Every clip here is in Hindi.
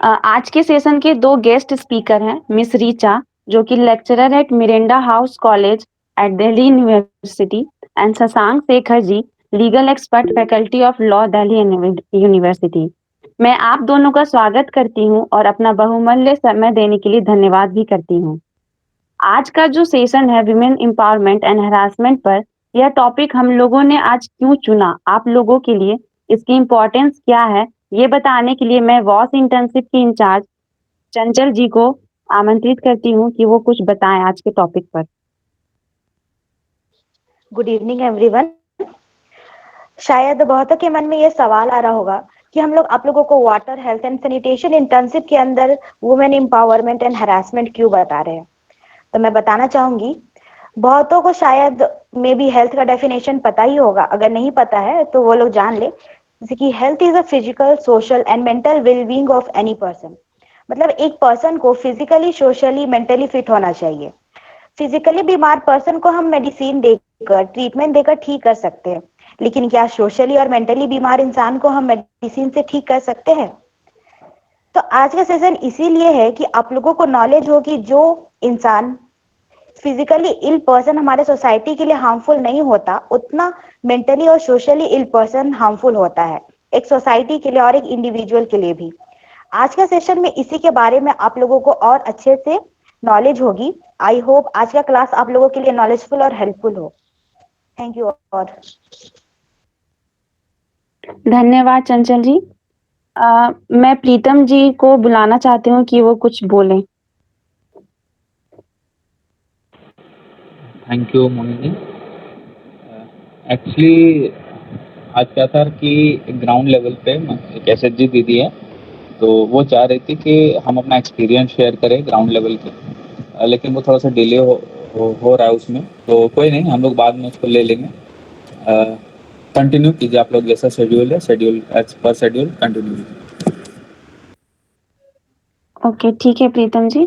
आज के सेशन के 2 गेस्ट स्पीकर हैं, मिस रीचा जो कि lecturer at Miranda House college at Delhi university and Shashank Shekhar ji, legal expert faculty of law Delhi university. मैं आप दोनों का स्वागत करती हूँ और अपना बहुमूल्य समय देने के लिए धन्यवाद भी करती हूँ। आज का जो सेशन है विमेन एम्पावरमेंट एंड हरासमेंट पर, यह टॉपिक हम लोगों ने आज क्यों चुना आप लोगों के लिए, इसकी इम्पोर्टेंस क्या है, ये बताने के लिए मैं वॉस इंटर्नशिप की इंचार्ज चंचल जी को आमंत्रित करती हूँ कि वो कुछ बताएं आज के टॉपिक पर। Good evening everyone. शायद बहुतों के मन में ये सवाल आ रहा होगा कि हम लोग आप लोगों को water health and sanitation internship के अंदर वुमेन एम्पावरमेंट एंड हरासमेंट क्यों बता रहे हैं। तो मैं बताना चाहूंगी, बहुतों को शायद मे बी हेल्थ का डेफिनेशन पता ही होगा, अगर नहीं पता है तो वो लोग जान ले। जैसे कि health is a physical, social and mental wellbeing of any person. मतलब एक पर्सन को फिजिकली, सोशली, मेंटली फिट होना चाहिए। फिजिकली बीमार पर्सन को हम मेडिसिन देकर, ट्रीटमेंट देकर ठीक कर सकते हैं, लेकिन क्या सोशली और मेंटली बीमार इंसान को हम मेडिसिन से ठीक कर सकते हैं? तो आज का सेशन इसीलिए है कि आप लोगों को नॉलेज हो कि जो इंसान फिजिकली इल पर्सन हमारे सोसाइटी के लिए हार्मफुल नहीं होता, उतना मेंटली और सोशली इल पर्सन हार्मफुल होता है, एक सोसाइटी के लिए और एक इंडिविजुअल के लिए भी। आज का सेशन में इसी के बारे में आप लोगों को और अच्छे से नॉलेज होगी। आई होप आज का क्लास आप लोगों के लिए नॉलेजफुल और हेल्पफुल हो। Thank you. और धन्यवाद चंचल जी। मैं प्रीतम जी को बुलाना चाहती हूँ कि वो कुछ बोलें। Thank you Mohini. एक्चुअली आज क्या था कि ग्राउंड लेवल पे एक एसएचजी दीदी है, तो वो चाह रही थी कि हम अपना एक्सपीरियंस शेयर करें ग्राउंड लेवल पे, लेकिन वो थोड़ा सा डिले हो रहा है उसमें, तो कोई नहीं, हम लोग बाद में उसको ले लेंगे। कंटिन्यू कीजिए आप लोग, जैसा शेड्यूल है, schedule as per schedule continue. Okay, ठीक है प्रीतम जी।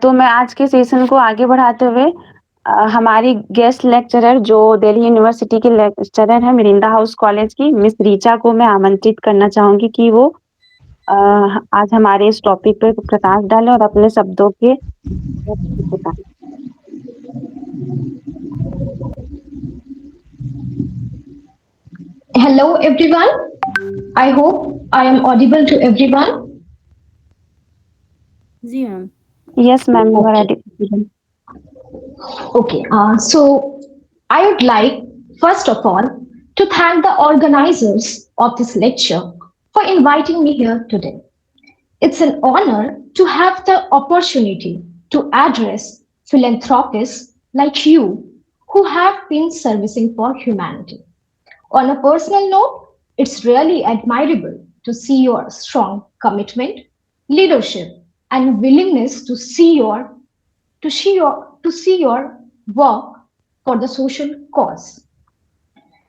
तो मैं आज के सेशन को आगे बढ़ाते हुए हमारी गेस्ट लेक्चरर जो दिल्ली यूनिवर्सिटी की लेक्चरर है मिरिंडा हाउस कॉलेज की, मिस रीचा को मैं आमंत्रित करना चाहूंगी कि वो आज हमारे इस टॉपिक पे प्रकाश डालें और अपने शब्दों के बताएं। Hello everyone. I hope I am audible to everyone. Yes, ma'am, you are ready. Okay. So I would like first of all to thank the organizers of this lecture for inviting me here today. It's an honor to have the opportunity to address philanthropists like you who have been servicing for humanity. On a personal note, it's really admirable to see your strong commitment, leadership, and willingness to see your work for the social cause.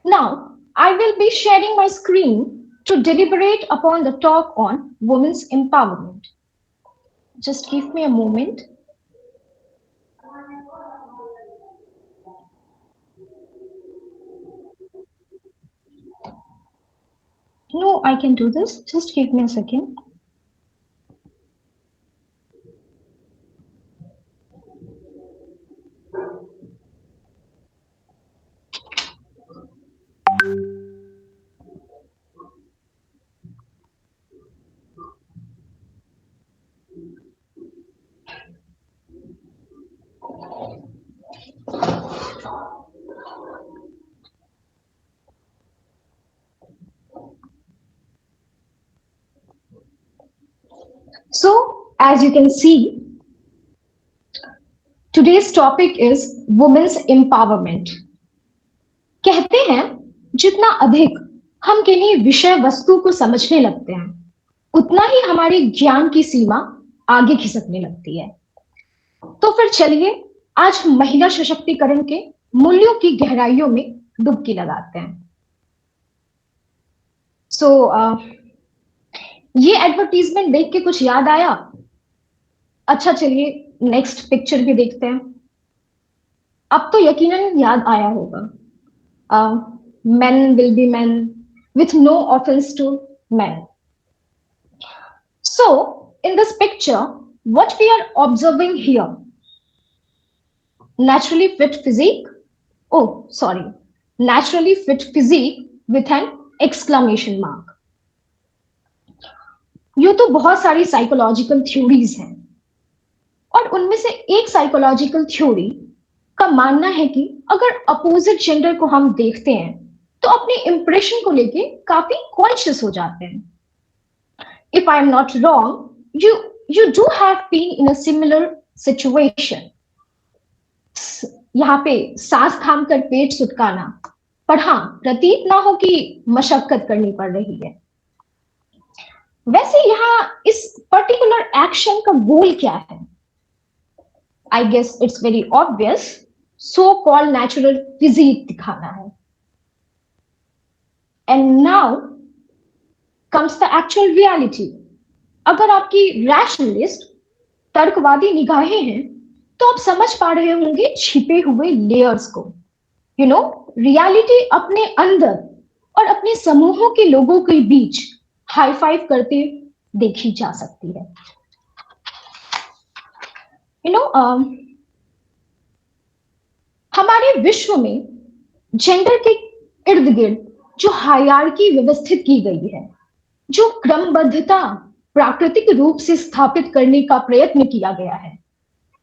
Now, I will be sharing my screen to deliberate upon the talk on women's empowerment. Just give me a moment. No, I can do this. Just give me a second. So, as you can see, today's topic is women's empowerment. कहते हैं जितना अधिक हम किन्हीं विषय वस्तु को समझने लगते हैं, उतना ही हमारे ज्ञान की सीमा आगे खिसकने लगती है। तो फिर चलिए आज हम महिला सशक्तिकरण के मूल्यों की गहराइयों में डुबकी लगाते हैं। ये एडवर्टीजमेंट देख के कुछ याद आया? अच्छा चलिए नेक्स्ट पिक्चर भी देखते हैं। अब तो यकीनन याद आया होगा, men will be men with no offense to men. So, in this picture, what we are observing here, naturally fit physique, oh sorry, naturally fit physique with an exclamation mark. ये तो बहुत सारी साइकोलॉजिकल थ्योरीज हैं, और उनमें से एक साइकोलॉजिकल थ्योरी का मानना है कि अगर अपोजिट जेंडर को हम देखते हैं तो अपने इंप्रेशन को लेके काफी कॉन्शियस हो जाते हैं. If I am not wrong, you do have been in a similar situation. यहाँ पे सांस थाम कर पेट सुटकाना, पर हाँ प्रतीत ना हो कि मशक्कत करनी पड़ रही है. वैसे यहाँ इस पर्टिकुलर एक्शन का गोल क्या है? I guess it's very obvious. So called natural physique दिखाना है. And now comes the actual reality. अगर आपकी रैशनलिस्ट तर्कवादी निगाहें हैं तो आप समझ पा रहे होंगे छिपे हुए लेयर्स को. यू नो, रियलिटी अपने अंदर और अपने समूहों के लोगों के बीच हाई फाइव करते देखी जा सकती है. यू नो, हमारे विश्व में जेंडर के इर्द गिर्द जो हायरार्की व्यवस्थित की गई है, जो क्रमबद्धता प्राकृतिक रूप से स्थापित करने का प्रयत्न किया गया है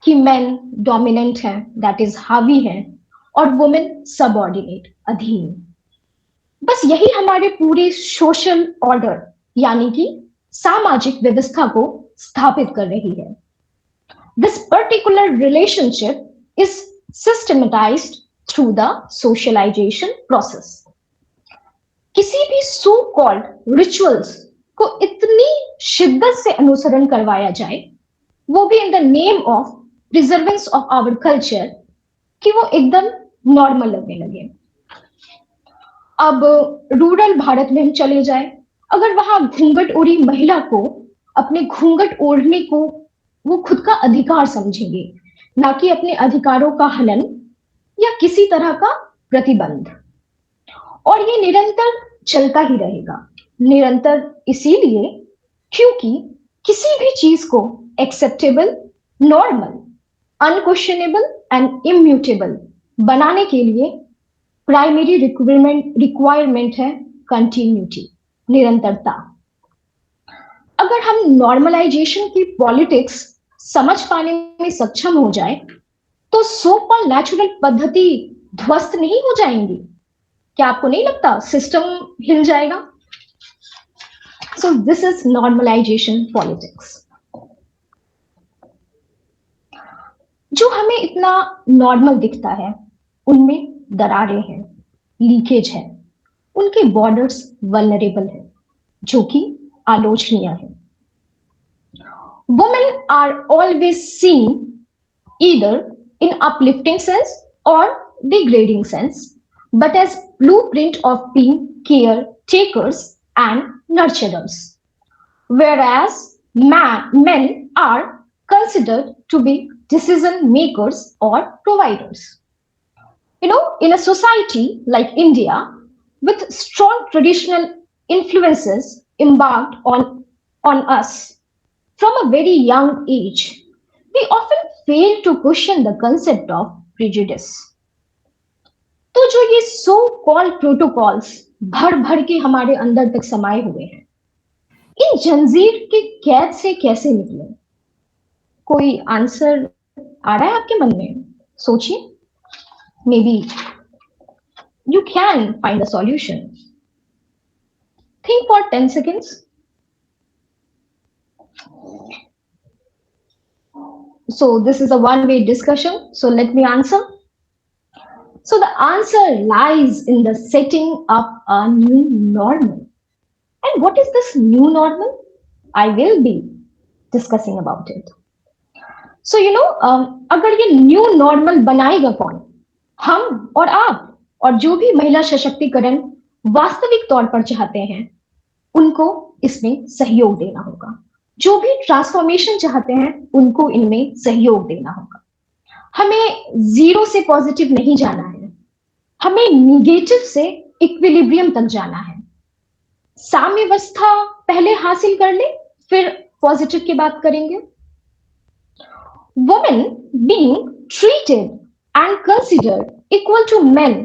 कि मेन डोमिनेंट है, दैट इज हावी है, और वुमेन सबऑर्डिनेट, अधीन. बस यही हमारे पूरे सोशल ऑर्डर यानी कि सामाजिक व्यवस्था को स्थापित कर रही है. This particular relationship is systematized through the socialization process. किसी भी so called rituals को इतनी शिद्दत से अनुसरण करवाया जाए, वो भी in the name of preservance of our culture, कि वो एकदम नॉर्मल लगने लगे. अब रूरल भारत में हम चले जाए, अगर वहां घूंघट ओढ़ी महिला को अपने घूंघट ओढ़ने को वो खुद का अधिकार समझेंगे, ना कि अपने अधिकारों का हनन या किसी तरह का प्रतिबंध. और ये निरंतर चलता ही रहेगा. निरंतर इसीलिए क्योंकि किसी भी चीज को acceptable, normal, unquestionable and immutable बनाने के लिए प्राइमरी रिक्वायरमेंट है कंटिन्यूटी, निरंतरता. अगर हम नॉर्मलाइजेशन की पॉलिटिक्स समझ पाने में सक्षम हो जाए तो सो कॉल्ड नेचुरल पद्धति ध्वस्त नहीं हो जाएंगी. क्या आपको नहीं लगता सिस्टम हिल जाएगा? So this is normalisation politics. जो हमें इतना नॉर्मल दिखता है उनमें दरारें हैं, लीकेज है, उनके बॉर्डर्स वल्नरेबल है, जो कि आलोचनीय है. Women are always seen either in uplifting sense or degrading sense, but as blueprint of being caretakers and nurturers, whereas men are considered to be decision makers or providers. You know, in a society like India, with strong traditional influences embarked on us from a very young age, we often fail to question the concept of prejudice. तो जो ये so called protocols भर भर के हमारे अंदर तक समाये हुए हैं, इन जंजीर के कैद से कैसे निकले? कोई आंसर आ रहा है आपके मन में? सोचिए. Maybe you can find a solution. Think for 10 seconds. So this is a one-way discussion. So let me answer. So the answer lies in the setting up a new normal. And what is this new normal? I will be discussing about it. So you know, अगर ये new normal बनाएगा कौन? हम और आप, और जो भी महिला सशक्तिकरण वास्तविक तौर पर चाहते हैं उनको इसमें सहयोग देना होगा. जो भी ट्रांसफॉर्मेशन चाहते हैं उनको इनमें सहयोग देना होगा. हमें जीरो से पॉजिटिव नहीं जाना है, हमें निगेटिव से इक्विलिब्रियम तक जाना है. साम्यावस्था पहले हासिल कर ले, फिर पॉजिटिव की बात करेंगे। Women being treated and considered equal to men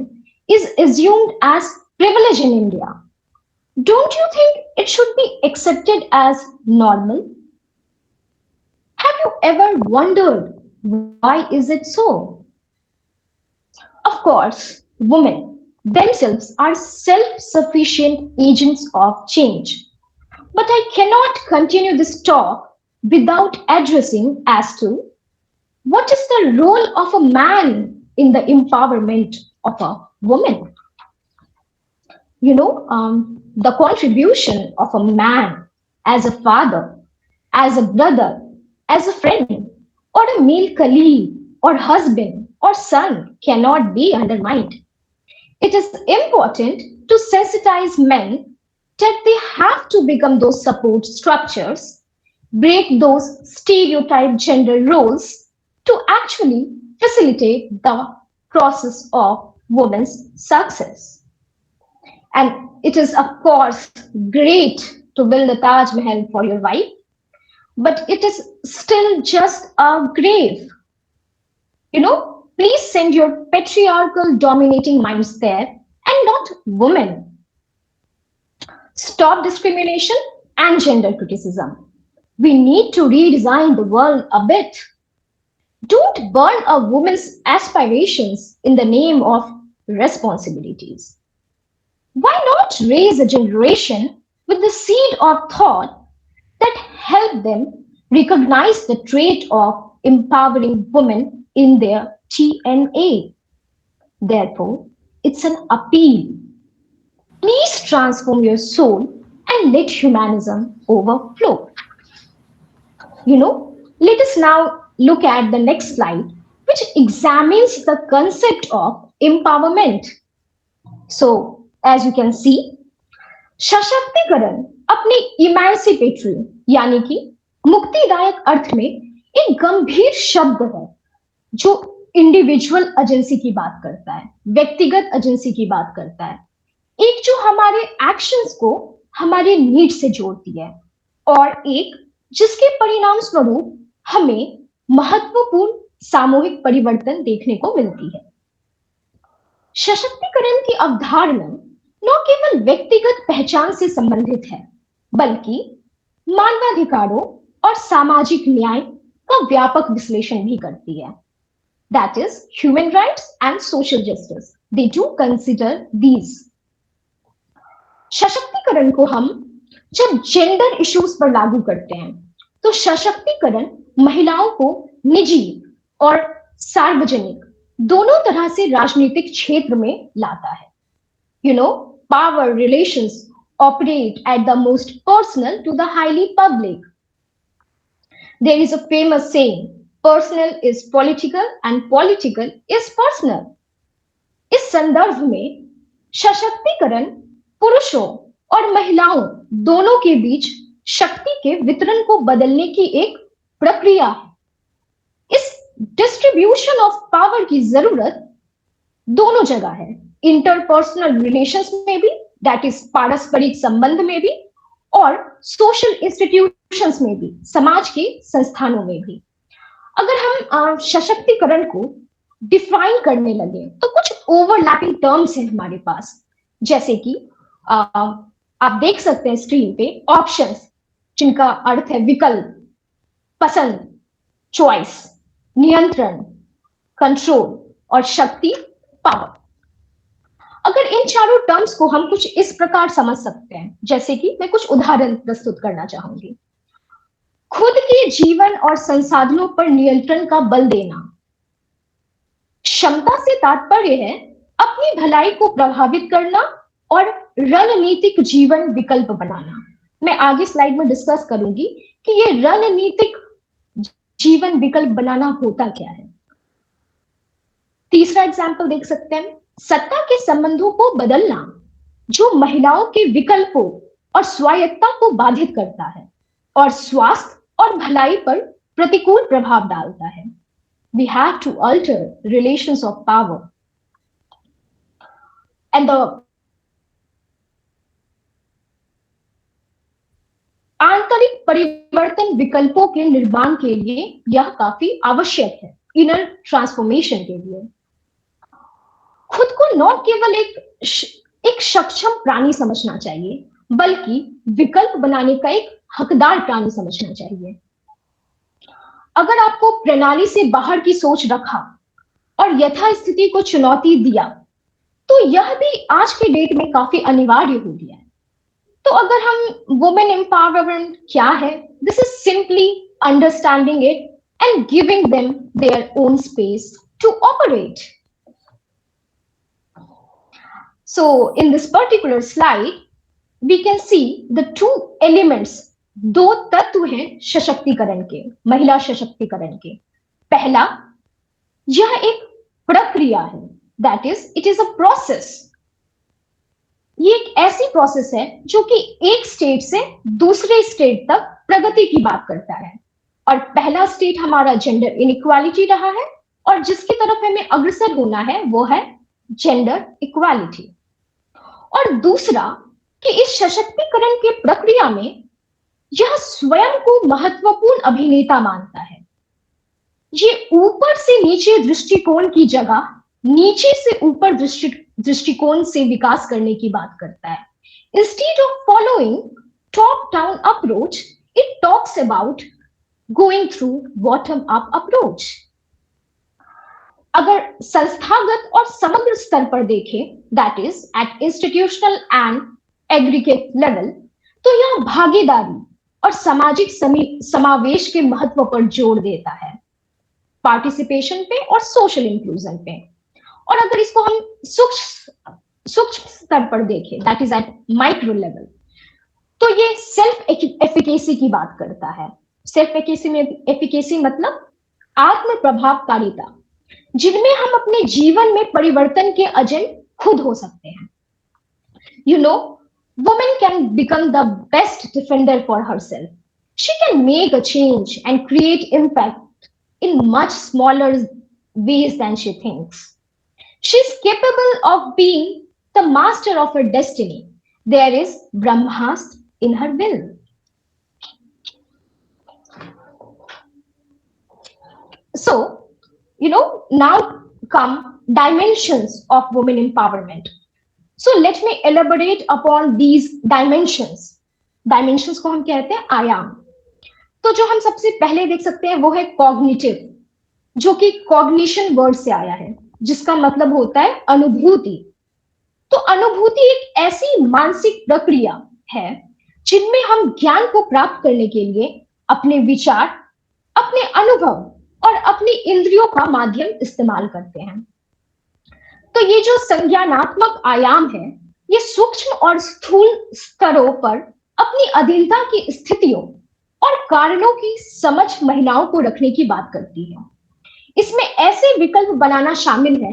is assumed as privilege in India. Don't you think it should be accepted as normal? Have you ever wondered why is it so? Of course, women themselves are self-sufficient agents of change. But I cannot continue this talk without addressing as to what is the role of a man in the empowerment of a woman? The contribution of a man as a father, as a brother, as a friend, or a male colleague, or husband, or son cannot be undermined. It is important to sensitize men that they have to become those support structures, break those stereotyped gender roles to actually facilitate the process of women's success. And it is, of course, great to build a Taj Mahal for your wife, but it is still just a grave. Please send your patriarchal dominating minds there and not women. Stop discrimination and gender criticism. We need to redesign the world a bit. Don't burn a woman's aspirations in the name of responsibilities. Why not raise a generation with the seed of thought that help them recognize the trait of empowering women in their DNA? Therefore, it's an appeal. Please transform your soul and let humanism overflow. Let us now look at the next slide, which examines the concept of empowerment. So, as you can see, सशक्तिकरण अपने इमेंसिपेटरी यानी कि मुक्तिदायक अर्थ में एक गंभीर शब्द है जो इंडिविजुअल एजेंसी की बात करता है, व्यक्तिगत एजेंसी की बात करता है, एक जो हमारे एक्शंस को हमारे नीड से जोड़ती है और एक जिसके परिणाम स्वरूप हमें महत्वपूर्ण सामूहिक परिवर्तन देखने को मिलती है। सशक्तिकरण की अवधारणा न केवल व्यक्तिगत पहचान से संबंधित है, बल्कि मानवाधिकारों और सामाजिक न्याय का व्यापक विश्लेषण भी करती है। That is, human rights and social justice. They do consider these. सशक्तिकरण को हम जब जेंडर इश्यूज पर लागू करते हैं, तो सशक्तिकरण महिलाओं को निजी और सार्वजनिक दोनों तरह से राजनीतिक क्षेत्र में लाता है। Power relations operate at the most personal to the highly public. There is a famous saying, personal is political and political is personal. इस संदर्भ में सशक्तिकरण पुरुषों और महिलाओं दोनों के बीच शक्ति के वितरण को बदलने की एक प्रक्रिया है। इस डिस्ट्रीब्यूशन ऑफ पावर की जरूरत दोनों जगह है, इंटरपर्सनल रिलेशंस में भी, दैट इज पारस्परिक संबंध में भी, और सोशल इंस्टीट्यूशंस में भी, समाज के संस्थानों में भी। अगर हम सशक्तिकरण को डिफाइन करने लगे तो कुछ ओवरलैपिंग टर्म्स हैं हमारे पास, जैसे कि आप देख सकते हैं स्क्रीन पे ऑप्शंस, जिनका अर्थ है विकल्प, पसंद, चॉइस, नियंत्रण, कंट्रोल और शक्ति, पावर। अगर इन चारों टर्म्स को हम कुछ इस प्रकार समझ सकते हैं, जैसे कि मैं कुछ उदाहरण प्रस्तुत करना चाहूंगी। खुद के जीवन और संसाधनों पर नियंत्रण का बल देना। क्षमता से तात्पर्य है अपनी भलाई को प्रभावित करना और रणनीतिक जीवन विकल्प बनाना। मैं आगे स्लाइड में डिस्कस करूंगी कि ये रणनीतिक जीवन विकल्प बनाना होता क्या है। तीसरा एग्जाम्पल देख सकते हैं, सत्ता के संबंधों को बदलना जो महिलाओं के विकल्पों और स्वायत्ता को बाधित करता है और स्वास्थ्य और भलाई पर प्रतिकूल प्रभाव डालता है। We have to alter relations of power. And आंतरिक परिवर्तन विकल्पों के निर्माण के लिए यह काफी आवश्यक है, इनर ट्रांसफॉर्मेशन के लिए। खुद को न केवल एक सक्षम प्राणी समझना चाहिए, बल्कि विकल्प बनाने का एक हकदार प्राणी समझना चाहिए। अगर आपको प्रणाली से बाहर की सोच रखा और यथास्थिति को चुनौती दिया, तो यह भी आज के डेट में काफी अनिवार्य हो गया है। तो अगर हम वुमेन एम्पावरमेंट क्या है, this is simply understanding it and giving them their own space to operate. So in this particular slide, we can see the two elements, दो तत्व हैं सशक्तिकरण के, महिला सशक्तिकरण के। पहला, यह एक प्रक्रिया है, that is, it is a process. ये एक ऐसी प्रोसेस है जो कि एक स्टेट से दूसरे स्टेट तक प्रगति की बात करता है। और पहला स्टेट हमारा जेंडर इनइक्वालिटी रहा है, और जिसकी तरफ हमें अग्रसर होना है वो है जेंडर इक्वालिटी। और दूसरा कि इस सशक्तिकरण की प्रक्रिया में यह स्वयं को महत्वपूर्ण अभिनेता मानता है। ये ऊपर से नीचे दृष्टिकोण की जगह नीचे से ऊपर दृष्टिकोण से विकास करने की बात करता है। Instead of following top down approach, it talks about going through bottom up approach. अगर संस्थागत और समग्र स्तर पर देखें, that is at institutional and aggregate level, तो यह भागीदारी और सामाजिक समावेश के महत्व पर जोर देता है, पार्टिसिपेशन पे और सोशल इंक्लूजन पे। और अगर इसको हम सूक्ष्म स्तर पर देखें, that is at micro level, तो ये सेल्फ एफिकेसी की बात करता है। सेल्फ एफिकेसी मतलब आत्म प्रभावकारिता, जिनमें हम अपने जीवन में परिवर्तन के एजेंट खुद हो सकते हैं। You know, woman can become the best defender for herself. She can make a change and create impact in much smaller ways than she thinks. She is capable of being the master of her destiny. There is Brahmastra in her will. So, now come dimensions of women empowerment. So let me elaborate upon these dimensions. Dimensions को हम कहते हैं आयाम। तो जो हम सबसे पहले देख सकते हैं वो है cognitive, जो कि cognition word से आया है, जिसका मतलब होता है अनुभूति। तो अनुभूति एक ऐसी मानसिक प्रक्रिया है जिनमें हम ज्ञान को प्राप्त करने के लिए अपने विचार, अपने अनुभव और अपनी इंद्रियों का माध्यम इस्तेमाल करते हैं। तो ये जो संज्ञानात्मक आयाम है, ये सूक्ष्म और स्थूल स्तरों पर अपनी अधीनता की स्थितियों और कारणों की समझ महिलाओं को रखने की बात करती है। इसमें ऐसे विकल्प बनाना शामिल है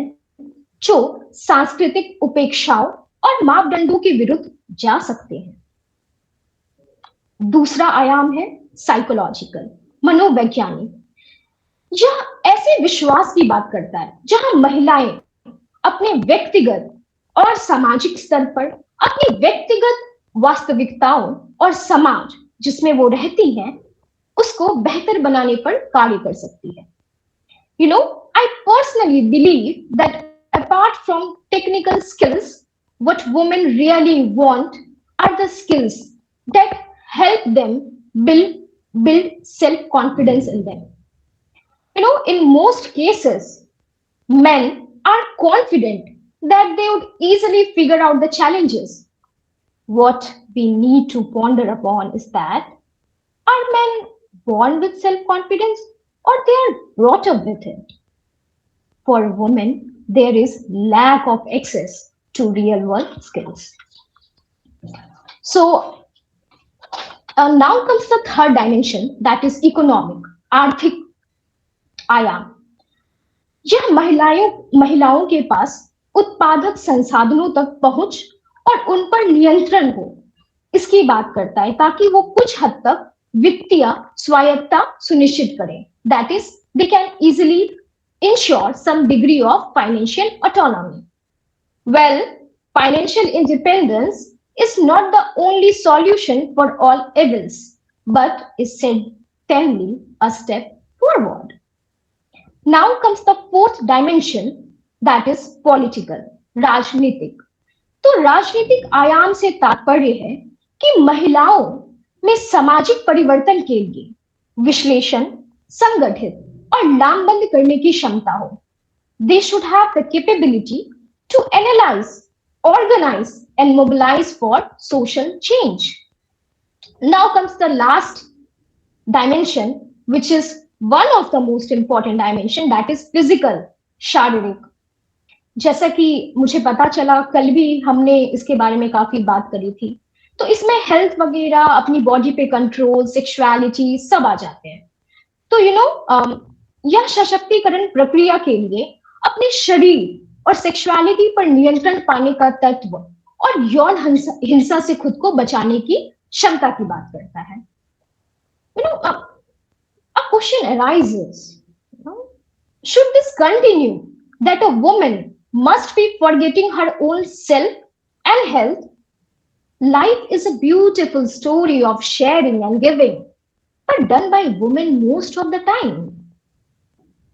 जो सांस्कृतिक उपेक्षाओं और मापदंडों के विरुद्ध जा सकते हैं। दूसरा आयाम है साइकोलॉजिकल, मनोवैज्ञानिक। यह ऐसे विश्वास की बात करता है जहां महिलाएं अपने व्यक्तिगत और सामाजिक स्तर पर अपनी व्यक्तिगत वास्तविकताओं और समाज जिसमें वो रहती हैं उसको बेहतर बनाने पर कार्य कर सकती है। I personally believe that apart from technical skills, what women really want are the skills that help them build self-confidence in them. In most cases, men are confident that they would easily figure out the challenges. What we need to ponder upon is that, are men born with self-confidence or they are brought up with it? For women, there is lack of access to real-world skills. So, now comes the third dimension, that is economic, आर्थिक आयाम। यह महिलाओं के पास उत्पादक संसाधनों तक पहुंच और उन पर नियंत्रण हो, इसकी बात करता है, ताकि वो कुछ हद तक वित्तीय स्वायत्तता सुनिश्चित करें। That is, they can easily ensure some degree of financial autonomy. Well, financial independence is not the only solution for all evils. but is certainly a step forward. Now comes the fourth dimension, that is political, राजनीतिक. तो राजनीतिक आयाम से तात्पर्य है कि महिलाओं में सामाजिक परिवर्तन के लिए विश्लेषण, संगठित और लामबंद करने की क्षमता हो. They should have the capability to analyze, organize and mobilize for social change. Now comes the last dimension, which is one of the most important dimension, that is physical, शारीरिक. जैसा कि मुझे पता चला, कल भी हमने इसके बारे में काफी बात करी थी. तो इसमें हेल्थ वगैरह, अपनी बॉडी पे कंट्रोल, सेक्सुअलिटी सब आ जाते हैं. तो यह सशक्तिकरण प्रक्रिया के लिए अपने शरीर और सेक्सुअलिटी पर नियंत्रण पाने का तत्व और यौन हिंसा से खुद को बचाने की क्षमता की बात करता है. A question arises, should this continue, that a woman must be forgetting her own self and health? Life is a beautiful story of sharing and giving, but done by women most of the time.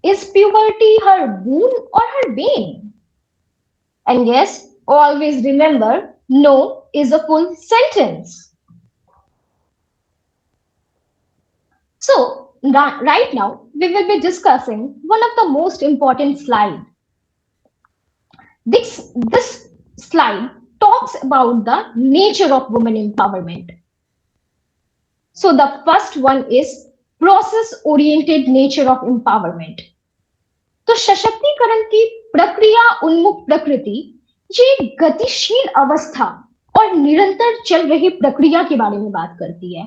Is puberty her boon or her bane? And yes, always remember, no is a full sentence. So, right now, we will be discussing one of the most important slides. This slide talks about the nature of women empowerment. So, the first one is process-oriented nature of empowerment. तो सशक्तिकरण की प्रक्रिया उन्मुख प्रकृति ये गतिशील अवस्था और निरंतर चल रही प्रक्रिया के बारे में बात करती है,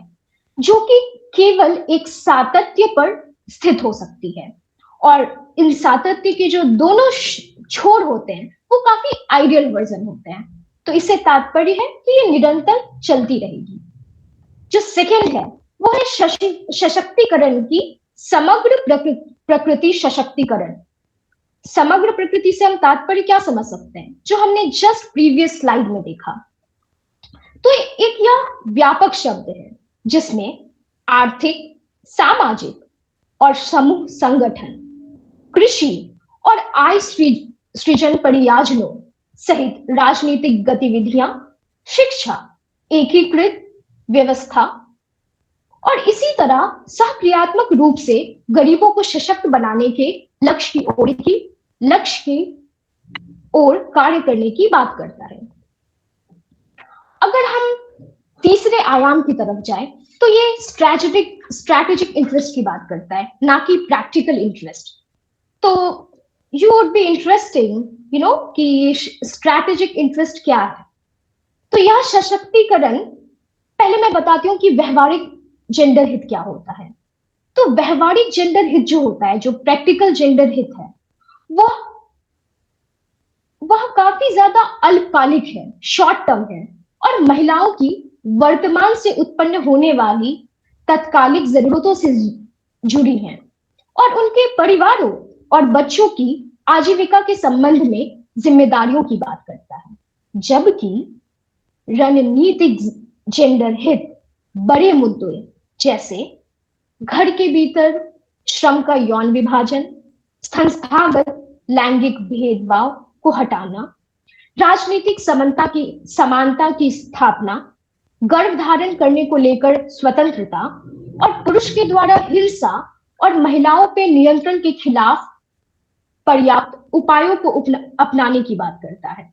जो कि केवल एक सातत्य पर स्थित हो सकती है. और इन सातत्य के जो दोनों छोर होते हैं वो काफी आइडियल वर्जन होते हैं. तो इससे तात्पर्य है कि ये निरंतर चलती रहेगी. जो सेकंड है वो है सशक्तिकरण की समग्र प्रकृति सशक्तिकरण. समग्र प्रकृति से हम तात्पर्य क्या समझ सकते हैं, जो हमने जस्ट प्रीवियस स्लाइड में देखा. तो एक यह व्यापक शब्द है जिसमें आर्थिक, सामाजिक और समूह संगठन, कृषि और आय सृजन परियोजनाओं सहित राजनीतिक गतिविधियां, शिक्षा, एकीकृत व्यवस्था और इसी तरह सहक्रियात्मक रूप से गरीबों को सशक्त बनाने के लक्ष्य की ओर कार्य करने की बात करता है. अगर हम तीसरे आयाम की तरफ जाएं तो ये स्ट्रैटेजिक इंटरेस्ट की बात करता है, ना कि प्रैक्टिकल इंटरेस्ट. तो यू वुड बी इंटरेस्टिंग कि स्ट्रैटेजिक इंटरेस्ट क्या है. तो यह सशक्तिकरण, पहले मैं बताती हूँ कि व्यवहारिक जेंडर हित क्या होता है. तो व्यवहारिक जेंडर हित जो होता है, जो प्रैक्टिकल जेंडर हित है, वह काफी ज्यादा अल्पकालिक है, शॉर्ट टर्म है और महिलाओं की वर्तमान से उत्पन्न होने वाली तत्कालिक जरूरतों से जुड़ी हैं और उनके परिवारों और बच्चों की आजीविका के संबंध में जिम्मेदारियों की बात करता है. जबकि रणनीतिक जेंडर हित बड़े मुद्दों जैसे घर के भीतर श्रम का यौन विभाजन, संस्थागत लैंगिक भेदभाव को हटाना, राजनीतिक समानता की स्थापना, गर्भधारण करने को लेकर स्वतंत्रता और पुरुष के द्वारा हिंसा और महिलाओं पे नियंत्रण के खिलाफ पर्याप्त उपायों को अपनाने की बात करता है.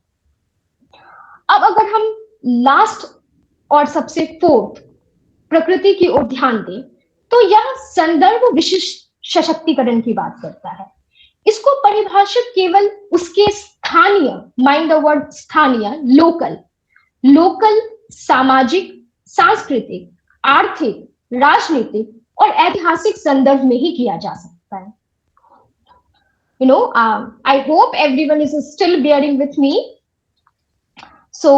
अब अगर हम लास्ट और सबसे फोर्थ प्रकृति की ओर ध्यान दें तो यह संदर्भ विशिष्ट सशक्तिकरण की बात करता है. इसको परिभाषित केवल उसके स्थानीय, माइंड द वर्ड स्थानीय, लोकल सामाजिक, सांस्कृतिक, आर्थिक, राजनीतिक और ऐतिहासिक संदर्भ में ही किया जा सकता है. I hope everyone is still bearing with me. So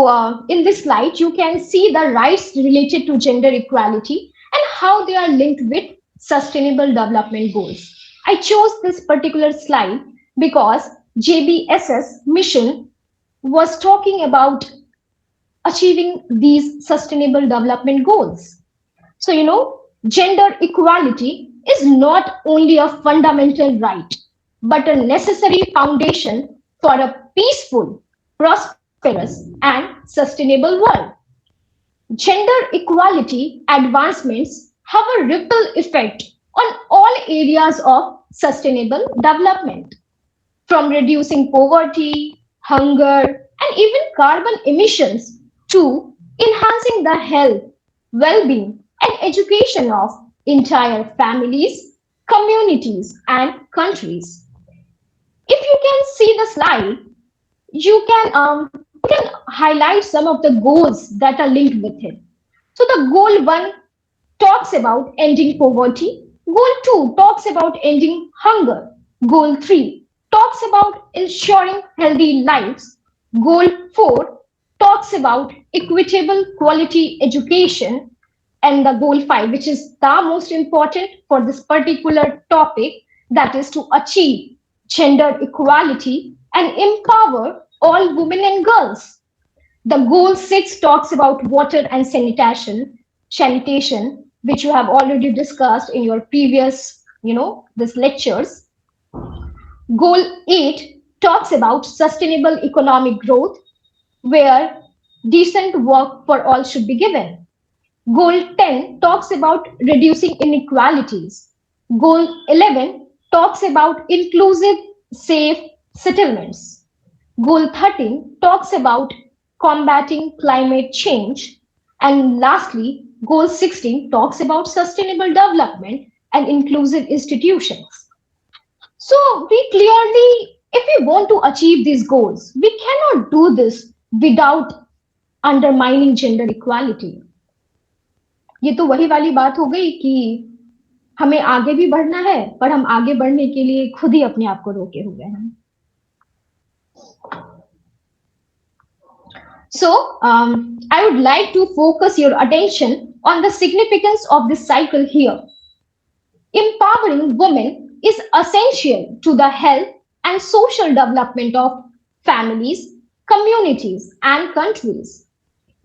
in this slide, you can see the rights related to gender equality and how they are linked with sustainable development goals. I chose this particular slide because JBSS mission was talking about achieving these sustainable development goals. So, Gender equality is not only a fundamental right, but a necessary foundation for a peaceful, prosperous, and sustainable world. Gender equality advancements have a ripple effect on all areas of sustainable development, from reducing poverty, hunger, and even carbon emissions to enhancing the health, well being, and education of entire families, communities, and countries. If you can see the slide, you can highlight some of the goals that are linked with it. So the goal 1 talks about ending poverty. Goal 2 talks about ending hunger. Goal 3 talks about ensuring healthy lives. Goal 4 talks about equitable quality education. And the goal 5, which is the most important for this particular topic, that is to achieve gender equality and empower all women and girls. The goal 6 talks about water and sanitation, which you have already discussed in your previous, this lectures. Goal 8 talks about sustainable economic growth, where decent work for all should be given. Goal 10 talks about reducing inequalities. Goal 11 talks about inclusive, safe settlements. Goal 13 talks about combating climate change. And lastly, Goal 16 talks about sustainable development and inclusive institutions. So we clearly, if we want to achieve these goals, we cannot do this without undermining gender equality. ये तो वही वाली बात हो गई कि हमें आगे भी बढ़ना है, पर हम आगे बढ़ने के लिए खुद ही अपने आप को रोके हुए हैं. So, I would like to focus your attention on the significance of this cycle here. Empowering women is essential to the health and social development of families, communities, and countries.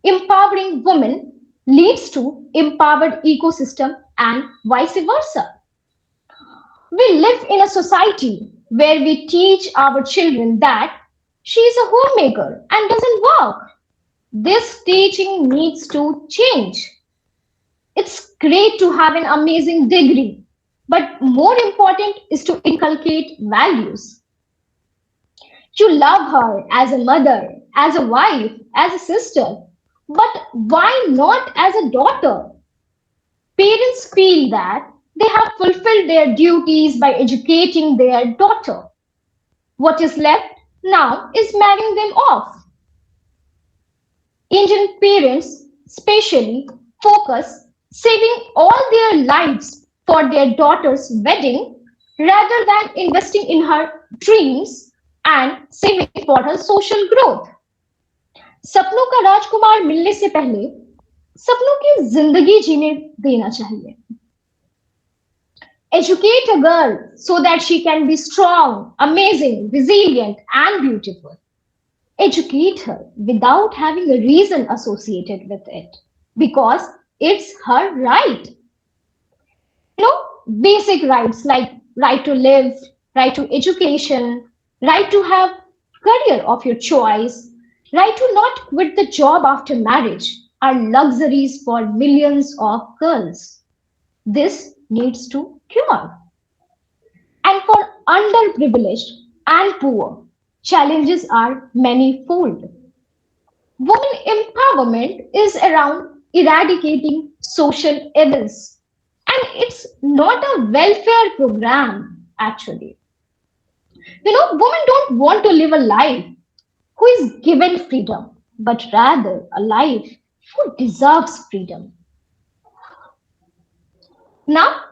Empowering women leads to empowered ecosystem and vice versa. We live in a society where we teach our children that she is a homemaker and doesn't work. This teaching needs to change. It's great to have an amazing degree, but more important is to inculcate values. You love her as a mother, as a wife, as a sister, but why not as a daughter? Parents feel that they have fulfilled their duties by educating their daughter. What is left now is marrying them off. Indian parents especially focus saving all their lives for their daughter's wedding rather than investing in her dreams and saving for her social growth. सपनों का राजकुमार मिलने से पहले सपनों की जिंदगी जीने देना चाहिए. Educate a girl so that she can be strong, amazing, resilient, and beautiful. Educate her without having a reason associated with it, because it's her right. Basic rights like right to live, right to education, right to have career of your choice, right to not quit the job after marriage are luxuries for millions of girls. This needs to cure. And for underprivileged and poor, challenges are manifold. Women empowerment is around eradicating social evils. And it's not a welfare program, actually. Women don't want to live a life who is given freedom, but rather a life who deserves freedom. Now,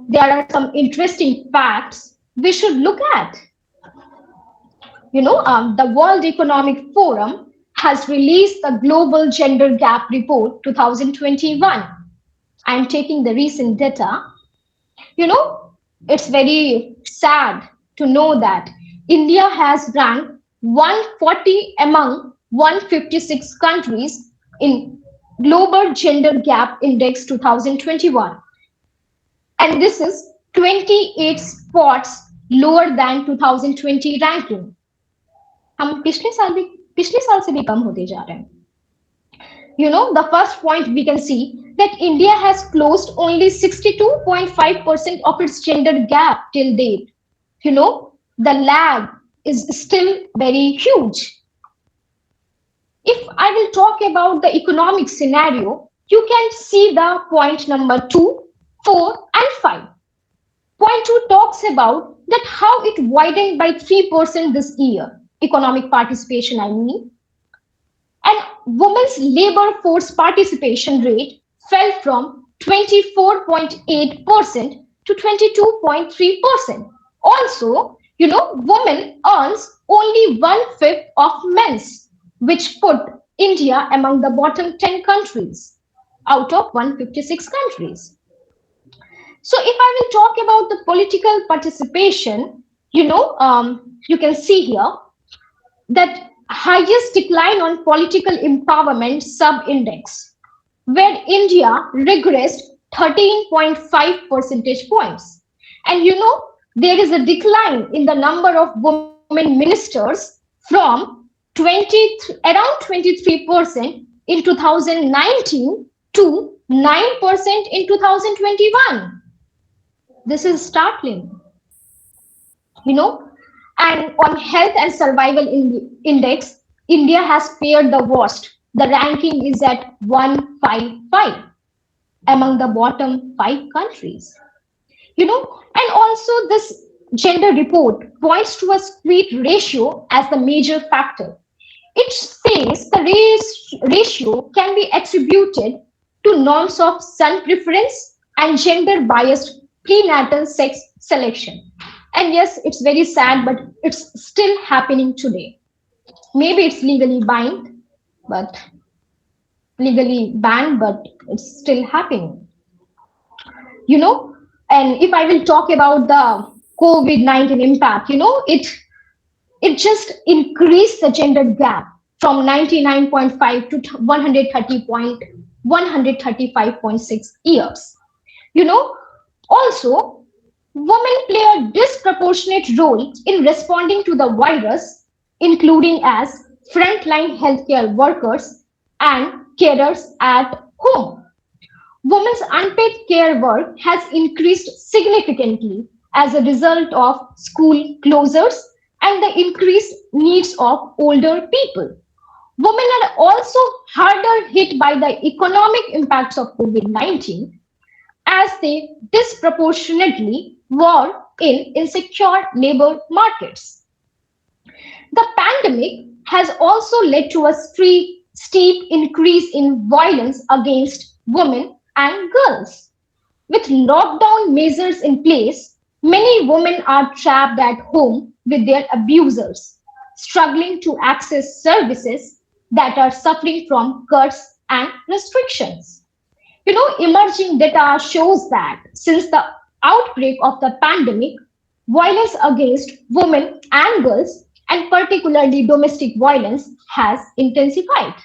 there are some interesting facts we should look at. The World Economic Forum has released the Global Gender Gap Report 2021. I'm taking the recent data. It's very sad to know that India has ranked 140 among 156 countries in Global Gender Gap Index 2021. and this is 28 spots lower than 2020 ranking. हम पिछले साल से भी कम होते जा रहे हैं. The first point we can see that India has closed only 62.5% of its gender gap till date. The lag is still very huge. If I will talk about the economic scenario, you can see the point number 2, 4, and 5. Point 2 talks about that how it widened by 3% this year. Economic participation, I mean. And women's labor force participation rate fell from 24.8% to 22.3%. Also, women earns only 1/5 of men's, which put India among the bottom 10 countries out of 156 countries. So if I will talk about the political participation, you can see here that highest decline on political empowerment sub-index, where India regressed 13.5 percentage points. And there is a decline in the number of women ministers from around 23% in 2019 to 9% in 2021. This is startling. And on health and survival index, India has fared the worst. The ranking is at 155 among the bottom 5 countries. And also this gender report points to a skewed ratio as the major factor. It says the ratio can be attributed to norms of son preference and gender-biased prenatal sex selection. And yes, it's very sad, but it's still happening today. Maybe it's legally banned, but it's still happening. And if I will talk about the COVID-19 impact, it just increased the gender gap from 99.5 to 135.6 years. Also, women play a disproportionate role in responding to the virus, including as frontline healthcare workers and carers at home. Women's unpaid care work has increased significantly as a result of school closures and the increased needs of older people. Women are also harder hit by the economic impacts of COVID-19 as they disproportionately were in insecure labor markets. The pandemic has also led to a steep increase in violence against women and girls. With lockdown measures in place, many women are trapped at home with their abusers, struggling to access services that are suffering from cuts and restrictions. Emerging data shows that since the outbreak of the pandemic, violence against women and girls, and particularly domestic violence, has intensified.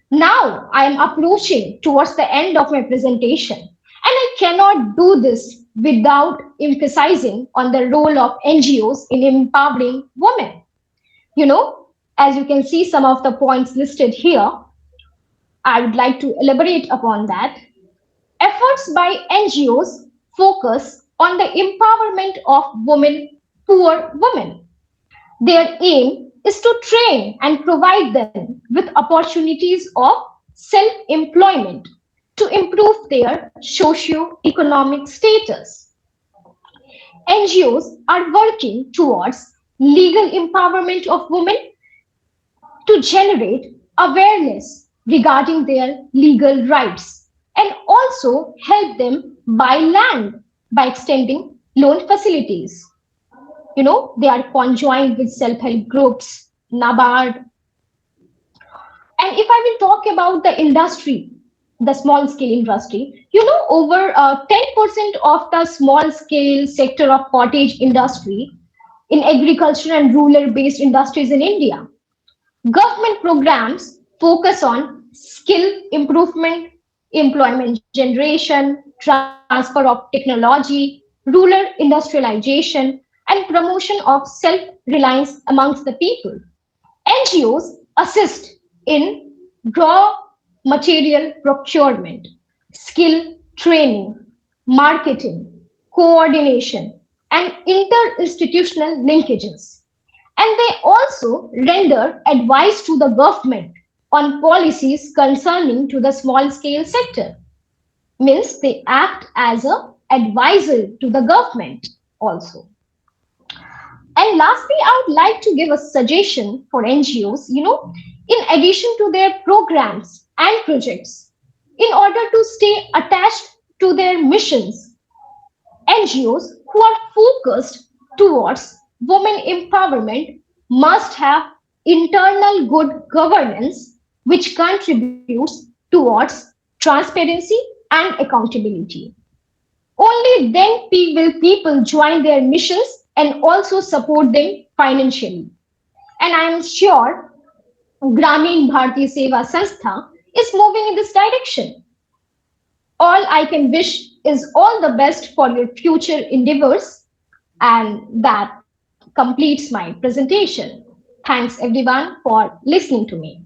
Now I am approaching towards the end of my presentation, and I cannot do this without emphasizing on the role of NGOs in empowering women. As you can see some of the points listed here, I would like to elaborate upon that. Efforts by NGOs focus on the empowerment of poor women. Their aim is to train and provide them with opportunities of self-employment to improve their socio-economic status. NGOs are working towards legal empowerment of women to generate awareness regarding their legal rights and also help them buy land by extending loan facilities. They are conjoined with self-help groups, NABARD. And if I will talk about the industry, the small scale industry, over 10% of the small scale sector of cottage industry in agriculture and rural based industries in India. Government programs focus on skill improvement, employment generation, transfer of technology, rural industrialization, and promotion of self-reliance amongst the people. NGOs assist in raw material procurement, skill training, marketing, coordination, and interinstitutional linkages. And they also render advice to the government on policies concerning to the small scale sector. Means they act as a advisor to the government also. And lastly, I would like to give a suggestion for NGOs, in addition to their programs and projects, in order to stay attached to their missions, NGOs who are focused towards women empowerment must have internal good governance which contributes towards transparency and accountability. Only then will people join their missions and also support them financially. And I am sure Gramin Bharati Seva Sanstha is moving in this direction. All I can wish is all the best for your future endeavors, and that completes my presentation. Thanks everyone for listening to me.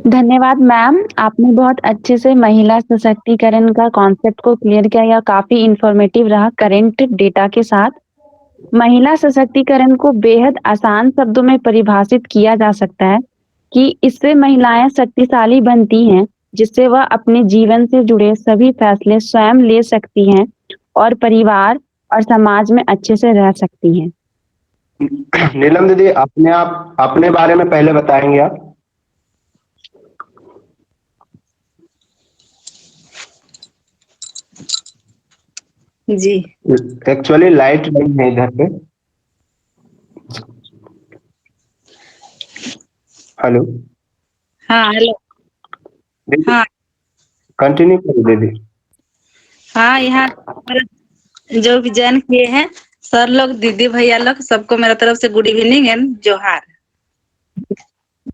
धन्यवाद मैम, आपने बहुत अच्छे से महिला सशक्तिकरण का कॉन्सेप्ट को क्लियर किया। यह काफी इंफॉर्मेटिव रहा करेंट डेटा के साथ। महिला सशक्तिकरण को बेहद आसान शब्दों में परिभाषित किया जा सकता है कि इससे महिलाएं शक्तिशाली बनती हैं, जिससे वह अपने जीवन से जुड़े सभी फैसले स्वयं ले सकती हैं और परिवार और समाज में अच्छे से रह सकती हैं। नीलम दीदी, अपने बारे में पहले बताएंगे आप? जी, एक्चुअली लाइट नहीं है इधर पे। हेलो। हाँ हेलो। हाँ कंटिन्यू करिए दीदी। हाँ, यहाँ जो भी ज्वाइन किए हैं सर लोग, दीदी भैया लोग, सबको मेरा तरफ से गुड इवनिंग एंड जोहार।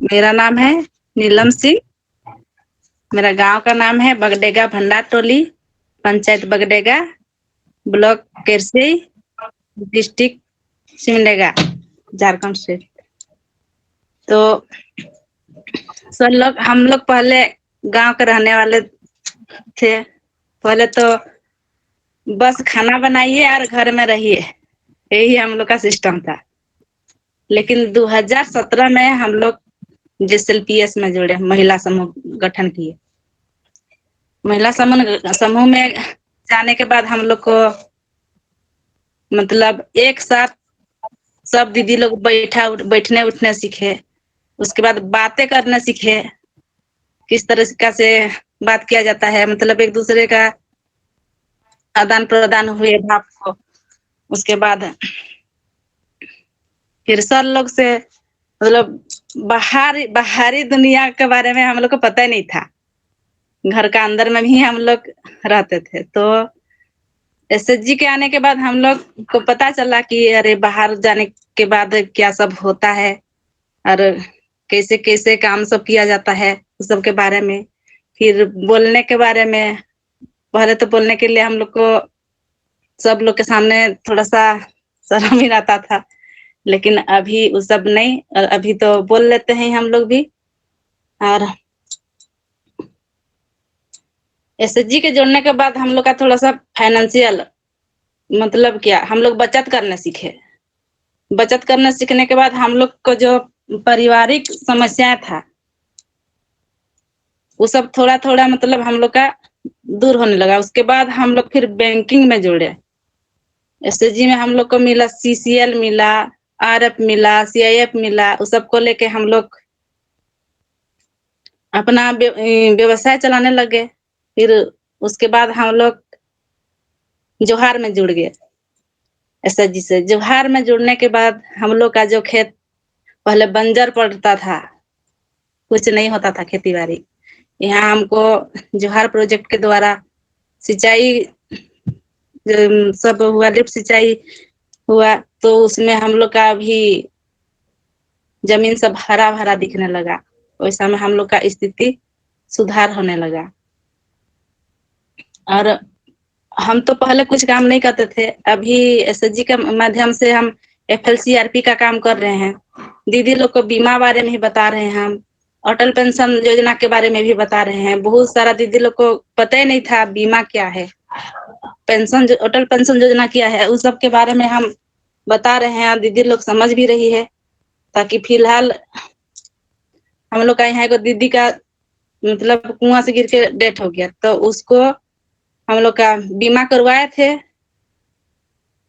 मेरा नाम है नीलम सिंह। मेरा गांव का नाम है Bagdega Bhandar Toli, panchayat Bagdega, block Kersai, district Simdega, Jharkhand state. तो सर लोग, हम लोग पहले गांव के रहने वाले थे। पहले तो बस खाना बनाइए और घर में रहिए, यही हम लोग का सिस्टम था। लेकिन 2017 में हम लोग JSLPS में जुड़े, महिला समूह गठन किए। महिला समूह में जाने के बाद हम लोग को मतलब एक साथ सब दीदी लोग बैठने उठने सीखे। उसके बाद बातें करना सीखे, किस तरह से बात किया जाता है, मतलब एक दूसरे का आदान प्रदान हुए भाव को। उसके बाद फिर सर लोग से मतलब बाहरी दुनिया के बारे में हम लोग को पता ही नहीं था। घर का अंदर में भी हम लोग रहते थे। तो SHG के आने के बाद हम लोग को पता चला कि अरे बाहर जाने के बाद क्या सब होता है और कैसे कैसे काम सब किया जाता है, उस सब के बारे में। फिर बोलने के बारे में, पहले तो बोलने के लिए हम लोग को सब लोग के सामने थोड़ा सा शर्म ही आता था, लेकिन अभी वो सब नहीं, अभी तो बोल लेते हैं हम लोग भी। और SHG के जोड़ने के बाद हम लोग का थोड़ा सा फाइनेंशियल मतलब क्या, हम लोग बचत करने सीखे। बचत करने सीखने के बाद हम लोग को जो पारिवारिक समस्याएं था वो सब थोड़ा थोड़ा मतलब हम लोग का दूर होने लगा। उसके बाद हम लोग फिर बैंकिंग में जुड़े। SHG में हम लोग को मिला CCL मिला, RF मिला, CIF मिला। उस सबको लेके हम लोग अपना व्यवसाय चलाने लगे। फिर उसके बाद हम लोग जोहार में जुड़ गए SHG से। जोहार में जुड़ने के बाद हम लोग का जो खेत पहले बंजर पड़ता था, कुछ नहीं होता था खेती बाड़ी, यहाँ हमको जोहार प्रोजेक्ट के द्वारा सिंचाई सब हुआ, लिफ्ट सिंचाई हुआ। तो उसमें हम लोग का भी जमीन सब हरा भरा दिखने लगा। वैसा में हम लोग का स्थिति सुधार होने लगा। और हम तो पहले कुछ काम नहीं करते थे, अभी एसएचजी के माध्यम से हम FLCRP का काम कर रहे हैं। दीदी लोग को बीमा बारे में ही बता रहे हैं हम, अटल पेंशन योजना के बारे में भी बता रहे हैं। बहुत सारा दीदी लोग को पता ही नहीं था बीमा क्या है, पेंशन अटल पेंशन योजना क्या है, उस सब के बारे में हम बता रहे हैं। दीदी लोग समझ भी रही है, ताकि फिलहाल हम लोग का यहाँ एक दीदी का मतलब कुआं से गिर के डेथ हो गया, तो उसको हम लोग का बीमा करवाए थे,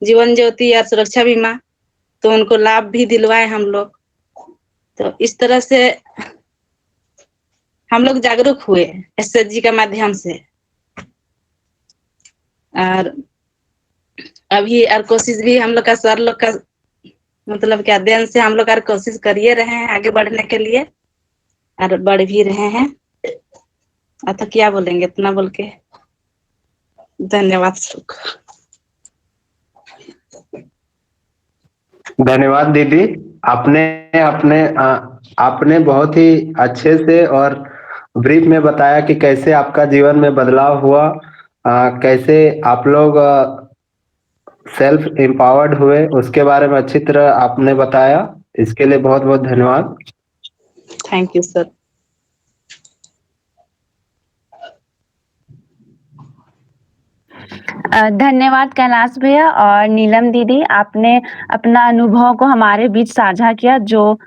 जीवन ज्योति और सुरक्षा बीमा, तो उनको लाभ भी दिलवाए हम लोग। तो इस तरह से हम लोग जागरूक हुए एसएचजी के माध्यम से। और अभी और कोशिश भी हम लोग का सर लोग का मतलब क्या देन से हम लोग और कोशिश करिए रहे हैं आगे बढ़ने के लिए, और बढ़ भी रहे हैं। तो क्या बोलेंगे, इतना बोल के धन्यवाद सबको। धन्यवाद दीदी। आपने बहुत ही अच्छे से और ब्रीफ में बताया कि कैसे आपका जीवन में बदलाव हुआ, कैसे आप लोग सेल्फ एम्पावर्ड हुए, उसके बारे में अच्छी तरह आपने बताया। इसके लिए बहुत बहुत धन्यवाद। Thank you sir. धन्यवाद कैलाश भैया और नीलम दीदी, आपने अपना अनुभव को हमारे बीच साझा किया, जो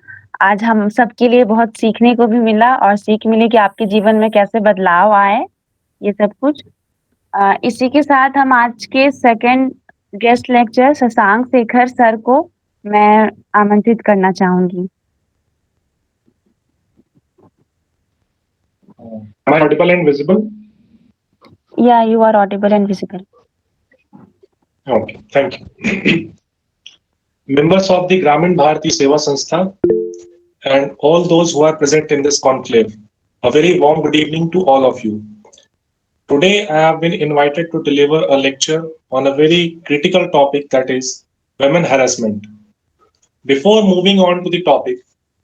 आज हम सबके लिए बहुत सीखने को भी मिला और सीख मिली कि आपके जीवन में कैसे बदलाव आए, ये सब कुछ। इसी के साथ हम आज के second guest lecture Shashank Shekhar sir को मैं आमंत्रित करना चाहूंगी। Am I audible and visible? Yeah, you are audible and visible. Okay, thank you. Members of the Gramin Bharati Seva Sanstha and all those who are present in this conclave, a very warm good evening to all of you. Today, I have been invited to deliver a lecture on a very critical topic, that is women harassment. Before moving on to the topic,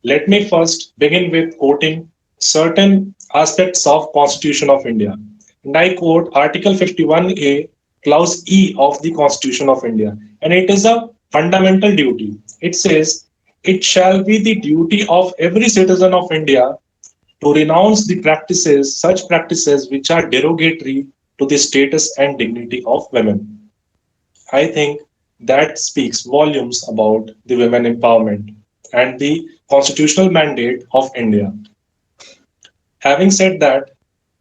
let me first begin with quoting certain aspects of Constitution of India. And I quote Article 51A, Clause E of the Constitution of India. And it is a fundamental duty. It says, it shall be the duty of every citizen of India to renounce the practices, such practices which are derogatory to the status and dignity of women. I think that speaks volumes about the women empowerment and the constitutional mandate of India. Having said that,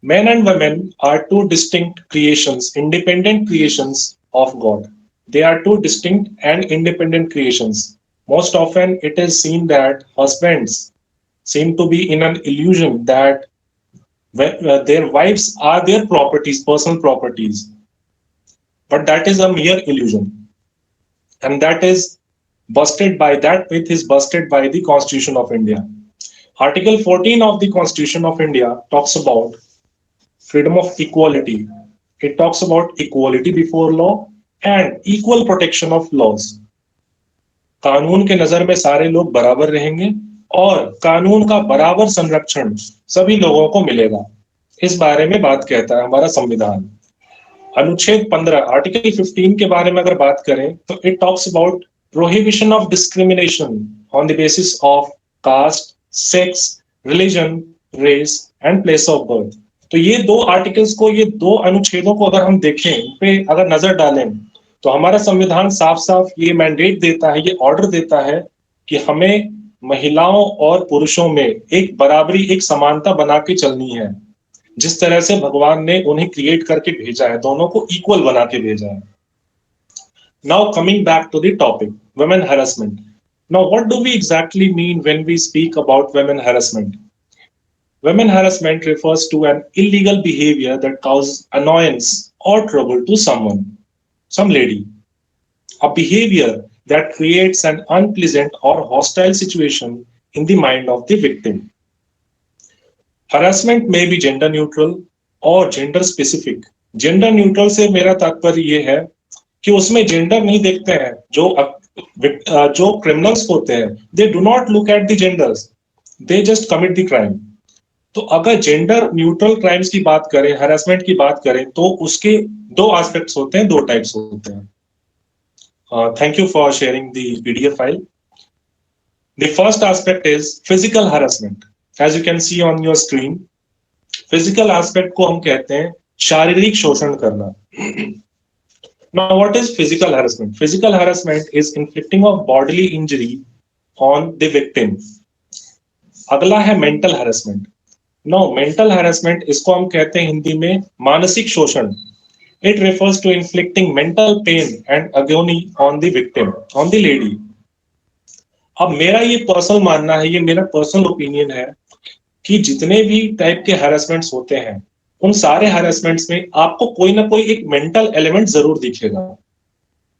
men and women are two distinct creations, independent creations of God. They are two distinct and independent creations. Most often it is seen that husbands seem to be in an illusion that their wives are their properties, personal properties. But that is a mere illusion. And that is busted by, that myth is busted by the Constitution of India. Article 14 of the Constitution of India talks about freedom of equality. It talks about equality before law and equal protection of laws. कानून के नजर में सारे लोग बराबर रहेंगे और कानून का बराबर संरक्षण सभी लोगों को मिलेगा। इस बारे में बात कहता है हमारा संविधान। अनुच्छेद 15 आर्टिकल 15 के बारे में अगर बात करें तो it talks about prohibition of discrimination on the basis of caste, sex, religion, race and place of birth. तो ये दो आर्टिकल्स को, ये दो अनुच्छेदों को अगर हम देखें, इन पे अगर नजर डालें, तो हमारा संविधान साफ साफ ये मैंडेट देता है, ये ऑर्डर देता है कि हमें महिलाओं और पुरुषों में एक बराबरी, एक समानता बना के चलनी है। जिस तरह से भगवान ने उन्हें क्रिएट करके भेजा है, दोनों को इक्वल बना के भेजा है। Now coming back to the topic, women harassment. Now what do we exactly mean when we speak about women harassment? Women harassment refers to an illegal behavior that causes annoyance or trouble to someone, some lady. A behavior that creates an unpleasant or hostile situation in the mind of the victim. Harassment may be gender neutral or gender specific. Gender neutral से मेरा तात्पर्य ये है कि उसमें जेंडर नहीं देखते हैं। जो क्रिमिनल्स होते हैं, they do not look at the genders, they just commit the crime. तो अगर जेंडर न्यूट्रल क्राइम्स की बात करें, हैरेसमेंट की बात करें, तो उसके दो एस्पेक्ट्स होते हैं, दो टाइप्स होते हैं. Thank you for sharing the PDF file. The first aspect is physical harassment. As you can see on your screen, physical aspect को हम कहते हैं शारीरिक शोषण करना. Now, what is physical harassment? Physical harassment is inflicting of bodily injury on the victim. अगला है mental harassment. Now, mental harassment इसको हम कहते हैं हिंदी में मानसिक शोषण. It refers to inflicting mental pain and agony on the victim, on the lady. अब मेरा ये पर्सनल मानना है, ये मेरा पर्सनल ओपिनियन है कि जितने भी टाइप के हैरेसमेंट्स होते हैं, उन सारे हैरेसमेंट्स में आपको कोई ना कोई एक मेंटल एलिमेंट जरूर दिखेगा.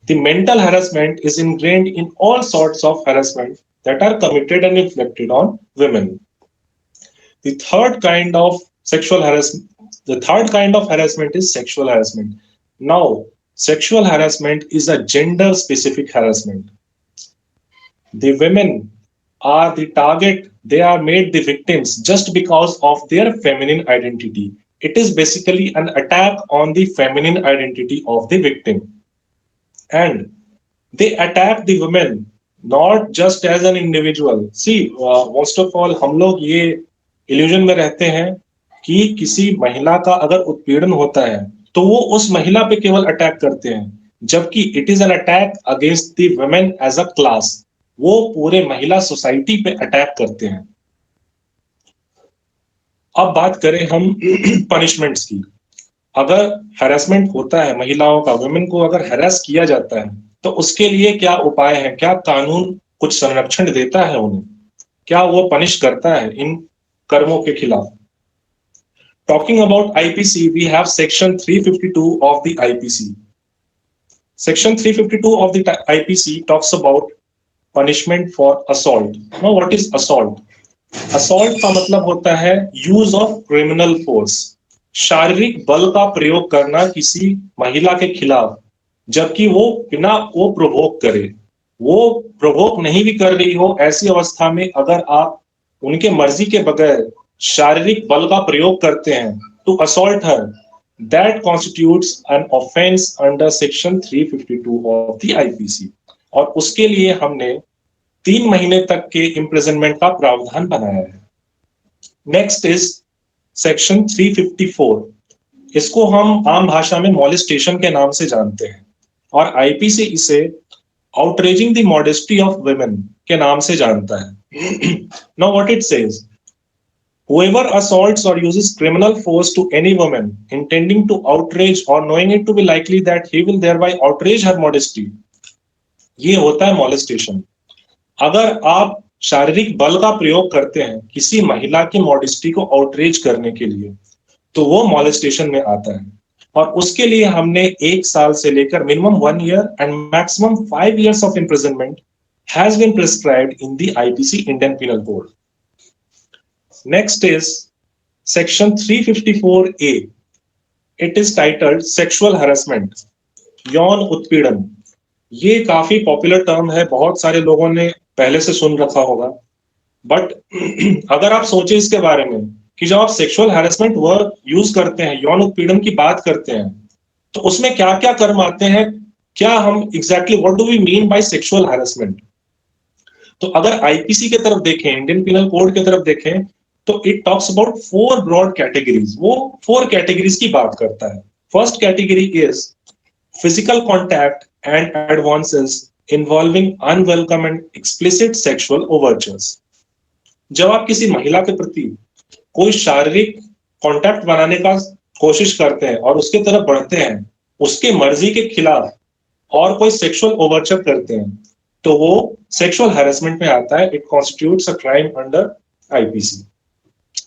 The mental harassment is ingrained in all sorts of harassment that are committed and inflicted on women. The third kind of harassment is sexual harassment. Now, sexual harassment is a gender-specific harassment. The women are the target; they are made the victims just because of their feminine identity. It is basically an attack on the feminine identity of the victim, and they attack the women not just as an individual. See, most of all, हम लोग ये इल्यूजन में रहते हैं कि किसी महिला का अगर उत्पीड़न होता है तो वो उस महिला पे केवल अटैक करते हैं, जबकि it is an attack against the women as a class. वो पूरे महिला सोसाइटी पे अटैक करते हैं. अब बात करें हम पनिशमेंट्स की. अगर हैरेसमेंट होता है महिलाओं का, वुमेन को अगर हैरेस किया जाता है, तो उसके लिए क्या उपाय है? क्या कानून कुछ संरक्षण देता है उन्हें? क्या वो पनिश करता है इन कर्मों के खिलाफ? Talking about IPC, we have section 352 of the IPC. Section 352 of the IPC talks about punishment for assault. Now, what is assault? Assault का मतलब होता है use of criminal force. शारीरिक बल का प्रयोग करना किसी महिला के खिलाफ, जबकि वो बिना वो प्रोवोक करे, वो प्रोवोक नहीं भी कर रही हो, ऐसी अवस्था में अगर आप उनके मर्जी के बगैर शारीरिक बल का प्रयोग करते हैं to assault her, that constitutes an offense under section 352 of the IPC. और उसके लिए हमने 3 महीने तक के imprisonment का प्रावधान बनाया है. Next is section 354. इसको हम आम भाषा में molestation के नाम से जानते हैं, और IPC इसे outraging the modesty of women के नाम से जानता है. Now, what it says? Whoever assaults or uses criminal force to any woman intending to outrage or knowing it to be likely that he will thereby outrage her modesty, ये होता है molestation. अगर आप शारीरिक बल का प्रयोग करते हैं किसी महिला की मॉडेस्टी को आउटरेज करने के लिए, तो वो molestation में आता है, और उसके लिए हमने 1 साल से लेकर minimum 1 year and maximum 5 years of imprisonment has been prescribed in the IPC Indian Penal Code. Next is section 354A. It is titled sexual harassment, यौन उत्पीड़न. ये काफी पॉपुलर टर्म है, बहुत सारे लोगों ने पहले से सुन रखा होगा. बट अगर आप सोचे इसके बारे में कि जब आप सेक्सुअल हैरेसमेंट वर्ड यूज करते हैं, यौन उत्पीड़न की बात करते हैं, तो उसमें क्या क्या कर्म आते हैं, क्या हम exactly what do we mean by sexual harassment. तो अगर आईपीसी की तरफ देखें, इंडियन पिनल कोड की तरफ देखें, तो it talks about 4 broad categories. वो 4 कैटेगरीज की बात करता है. First category is physical contact and advances involving unwelcome and explicit sexual overtures. जब आप किसी महिला के प्रति कोई शारीरिक कॉन्टैक्ट बनाने का कोशिश करते हैं और उसके तरफ बढ़ते हैं, उसके मर्जी के खिलाफ, और कोई सेक्सुअल ओवरचर करते हैं, तो वो सेक्सुअल हैरेसमेंट में आता है. It constitutes a crime under IPC.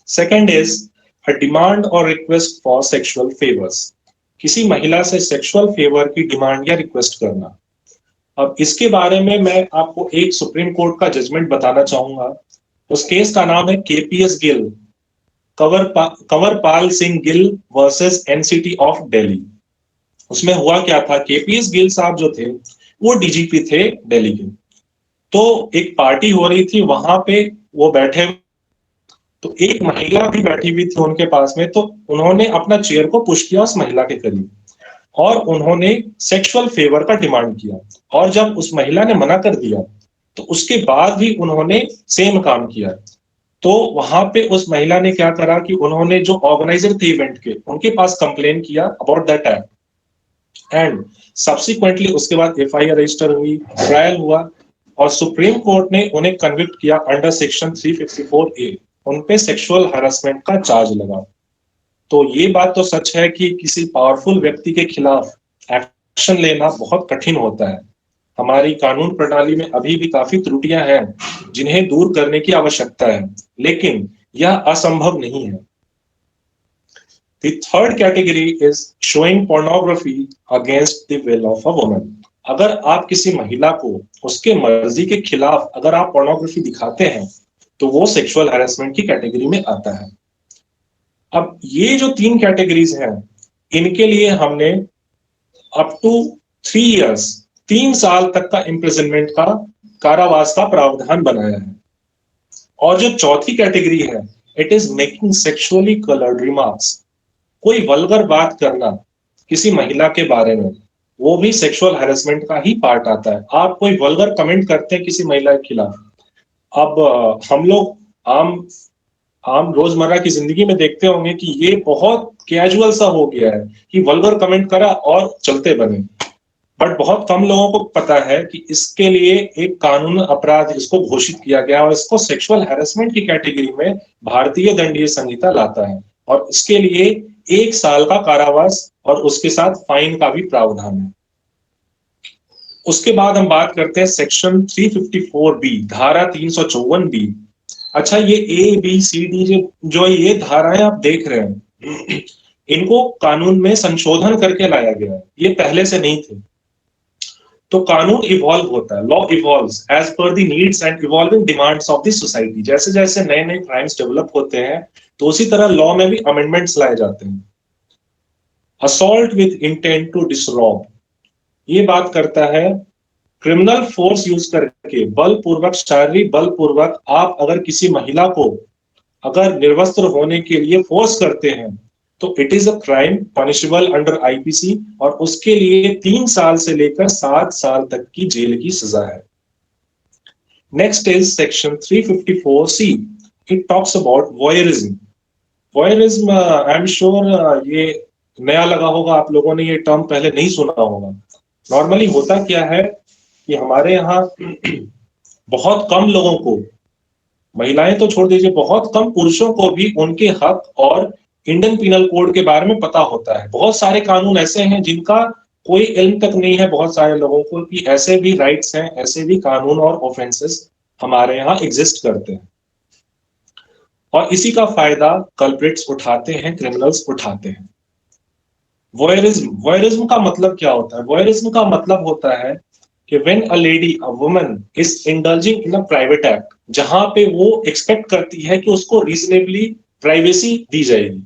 Second is a demand और रिक्वेस्ट फॉर सेक्सुअल फेवर्स. किसी महिला से सेक्सुअल फेवर की डिमांड या रिक्वेस्ट करना. अब इसके बारे में मैं आपको एक सुप्रीम कोर्ट का जजमेंट बताना चाहूंगा. उस केस का नाम है KPS Gill, Kanwarpal Singh Gill versus NCT of Delhi. उसमें हुआ क्या था, केपीएस गिल साहब जो थे वो डीजीपी थे दिल्ली के. तो एक पार्टी हो रही थी, वहां पे वो बैठे, तो एक महिला भी बैठी हुई थी उनके पास में, तो उन्होंने अपना चेयर को पुश किया उस महिला के करीब और उन्होंने सेक्सुअल फेवर का डिमांड किया। और जब उस महिला ने मना कर दिया तो उसके बाद भी उन्होंने सेम काम किया। तो वहां पे उस महिला ने क्या करा कि उन्होंने जो ऑर्गेनाइजर थे इवेंट के, उनके पास कंप्लेन किया about that act and subsequently उसके बाद एफआईआर रजिस्टर हुई, ट्रायल हुआ और सुप्रीम कोर्ट ने उन्हें कन्विक्ट किया अंडर सेक्शन 354A। उन पे सेक्सुअल हैरेसमेंट का चार्ज लगा। तो ये बात तो सच है कि किसी पावरफुल व्यक्ति के खिलाफ एक्शन लेना बहुत कठिन होता है। हमारी कानून प्रणाली में अभी भी काफी त्रुटियां हैं जिन्हें दूर करने की आवश्यकता है, लेकिन यह असंभव नहीं है। The third category is showing pornography against the will of a woman. अगर आप किसी महिला को उसके मर्जी के खिलाफ अगर आप पोर्नोग्राफी दिखाते हैं तो वो सेक्सुअल हैरेसमेंट की कैटेगरी में आता है। अब ये जो 3 कैटेगरीज हैं, इनके लिए हमने अप टू 3 years 3 साल तक का इम्प्रिजनमेंट का कारावास का प्रावधान बनाया है। और जो चौथी कैटेगरी है, it is making sexually coloured remarks. कोई वल्गर बात करना किसी महिला के बारे में, वो भी सेक्सुअल हैरेसमेंट का ही पार्ट आता है। आप कोई वल्गर कमेंट करते हैं किसी महिला के खिलाफ, अब हम लोग आम रोजमर्रा की जिंदगी में देखते होंगे कि ये बहुत कैजुअल सा हो गया है कि वल्गर कमेंट करा और चलते बने। बट बहुत कम लोगों को पता है कि इसके लिए एक कानून अपराध इसको घोषित किया गया और इसको सेक्सुअल हैरेसमेंट की कैटेगरी में भारतीय दंडीय संहिता लाता है और इसके लिए 1 साल का कारावास और उसके साथ फाइन का भी प्रावधान है। उसके बाद हम बात करते हैं सेक्शन 354B, धारा 354B। अच्छा, ये A, B, C, D जो ये धाराएं आप देख रहे हैं, इनको कानून में संशोधन करके लाया गया है, ये पहले से नहीं थे। तो कानून इवॉल्व होता है, law evolves as per the needs and evolving demands of the society. जैसे जैसे नए नए क्राइम्स डेवलप होते हैं तो उसी तरह लॉ में भी अमेंडमेंट्स लाए जाते हैं। असॉल्ट विद इंटेंट टू डिसरॉब, ये बात करता है क्रिमिनल फोर्स यूज करके, बलपूर्वक, शारीरिक बलपूर्वक आप अगर किसी महिला को अगर निर्वस्त्र होने के लिए फोर्स करते हैं तो it is a crime punishable under IPC और उसके लिए 3 साल से लेकर 7 साल तक की जेल की सजा है। Next is section 354C। It talks about voyeurism. Voyeurism, I am sure ये नया लगा होगा, आप लोगों ने ये टर्म पहले नहीं सुना होगा। नॉर्मली होता क्या है कि हमारे यहाँ बहुत कम लोगों को, महिलाएं तो छोड़ दीजिए, बहुत कम पुरुषों को भी उनके हक और इंडियन पीनल कोड के बारे में पता होता है। बहुत सारे कानून ऐसे हैं जिनका कोई इल्म तक नहीं है बहुत सारे लोगों को कि ऐसे भी राइट्स हैं, ऐसे भी कानून और ऑफेंसेस हमारे यहाँ एग्जिस्ट करते हैं। और इसी का फायदा कल्प्रिट्स उठाते हैं, क्रिमिनल्स उठाते हैं। वॉयरिज्म, वॉयरिज्म का मतलब क्या होता है? वॉयरिज्म का मतलब होता है कि when a lady, a woman is indulging in a private act, जहां पे वो एक्सपेक्ट करती है कि उसको रीजनेबली प्राइवेसी दी जाएगी,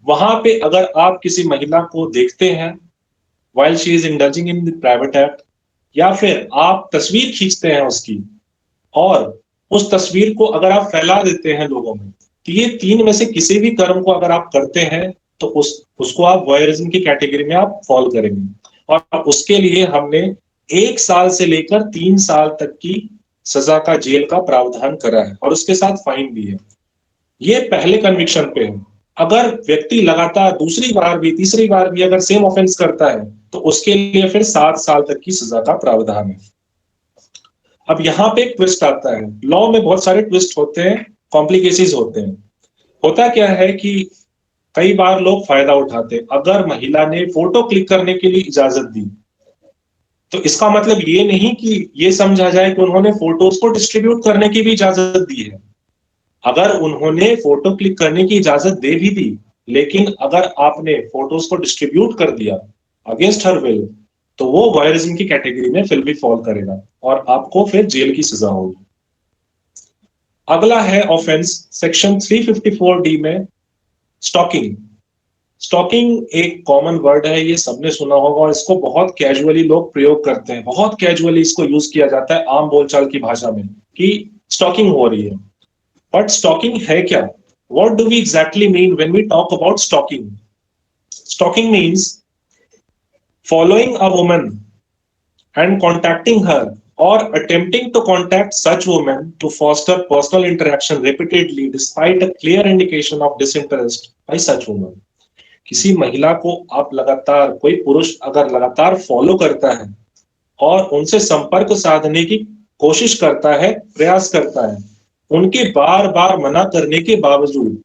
वहां पे अगर आप किसी महिला को देखते हैं while she is indulging in the private act, या फिर आप तस्वीर खींचते हैं उसकी और उस तस्वीर को अगर आप फैला देते हैं लोगों में, तो ये 3 में से किसी भी कर्म को अगर आप करते हैं तो उसको आप वॉयरिज्म की कैटेगरी में आप फॉल करेंगे। और उसके लिए हमने 1 साल से लेकर 3 साल तक की सजा का, जेल का प्रावधान करा है और उसके साथ फाइन भी है। ये पहले कन्विक्शन पे है। अगर व्यक्ति लगातार दूसरी बार भी, तीसरी बार भी अगर सेम ऑफेंस करता है तो उसके लिए फिर 7 साल तक की सजा का प्रावधान है। अब यहाँ पे एक ट्विस्ट आता है। लॉ में बहुत सारे ट्विस्ट होते हैं, कॉम्प्लिकेशंस होते हैं। होता क्या है कि कई बार लोग फायदा उठाते हैं। अगर महिला ने फोटो क्लिक करने के लिए इजाजत दी तो इसका मतलब ये नहीं कि ये समझा जाए कि उन्होंने फोटोज को डिस्ट्रीब्यूट करने की भी इजाजत दी है। अगर उन्होंने फोटो क्लिक करने की इजाजत दे भी दी, लेकिन अगर आपने फोटोज को डिस्ट्रीब्यूट कर दिया अगेंस्ट हर विल, तो वो वॉयरिज्म की कैटेगरी में फिर भी फॉल करेगा और आपको फिर जेल की सजा होगी। अगला है ऑफेंस सेक्शन 354D में, स्टॉकिंग। स्टॉकिंग एक कॉमन वर्ड है, ये सबने सुना होगा और इसको बहुत कैजुअली लोग प्रयोग करते हैं। बहुत कैजुअली इसको यूज किया जाता है आम बोलचाल की भाषा में कि स्टॉकिंग हो रही है। बट स्टॉकिंग है क्या? What do we exactly mean when we talk about stalking? Stalking means following a woman and contacting her or attempting to contact such woman to foster personal interaction repeatedly despite a clear indication of disinterest by such woman. किसी महिला को आप लगातार, कोई पुरुष अगर लगातार फॉलो करता है और उनसे संपर्क साधने की कोशिश करता है, प्रयास करता है, उनके बार बार मना करने के बावजूद,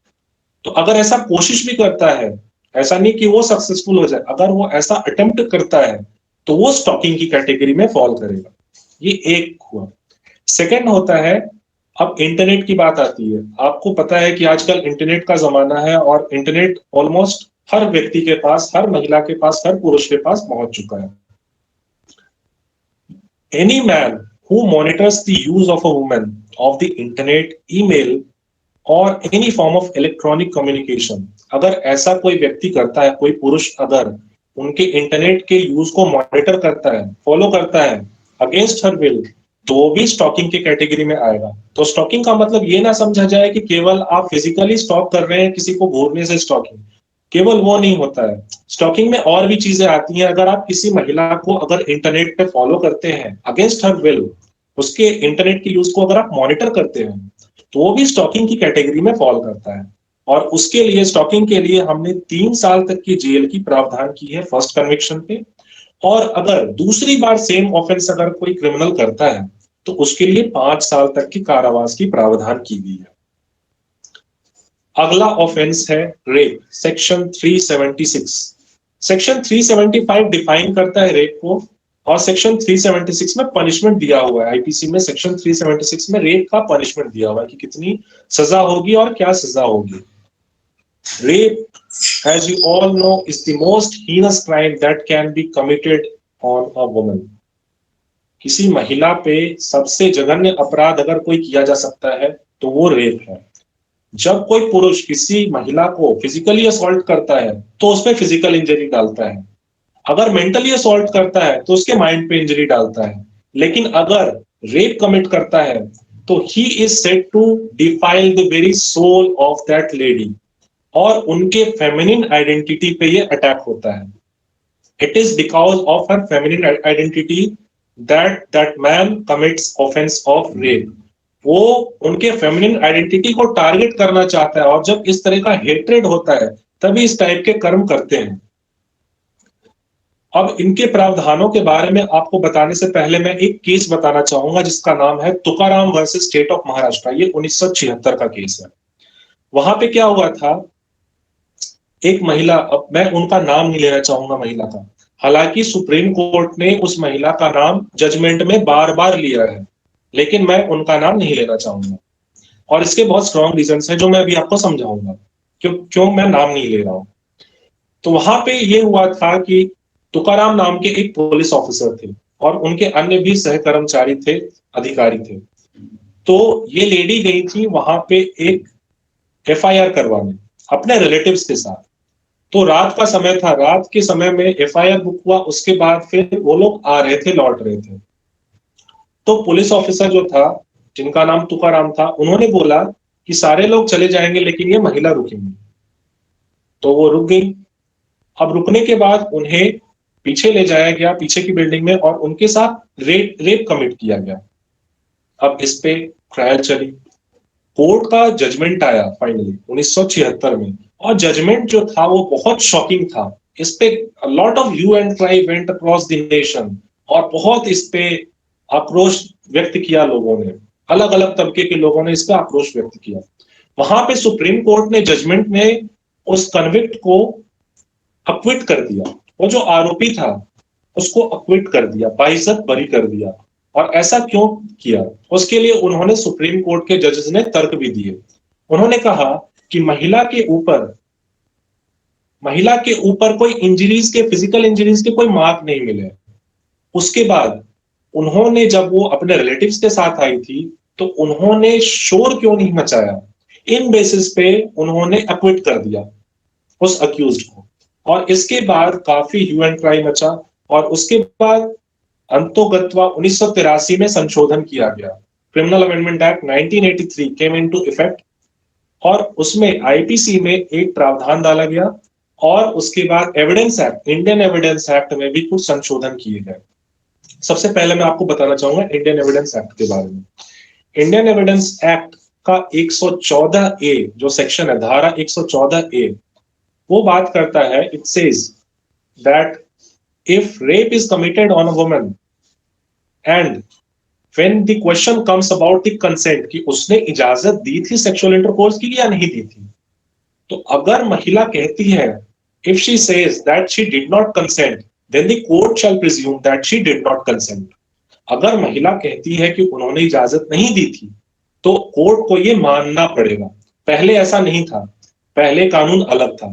तो अगर ऐसा कोशिश भी करता है, ऐसा नहीं कि वो सक्सेसफुल हो जाए, अगर वो ऐसा अटेम्प्ट करता है तो वो स्टॉकिंग की कैटेगरी में फॉल करेगा। ये एक हुआ। सेकंड होता है, अब इंटरनेट की बात आती है। आपको पता है कि आजकल इंटरनेट का जमाना है और इंटरनेट ऑलमोस्ट हर व्यक्ति के पास, हर महिला के पास, हर पुरुष के पास पहुंच चुका है। Any man who monitors the use of a woman of the internet, email or any form of electronic communication, अगर ऐसा कोई व्यक्ति करता है, कोई पुरुष अगर उनके इंटरनेट के यूज को मॉनिटर करता है, फॉलो करता है अगेंस्ट हर विल, तो वो भी स्टॉकिंग की कैटेगरी में आएगा। तो स्टॉकिंग का मतलब ये ना समझा जाए कि केवल आप फिजिकली स्टॉक कर रहे हैं, किसी को घूरने से स्टॉकिंग, केवल वो नहीं होता है। स्टॉकिंग में और भी चीजें आती हैं। अगर आप किसी महिला को अगर इंटरनेट पे फॉलो करते हैं अगेंस्ट हर विल, उसके इंटरनेट के यूज को अगर आप मॉनिटर करते हैं, तो वो भी स्टॉकिंग की कैटेगरी में फॉल करता है। और उसके लिए, स्टॉकिंग के लिए हमने 3 साल तक की जेल की प्रावधान की है फर्स्ट कन्विक्शन पे, और अगर दूसरी बार सेम ऑफेंस अगर कोई क्रिमिनल करता है तो उसके लिए 5 साल तक की कारावास की प्रावधान की गई है। अगला ऑफेंस है रेप, सेक्शन 376। सेक्शन 375 डिफाइन करता है रेप को, और सेक्शन 376 में पनिशमेंट दिया हुआ है। आईपीसी में सेक्शन 376 में रेप का पनिशमेंट दिया हुआ है कि कितनी सजा होगी और क्या सजा होगी। Rape, as you all know, is the most heinous crime that can be committed on a woman. किसी महिला पे सबसे जघन्य अपराध अगर कोई किया जा सकता है तो वो रेप है। जब कोई पुरुष किसी महिला को फिजिकली असॉल्ट करता है तो उस पर फिजिकल इंजरी डालता है, अगर मेंटली असॉल्ट करता है तो उसके माइंड पे इंजरी डालता है, लेकिन अगर रेप कमिट करता है तो he is said to defile the very soul of that lady, और उनके फेमिनिन आइडेंटिटी पे ये अटैक होता है। It is because of her feminine identity that man commits offence of rape. वो उनके फेमिनिन आइडेंटिटी को टारगेट करना चाहता है, और जब इस तरह का हेट्रेड होता है तभी इस टाइप के कर्म करते हैं। अब इनके प्रावधानों के बारे में आपको बताने से पहले मैं एक केस बताना चाहूंगा जिसका नाम है Tukaram versus state of Maharashtra. ये 1976 का केस है। वहां पे क्या हुआ था, एक महिला, अब मैं उनका नाम नहीं लेना चाहूंगा महिला का, हालांकि सुप्रीम कोर्ट ने उस महिला का नाम जजमेंट में बार बार लिया है, लेकिन मैं उनका नाम नहीं लेना चाहूंगा, और इसके बहुत स्ट्रॉन्ग रीजंस हैं जो मैं अभी आपको समझाऊंगा क्यों मैं नाम नहीं ले रहा हूं। तो वहां पे ये हुआ था कि तुकाराम नाम के एक पुलिस ऑफिसर थे और उनके अन्य भी सहकर्मचारी थे, अधिकारी थे। तो ये लेडी गई थी वहां पे एक एफआईआर करवाने अपने रिलेटिव्स के साथ। तो रात का समय था, रात के समय में एफआईआर बुक हुआ, उसके बाद फिर वो लोग आ रहे थे, लौट रहे थे। तो पुलिस ऑफिसर जो था, जिनका नाम तुकाराम था, उन्होंने बोला कि सारे लोग चले जाएंगे लेकिन ये महिला रुकेंगी। तो वो रुक गई। अब रुकने के बाद उन्हें पीछे ले जाया गया, पीछे की बिल्डिंग में, और उनके साथ रेप कमिट किया गया। अब इस पे ट्रायल चली, कोर्ट का जजमेंट आया फाइनली 1976 में, और जजमेंट जो था वो बहुत शॉकिंग था। इस पे lot of hue and cry went across the nation, और बहुत इस पे आक्रोश व्यक्त किया लोगों ने, अलग अलग तबके के लोगों ने इस पे आक्रोश व्यक्त किया। वहां पे सुप्रीम कोर्ट ने जजमेंट में उस कन्विक्ट को अक्विट कर दिया, वो जो आरोपी था उसको अक्विट कर दिया, बाइज्जत बरी कर दिया। और ऐसा क्यों किया, उसके लिए उन्होंने सुप्रीम कोर्ट के जजेस ने तर्क भी दिए। उन्होंने कहा कि महिला के ऊपर कोई इंजरीज के, फिजिकल इंजरीज के कोई मार्क नहीं मिले। उसके बाद उन्होंने, जब वो अपने रिलेटिव्स के साथ आई थी, तो उन्होंने शोर क्यों नहीं मचाया, इन बेसिस पे उन्होंने अक्विट कर दिया उस अक्यूज्ड को। और इसके बाद काफी ह्यू एंड क्राई मचा, और उसके बाद अंतोगत्वा 1983 में संशोधन किया गया। Criminal amendment act 1983 came into effect, और उसमें आईपीसी में एक प्रावधान डाला गया और उसके बाद evidence act, Indian evidence act में भी कुछ संशोधन किए गए। सबसे पहले मैं आपको बताना चाहूंगा इंडियन एविडेंस एक्ट के बारे में। इंडियन एविडेंस एक्ट का 114 ए जो सेक्शन है, धारा 114 ए, वो बात करता है, it says that if rape is committed on a woman and when the question comes about the consent, कि उसने इजाजत दी थी सेक्सुअल इंटरकोर्स की या नहीं दी थी, तो अगर महिला कहती है, if she says that she did not consent, then the court shall presume that she did not consent. अगर महिला कहती है कि उन्होंने इजाजत नहीं दी थी, तो कोर्ट को ये मानना पड़ेगा। पहले ऐसा नहीं था, पहले कानून अलग था।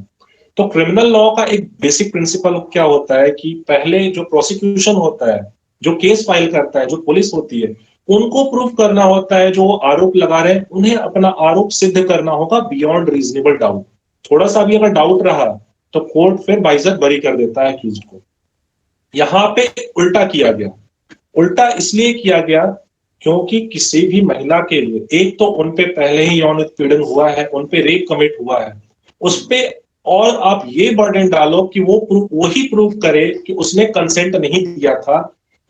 तो क्रिमिनल लॉ का एक बेसिक प्रिंसिपल क्या होता है कि पहले जो प्रोसिक्यूशन होता है, जो केस फाइल करता है, जो पुलिस होती है, उनको प्रूफ करना होता है, जो वो आरोप लगा रहे हैं उन्हें अपना आरोप सिद्ध करना होगा बियॉन्ड रीजनेबल डाउट। थोड़ा सा भी अगर डाउट रहा तो कोर्ट फिर बाइज्जत बरी कर देता है अक्यूज्ड को। यहां पे उल्टा किया गया। उल्टा इसलिए किया गया क्योंकि किसी भी महिला के लिए, एक तो उनपे पहले ही यौन उत्पीड़न हुआ है, उनपे रेप कमिट हुआ है, उस पे और आप ये बर्डन डालो कि वही प्रूफ करे कि उसने कंसेंट नहीं दिया था,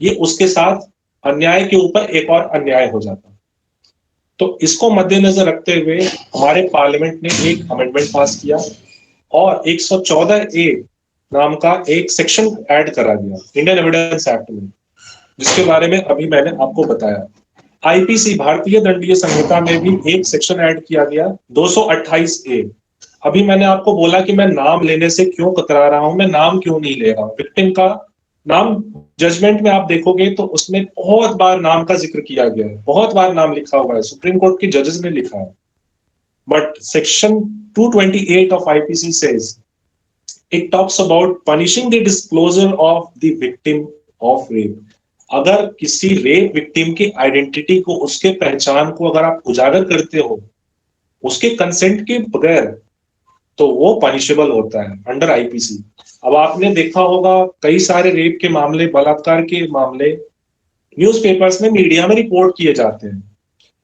ये उसके साथ अन्याय के ऊपर एक और अन्याय हो जाता। तो इसको मद्देनजर रखते हुए हमारे पार्लियामेंट ने एक अमेंडमेंट पास किया और 114 ए नाम का एक सेक्शन ऐड करा गया इंडियन एविडेंस एक्ट में, जिसके बारे में अभी मैंने आपको बताया। आईपीसी, भारतीय दंडीय संहिता में भी एक सेक्शन ऐड किया गया 228 ए। अभी मैंने आपको बोला कि मैं नाम लेने से क्यों कतरा रहा हूं, मैं नाम क्यों नहीं ले रहा हूं। विक्टिम का नाम जजमेंट में आप देखोगे तो उसमें बहुत बार नाम का जिक्र किया गया है, बहुत बार नाम लिखा हुआ है, सुप्रीम कोर्ट के जजेस ने लिखा है। But section 228 of IPC says it talks about punishing the disclosure of the victim of rape. अगर किसी रेप विक्टिम की आइडेंटिटी को, उसके पहचान को अगर आप उजागर करते हो उसके कंसेंट के बगैर, तो वो पनिशेबल होता है अंडर आईपीसी। अब आपने देखा होगा कई सारे रेप के मामले, बलात्कार के मामले न्यूज़पेपर्स में, मीडिया में रिपोर्ट किए जाते हैं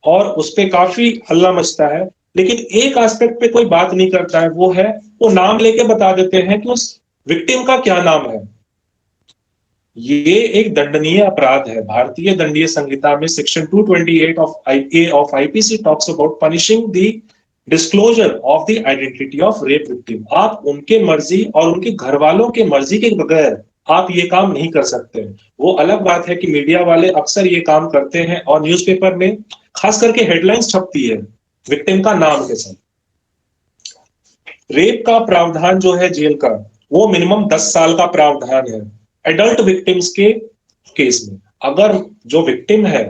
और उस पे काफी हल्ला मचता है, लेकिन एक एस्पेक्ट पे कोई बात नहीं करता है, वो है वो नाम लेके बता देते हैं कि उस विक्टिम का क्या नाम है। ये एक दंडनीय अपराध है। भारतीय दंडीय संहिता में section 228 of IPC talks about punishing the disclosure of the identity of rape victim. आप उनके मर्जी और उनके घर वालों के मर्जी के बगैर आप ये काम नहीं कर सकते। वो अलग बात है कि मीडिया वाले अक्सर ये काम करते हैं और न्यूज़पेपर में खास करके हेडलाइंस छपती है विक्टिम का नाम के साथ। रेप का प्रावधान जो है जेल का, वो मिनिमम 10 साल का प्रावधान है एडल्ट विक्टिम्स के केस में। अगर जो विक्टिम है,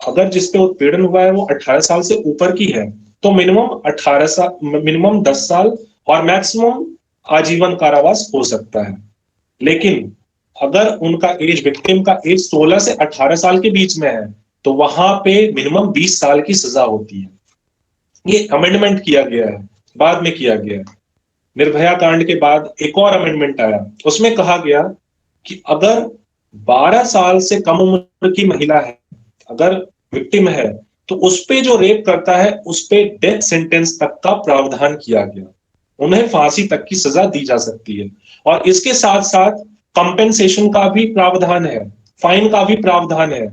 अगर जिसपे उत्पीड़न हुआ है वो 18 साल से ऊपर की है, तो मिनिमम 10 साल और मैक्सिमम आजीवन कारावास हो सकता है। लेकिन अगर उनका एज, विक्टिम का एज 16 से 18 साल के बीच में है, तो वहां पे मिनिमम 20 साल की सजा होती है। ये अमेंडमेंट किया गया है, बाद में किया गया है। निर्भया कांड के बाद एक और अमेंडमेंट आया, उसमें कहा गया कि अगर 12 साल से कम उम्र की महिला है, अगर विक्टिम है, तो उस पे जो रेप करता है उस पे डेथ सेंटेंस तक का प्रावधान किया गया, उन्हें फांसी तक की सजा दी जा सकती है। और इसके साथ साथ कंपेंसेशन का भी प्रावधान है, फाइन का भी प्रावधान है।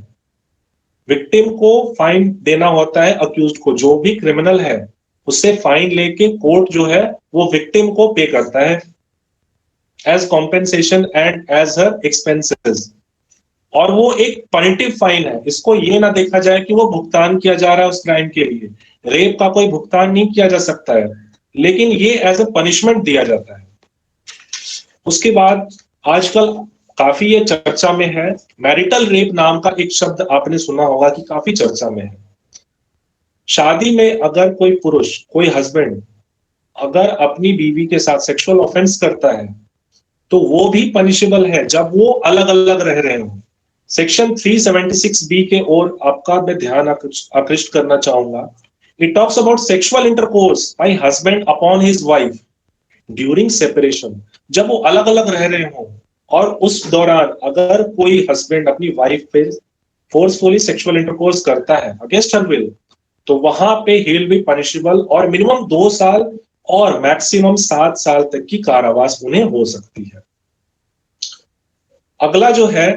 विक्टिम को फाइन देना होता है, अक्यूज्ड को, जो भी क्रिमिनल है उससे फाइन लेके कोर्ट जो है वो विक्टिम को पे करता है as compensation and as her expenses. और वो एक पनिटिव फाइन है, इसको ये ना देखा जाए कि वो भुगतान किया जा रहा है उस क्राइम के लिए। रेप का कोई भुगतान नहीं किया जा सकता है, लेकिन ये एज ए पनिशमेंट दिया जाता है। उसके बाद आजकल काफी ये चर्चा में है, मैरिटल रेप नाम का एक शब्द आपने सुना होगा कि काफी चर्चा में है। शादी में अगर कोई पुरुष, कोई हस्बैंड अगर अपनी बीवी के साथ सेक्सुअल ऑफेंस करता है, तो वो भी पनिशेबल है जब वो अलग अलग रह रहे हो। सेक्शन 376B के ओर आपका मैं ध्यान आकृष्ट करना चाहूंगा। It talks about sexual intercourse bye husband upon his wife during separation. जब वो अलग अलग रह रहे हो और उस दौरान अगर कोई हस्बैंड अपनी वाइफ पे फोर्सफुली सेक्सुअल इंटरकोर्स करता है अगेंस्ट हर विल, तो वहां पे ही विल बी पनिशेबल और मिनिमम 2 साल और मैक्सिमम 7 साल तक की कारावास उन्हें हो सकती है। अगला जो है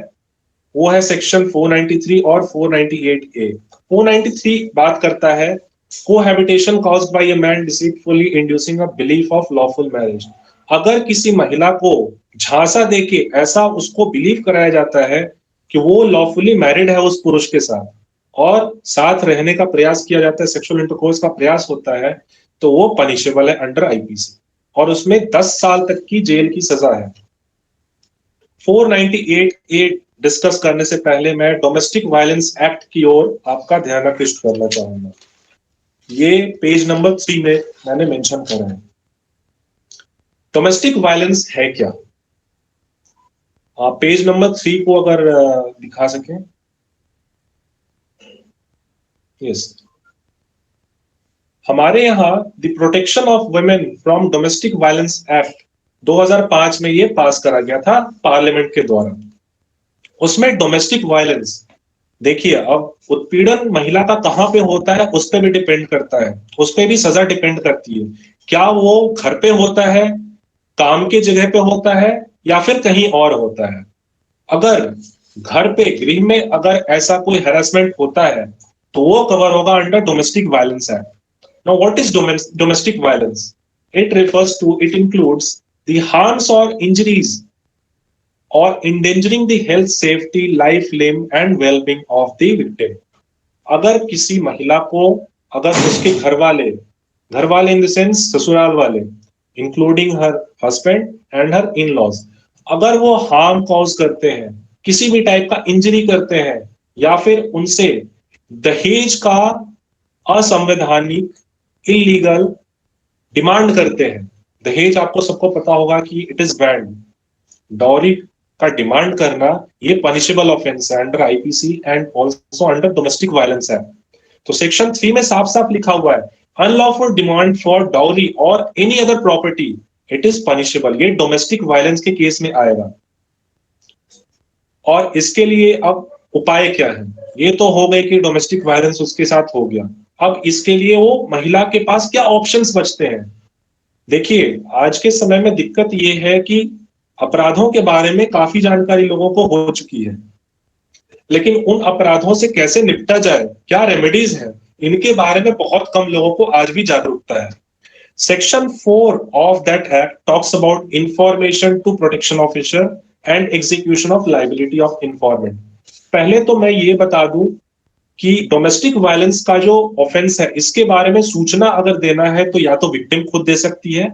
वो है सेक्शन 493 और 498A। 493 बात करता है cohabitation caused by a man deceitfully inducing a belief of lawful marriage. अगर किसी महिला को झांसा देके ऐसा उसको बिलीव कराया जाता है कि वो लॉफुली मैरिड है उस पुरुष के साथ और साथ रहने का प्रयास किया जाता है, सेक्सुअल इंटरकोर्स का प्रयास होता है, तो वो पनिशेबल है अंडर आईपीसी और उसमें 10 साल तक की जेल की सजा है। 498A डिस्कस करने से पहले मैं डोमेस्टिक वायलेंस एक्ट की ओर आपका ध्यान आकृष्ट करना चाहूंगा। ये पेज नंबर 3 में मैंने मेंशन करा है। डोमेस्टिक वायलेंस है क्या? आप पेज नंबर 3 को अगर दिखा सकें। यस, हमारे यहाँ the protection of women from domestic violence act 2005 में ये पास करा गया था पार्लियामेंट के द्वारा। उसमें डोमेस्टिक वायलेंस, देखिए अब उत्पीड़न महिला का कहां पे होता है उस पर भी डिपेंड करता है, उस पर भी सजा डिपेंड करती है। क्या वो घर पे होता है, काम के जगह पे होता है या फिर कहीं और होता है? अगर घर पे गृह में अगर ऐसा कोई हैरेसमेंट होता है तो वो कवर होगा under domestic violence act. Now what is domestic violence? It refers to, it includes the harms or injuries or endangering the health, safety, life, limb and well-being of the victim। अगर किसी महिला को, अगर उसके घर वाले इन द सेंस ससुराल वाले, including her husband and her in laws, अगर वो हार्म कॉज करते हैं, किसी भी टाइप का इंजरी करते हैं या फिर उनसे दहेज का असंवैधानिक इलीगल डिमांड करते हैं। दहेज आपको सबको पता होगा कि इट इज बैंड। डॉरी का डिमांड करना ये पनिशेबल ऑफेंस है under IPC and also under domestic violence act. तो सेक्शन 3 में साफ साफ लिखा हुआ है अनलॉफुल डिमांड फॉर डाउरी और any other property, it is punishable. ये डोमेस्टिक वायलेंस के केस में आएगा। और इसके लिए अब उपाय क्या है? ये तो हो गए कि डोमेस्टिक वायलेंस उसके साथ हो गया। अब इसके लिए वो महिला के पास क्या ऑप्शंस बचते हैं? देखिए आज के समय में दिक्कत ये है कि अपराधों के बारे में काफी जानकारी लोगों को हो चुकी है, लेकिन उन अपराधों से कैसे निपटा जाए, क्या रेमेडीज हैं, इनके बारे में बहुत कम लोगों को आज भी जागरूकता है। Section 4 of that act talks about information to protection officer and execution of liability of informant. पहले तो मैं ये बता दूं कि डोमेस्टिक वायलेंस का जो ऑफेंस है इसके बारे में सूचना अगर देना है तो या तो विक्टिम खुद दे सकती है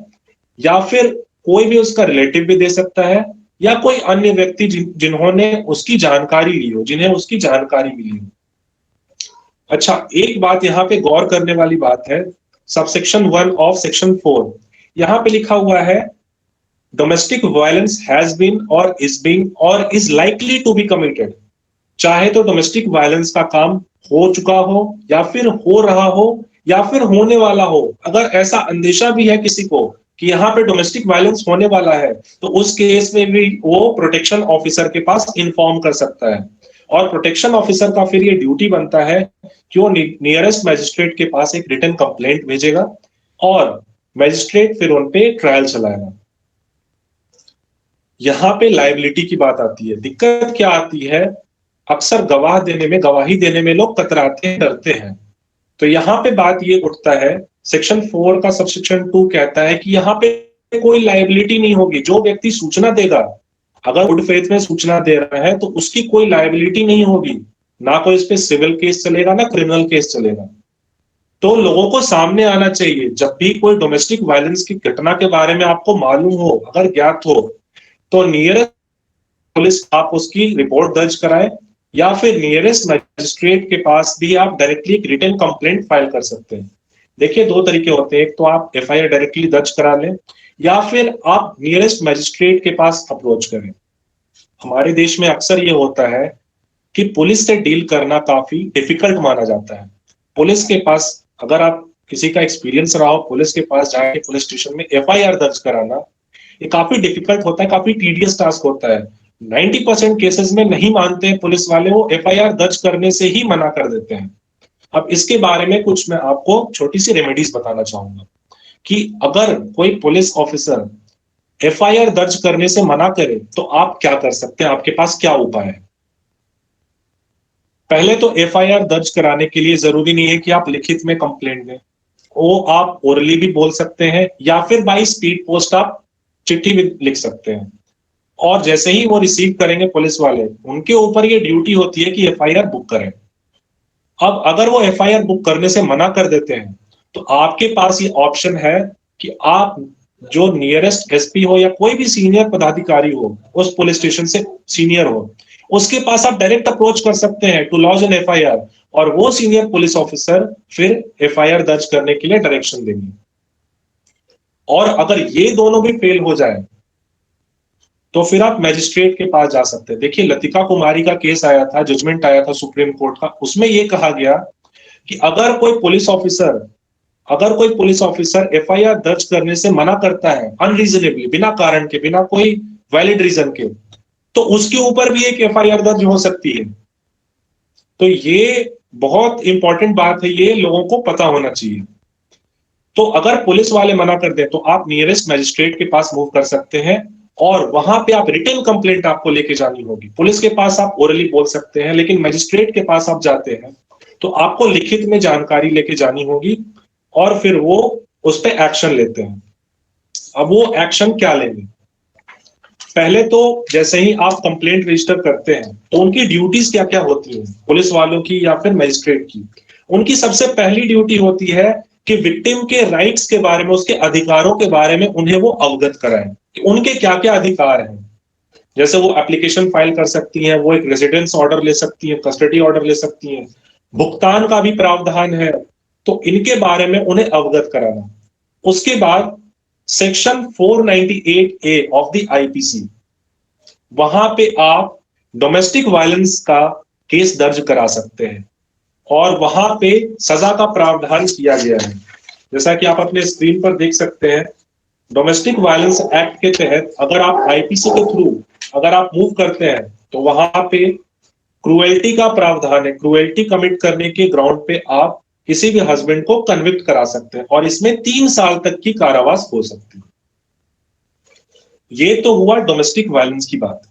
या फिर कोई भी उसका रिलेटिव भी दे सकता है या कोई अन्य व्यक्ति जिन्होंने उसकी जानकारी ली हो, जिन्हें उसकी जानकारी मिली हो। अच्छा, एक बात यहाँ पे गौर करने वाली बात है, सबसेक्शन 1 ऑफ सेक्शन 4 यहाँ पे लिखा हुआ है domestic violence has been or is being or is likely to be committed. चाहे तो डोमेस्टिक वायलेंस का काम हो चुका हो या फिर हो रहा हो या फिर होने वाला हो, अगर ऐसा अंदेशा भी है किसी को कि यहाँ पे डोमेस्टिक वायलेंस होने वाला है तो उस केस में भी वो प्रोटेक्शन ऑफिसर के पास इन्फॉर्म कर सकता है। और प्रोटेक्शन ऑफिसर का फिर ये ड्यूटी बनता है कि वो नियरेस्ट मैजिस्ट्रेट के पास एक रिटन कंप्लेंट भेजेगा और मैजिस्ट्रेट फिर उन पे ट्रायल चलाएगा। यहाँ पे लायबिलिटी की बात आती है। दिक्कत क्या आती है, अक्सर गवाही देने में लोग कतराते हैं, डरते हैं। तो यहाँ पे बात ये उठता है, सेक्शन 4 का सबसेक्शन 2 कहता है कि यहाँ पे कोई लायबिलिटी नहीं होगी। जो व्यक्ति सूचना देगा, अगर गुड फेथ में सूचना दे रहा है तो उसकी कोई लायबिलिटी नहीं होगी, ना कोई इस पे सिविल केस चलेगा ना क्रिमिनल केस चलेगा। तो लोगों को सामने आना चाहिए, जब भी कोई डोमेस्टिक वायलेंस की घटना के बारे में आपको मालूम हो, अगर ज्ञात हो, तो नियरेस्ट पुलिस आप उसकी रिपोर्ट दर्ज कराएं या फिर नियरेस्ट मैजिस्ट्रेट के पास भी आप डायरेक्टली एक रिटन कंप्लेंट फाइल कर सकते हैं। देखिए 2 तरीके होते हैं, एक तो आप एफआईआर डायरेक्टली दर्ज करा लें या फिर आप नियरेस्ट मैजिस्ट्रेट के पास अप्रोच करें। हमारे देश में अक्सर ये होता है कि पुलिस से डील करना काफी डिफिकल्ट माना जाता है। पुलिस के पास, अगर आप किसी का एक्सपीरियंस रहा हो, पुलिस के पास जाके पुलिस स्टेशन में एफआईआर दर्ज कराना ये काफी डिफिकल्ट होता है, काफी टीडियस टास्क होता है। 90% केसेस में नहीं मानते हैं पुलिस वाले, वो एफआईआर दर्ज करने से ही मना कर देते हैं। अब इसके बारे में कुछ मैं आपको छोटी सी रेमेडीज बताना चाहूंगा कि अगर कोई पुलिस ऑफिसर एफआईआर दर्ज करने से मना करे तो आप क्या कर सकते हैं, आपके पास क्या उपाय है। पहले तो एफआईआर दर्ज कराने के लिए जरूरी नहीं है कि आप लिखित में कंप्लेंट दें, वो आप ओरली भी बोल सकते हैं या फिर बाई स्पीड पोस्ट आप चिट्ठी भी लिख सकते हैं। और जैसे ही वो रिसीव करेंगे पुलिस वाले, उनके ऊपर ये ड्यूटी होती है कि एफआईआर बुक करें। अब अगर वो एफआईआर बुक करने से मना कर देते हैं तो आपके पास ये ऑप्शन है कि आप जो नियरेस्ट एसपी हो या कोई भी सीनियर पदाधिकारी हो उस पुलिस स्टेशन से सीनियर हो, उसके पास आप डायरेक्ट अप्रोच कर सकते हैं टू लॉज एन एफआईआर, और वो सीनियर पुलिस ऑफिसर फिर एफआईआर दर्ज करने के लिए डायरेक्शन देंगे। और अगर ये दोनों भी फेल हो जाए तो फिर आप मैजिस्ट्रेट के पास जा सकते हैं। देखिए, लतिका कुमारी का केस आया था, जजमेंट आया था सुप्रीम कोर्ट का, उसमें यह कहा गया कि अगर कोई पुलिस ऑफिसर एफआईआर दर्ज करने से मना करता है अनरीजनेबली, बिना कारण के, बिना कोई वैलिड रीजन के, तो उसके ऊपर भी एक एफआईआर दर्ज हो सकती है। तो ये बहुत इंपॉर्टेंट बात है, ये लोगों को पता होना चाहिए। तो अगर पुलिस वाले मना कर दें तो आप नियरेस्ट मैजिस्ट्रेट के पास मूव कर सकते हैं और वहां पे आप रिटन कंप्लेंट आपको लेके जानी होगी। पुलिस के पास आप ओरली बोल सकते हैं, लेकिन मैजिस्ट्रेट के पास आप जाते हैं तो आपको लिखित में जानकारी लेके जानी होगी और फिर वो उस पर एक्शन लेते हैं। अब वो एक्शन क्या लेंगे? पहले तो जैसे ही आप कंप्लेंट रजिस्टर करते हैं तो उनकी ड्यूटीज क्या क्या होती हैं, पुलिस वालों की या फिर मजिस्ट्रेट की। उनकी सबसे पहली ड्यूटी होती है कि विक्टिम के राइट्स के बारे में, उसके अधिकारों के बारे में उन्हें वो अवगत कराएं कि उनके क्या क्या अधिकार हैं। जैसे वो एप्लीकेशन फाइल कर सकती हैं, वो एक रेजिडेंस ऑर्डर ले सकती हैं, कस्टडी ऑर्डर ले सकती हैं, भुगतान का भी प्रावधान है, तो इनके बारे में उन्हें अवगत कराना। उसके बाद section 498A of the IPC, वहां पे आप डोमेस्टिक वायलेंस का केस दर्ज करा सकते हैं और वहां पे सजा का प्रावधान किया गया है। जैसा कि आप अपने स्क्रीन पर देख सकते हैं, डोमेस्टिक वायलेंस एक्ट के तहत अगर आप आईपीसी के थ्रू अगर आप मूव करते हैं तो वहां पे क्रूएल्टी का प्रावधान है। क्रूएल्टी कमिट करने के ग्राउंड पे आप किसी भी हस्बैंड को कन्विक्ट करा सकते हैं और इसमें 3 साल तक की कारावास हो सकती है। ये तो हुआ डोमेस्टिक वायलेंस की बात।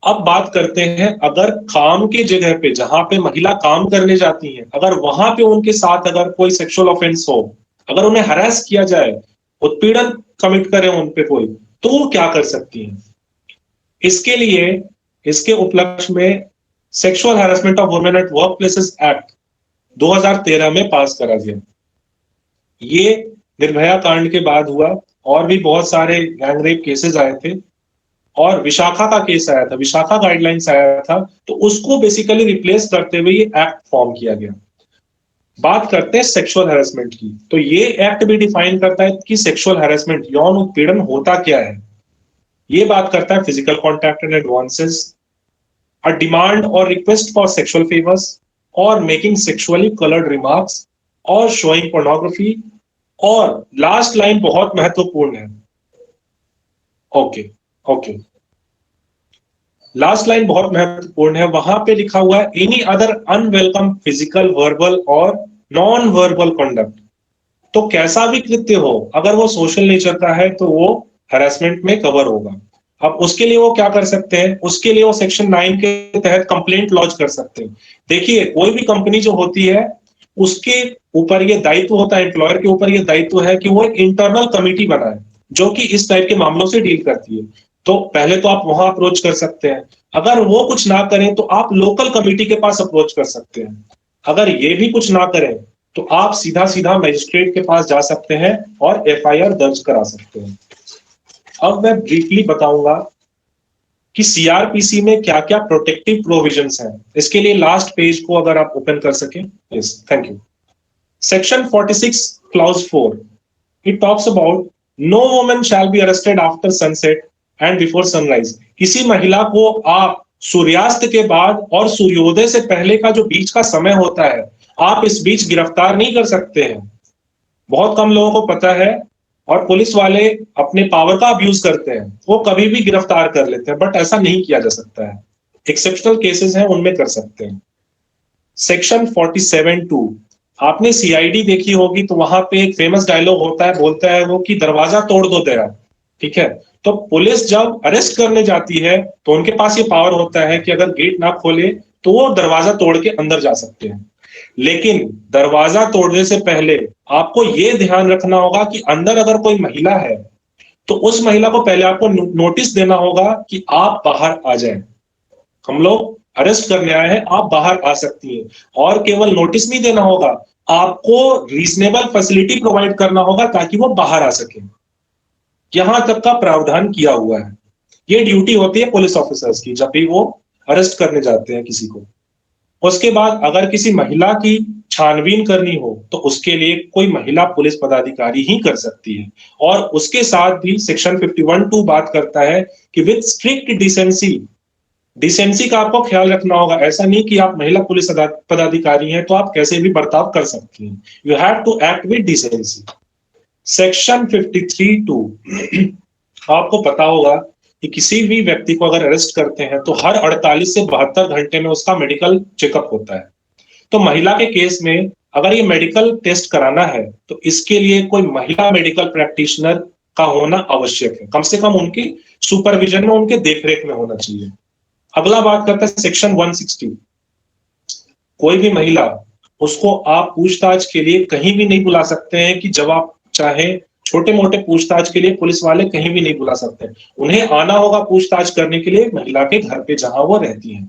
अब बात करते हैं, अगर काम के जगह पे जहां पे महिला काम करने जाती हैं, अगर वहां पे उनके साथ अगर कोई सेक्सुअल ऑफेंस हो, अगर उन्हें हरास किया जाए, उत्पीड़न कमिट करें उन पे कोई, तो वो क्या कर सकती हैं? इसके लिए इसके उपलक्ष्य में sexual harassment of women at work places act 2013 में पास करा गया। ये निर्भया कांड के बाद हुआ और भी बहुत सारे गैंग रेप केसेस आए थे और विशाखा का केस आया था, विशाखा गाइडलाइंस आया था, तो उसको बेसिकली रिप्लेस करते हुए ये एक्ट फॉर्म किया गया। बात करते हैं सेक्सुअल हैरेसमेंट की, तो ये एक्ट भी डिफाइन करता है कि सेक्सुअल हैरेसमेंट, यौन उत्पीड़न होता क्या है। ये बात करता है physical contact and advances, a demand और रिक्वेस्ट फॉर सेक्सुअल फेवर्स और मेकिंग सेक्सुअली कलर्ड रिमार्क्स और शोइंग पोर्नोग्राफी। और लास्ट लाइन बहुत महत्वपूर्ण है, ओके लास्ट लाइन बहुत महत्वपूर्ण है, वहां पे लिखा हुआ है any other unwelcome physical, verbal और नॉन वर्बल कंडक्ट। तो कैसा भी कृत्य हो, अगर वो सोशल नेचर का है तो वो हैरेसमेंट में कवर होगा। अब उसके लिए वो क्या कर सकते हैं? उसके लिए वो सेक्शन 9 के तहत कंप्लेंट लॉन्च कर सकते हैं। देखिए, कोई भी कंपनी जो होती है उसके ऊपर ये दायित्व होता है, एम्प्लॉयर के ऊपर ये दायित्व है कि वो एक इंटरनल कमिटी बनाए जो कि इस टाइप के मामलों से डील करती है। तो पहले तो आप वहां अप्रोच कर सकते हैं। अगर वो कुछ ना करें तो आप लोकल कमिटी के पास अप्रोच कर सकते हैं। अगर ये भी कुछ ना करें तो आप सीधा सीधा मजिस्ट्रेट के पास जा सकते हैं और एफआईआर दर्ज करा सकते हैं। अब मैं ब्रीफली बताऊंगा कि सीआरपीसी में क्या क्या प्रोटेक्टिव प्रोविजंस हैं। इसके लिए लास्ट पेज को अगर आप ओपन कर सकें। Yes, thank you. Section 46 clause 4, it talks about no woman shall be arrested after sunset and before sunrise. किसी महिला को आप सूर्यास्त के बाद और सूर्योदय से पहले का जो बीच का समय होता है, आप इस बीच गिरफ्तार नहीं कर सकते हैं। बहुत कम लोगों को पता है और पुलिस वाले अपने पावर का अब्यूज करते हैं, वो कभी भी गिरफ्तार कर लेते हैं, बट ऐसा नहीं किया जा सकता है। एक्सेप्शनल केसेस हैं, उनमें कर सकते हैं। सेक्शन 47(2), आपने सीआईडी देखी होगी तो वहां पे एक फेमस डायलॉग होता है, बोलता है वो कि दरवाजा तोड़ दो तेरा, ठीक है। तो पुलिस जब अरेस्ट करने जाती है तो उनके पास ये पावर होता है कि अगर गेट ना खोले तो वो दरवाजा तोड़ के अंदर जा सकते हैं। लेकिन दरवाजा तोड़ने से पहले आपको ये ध्यान रखना होगा कि अंदर अगर कोई महिला है तो उस महिला को पहले आपको नोटिस देना होगा कि आप बाहर आ जाएं, हम लोग अरेस्ट करने आए हैं, आप बाहर आ सकती हैं। और केवल नोटिस नहीं देना होगा, आपको रीजनेबल फैसिलिटी प्रोवाइड करना होगा ताकि वो बाहर आ सके। यहां तक का प्रावधान किया हुआ है। ये ड्यूटी होती है पुलिस ऑफिसर्स की जब भी वो अरेस्ट करने जाते हैं किसी को। उसके बाद अगर किसी महिला की छानबीन करनी हो तो उसके लिए कोई महिला पुलिस पदाधिकारी ही कर सकती है। और उसके साथ भी सेक्शन 51(2) बात करता है कि विद स्ट्रिक्ट डिसेंसी का आपको ख्याल रखना होगा। ऐसा नहीं कि आप महिला पुलिस पदाधिकारी हैं तो आप कैसे भी बर्ताव कर सकती हैं। You have to act with decency. Section 53(2) आपको पता होगा कि किसी भी व्यक्ति को अगर अरेस्ट करते हैं तो हर 48 से 72 घंटे में उसका मेडिकल चेकअप होता है। तो महिला के केस में अगर ये मेडिकल टेस्ट कराना है तो इसके लिए कोई महिला मेडिकल प्रैक्टिशनर का होना आवश्यक है, कम से कम उनकी सुपरविजन में, उनके देखरेख में होना चाहिए। अगला बात करता है सेक्शन 160। कोई भी महिला, उसको आप पूछताछ के लिए कहीं भी नहीं बुला सकते हैं कि जब आप चाहे छोटे मोटे पूछताछ के लिए पुलिस वाले कहीं भी नहीं बुला सकते। उन्हें आना होगा पूछताछ करने के लिए महिला के घर पे जहां वो रहती है।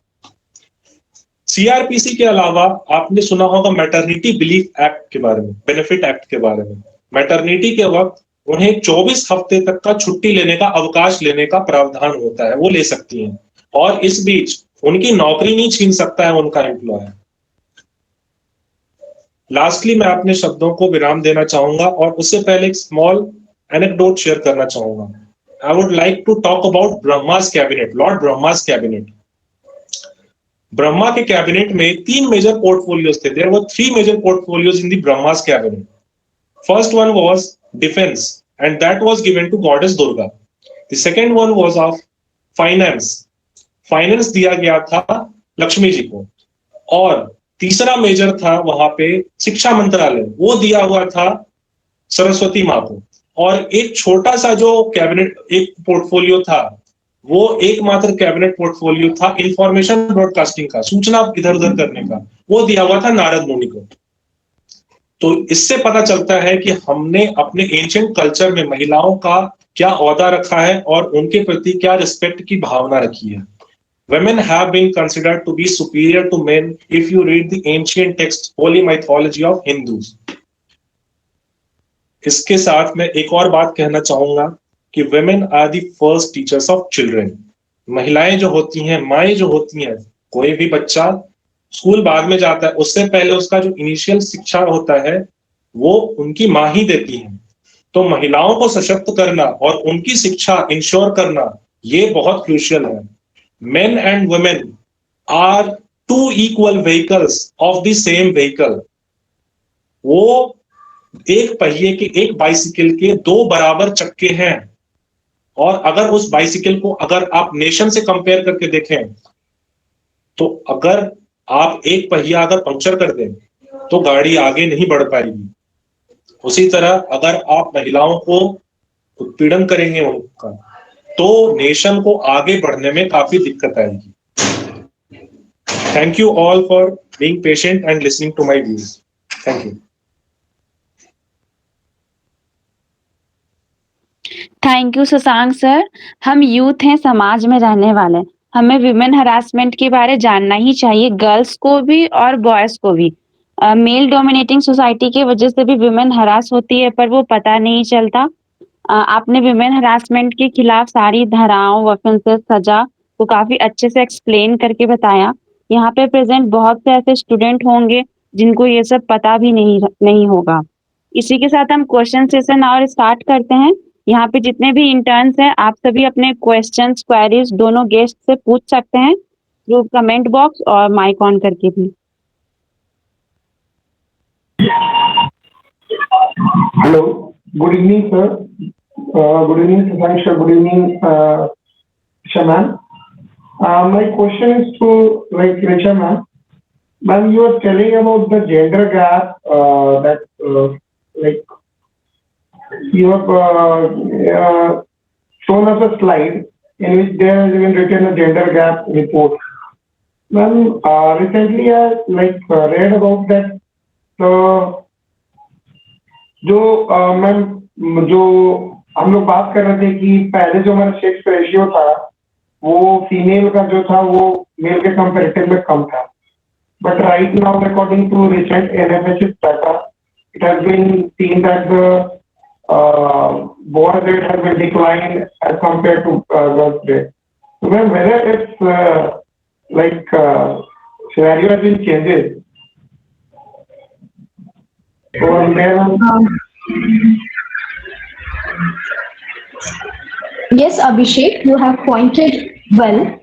सीआरपीसी के अलावा आपने सुना होगा मैटरनिटी बिलीफ एक्ट के बारे में, बेनिफिट एक्ट के बारे में। मैटरनिटी के वक्त उन्हें 24 हफ्ते तक का छुट्टी लेने का, अवकाश लेने का प्रावधान होता है, वो ले सकती हैं। और इस बीच उनकी नौकरी नहीं छीन सकता है उनका एम्प्लॉयर। लास्टली मैं अपने शब्दों को विराम देना चाहूंगा और उससे पहले एक स्मॉल एनेक्डोट शेयर करना चाहूंगा। I would like to talk about Brahma's cabinet, lord Brahma's cabinet. Brahma के कैबिनेट में 3 मेजर पोर्टफोलियोज थे। There were 3 major portfolios in the Brahma's cabinet. First one was defence and that was given to goddess Durga. The second one was of finance, finance दिया गया था लक्ष्मी जी को। और तीसरा मेजर था वहां पे शिक्षा मंत्रालय, वो दिया हुआ था सरस्वती माँ को। और एक छोटा सा जो कैबिनेट एक पोर्टफोलियो था, वो एकमात्र कैबिनेट पोर्टफोलियो था इंफॉर्मेशन ब्रॉडकास्टिंग का, सूचना इधर उधर करने का, वो दिया हुआ था नारद मुनि को। तो इससे पता चलता है कि हमने अपने एंशिएंट कल्चर में महिलाओं का क्या ओहदा रखा है और उनके प्रति क्या रिस्पेक्ट की भावना रखी है। Women have been considered to be superior to men if you read the ancient text, holy mythology of Hindus. इसके साथ मैं एक और बात कहना चाहूंगा कि women are the first teachers of children. महिलाएं जो होती हैं, माएं जो होती हैं, कोई भी बच्चा स्कूल बाद में जाता है, उससे पहले उसका जो इनिशियल शिक्षा होता है वो उनकी माँ ही देती है। तो महिलाओं को सशक्त करना और उनकी शिक्षा इंश्योर करना ये बहुत क्रूशियल है। Men and women are 2 equal vehicles of the same vehicle. वो एक पहिए के, एक बाइसिकल के 2 बराबर चक्के हैं। और अगर उस बाइसिकल को अगर आप नेशन से कंपेयर करके देखें तो अगर आप एक पहिया अगर पंक्चर कर दें तो गाड़ी आगे नहीं बढ़ पाएगी। उसी तरह अगर आप महिलाओं को उत्पीड़न करेंगे उनका, तो नेशन को आगे बढ़ने में काफी दिक्कत आएगी। Thank you all for being patient and listening to my views. Thank you. Thank you Shashank sir. हम यूथ हैं, समाज में रहने वाले, हमें विमेन हरासमेंट के बारे जानना ही चाहिए, गर्ल्स को भी और बॉयज को भी। मेल डोमिनेटिंग सोसाइटी की वजह से भी विमेन हरास होती है पर वो पता नहीं चलता। आपने विमेन हरासमेंट के खिलाफ सारी धाराओं, ऑफेंसेस, सजा को काफी अच्छे से एक्सप्लेन करके बताया। यहाँ पे प्रेजेंट बहुत से ऐसे स्टूडेंट होंगे जिनको ये सब पता भी नहीं होगा। इसी के साथ हम क्वेश्चन सेशन और स्टार्ट करते हैं। यहाँ पे जितने भी इंटर्न्स हैं, आप सभी अपने क्वेश्चंस, क्वेरीज दोनों गेस्ट से पूछ सकते हैं थ्रू कमेंट बॉक्स और माइक ऑन करके भी। Hello, good evening, sir. Good evening, Shashank sir. Good evening, Shaman. My question is to Richa ma'am. Ma'am, you were telling about the gender gap, that like you have shown us a slide in which there has been written a gender gap report. Ma'am, recently I read about that. जो मैम जो हम लोग बात कर रहे थे कि पहले जो हमारा सेक्स रेशियो था वो फीमेल का जो था वो मेल के कंपैरेटिव में कम था, but right now according to recent NFHS data it has been seen that the boy rate has been declined as compared to girls rate. So ma'am, whether it's scenario has been changes or Yes, Abhishek, you have pointed well.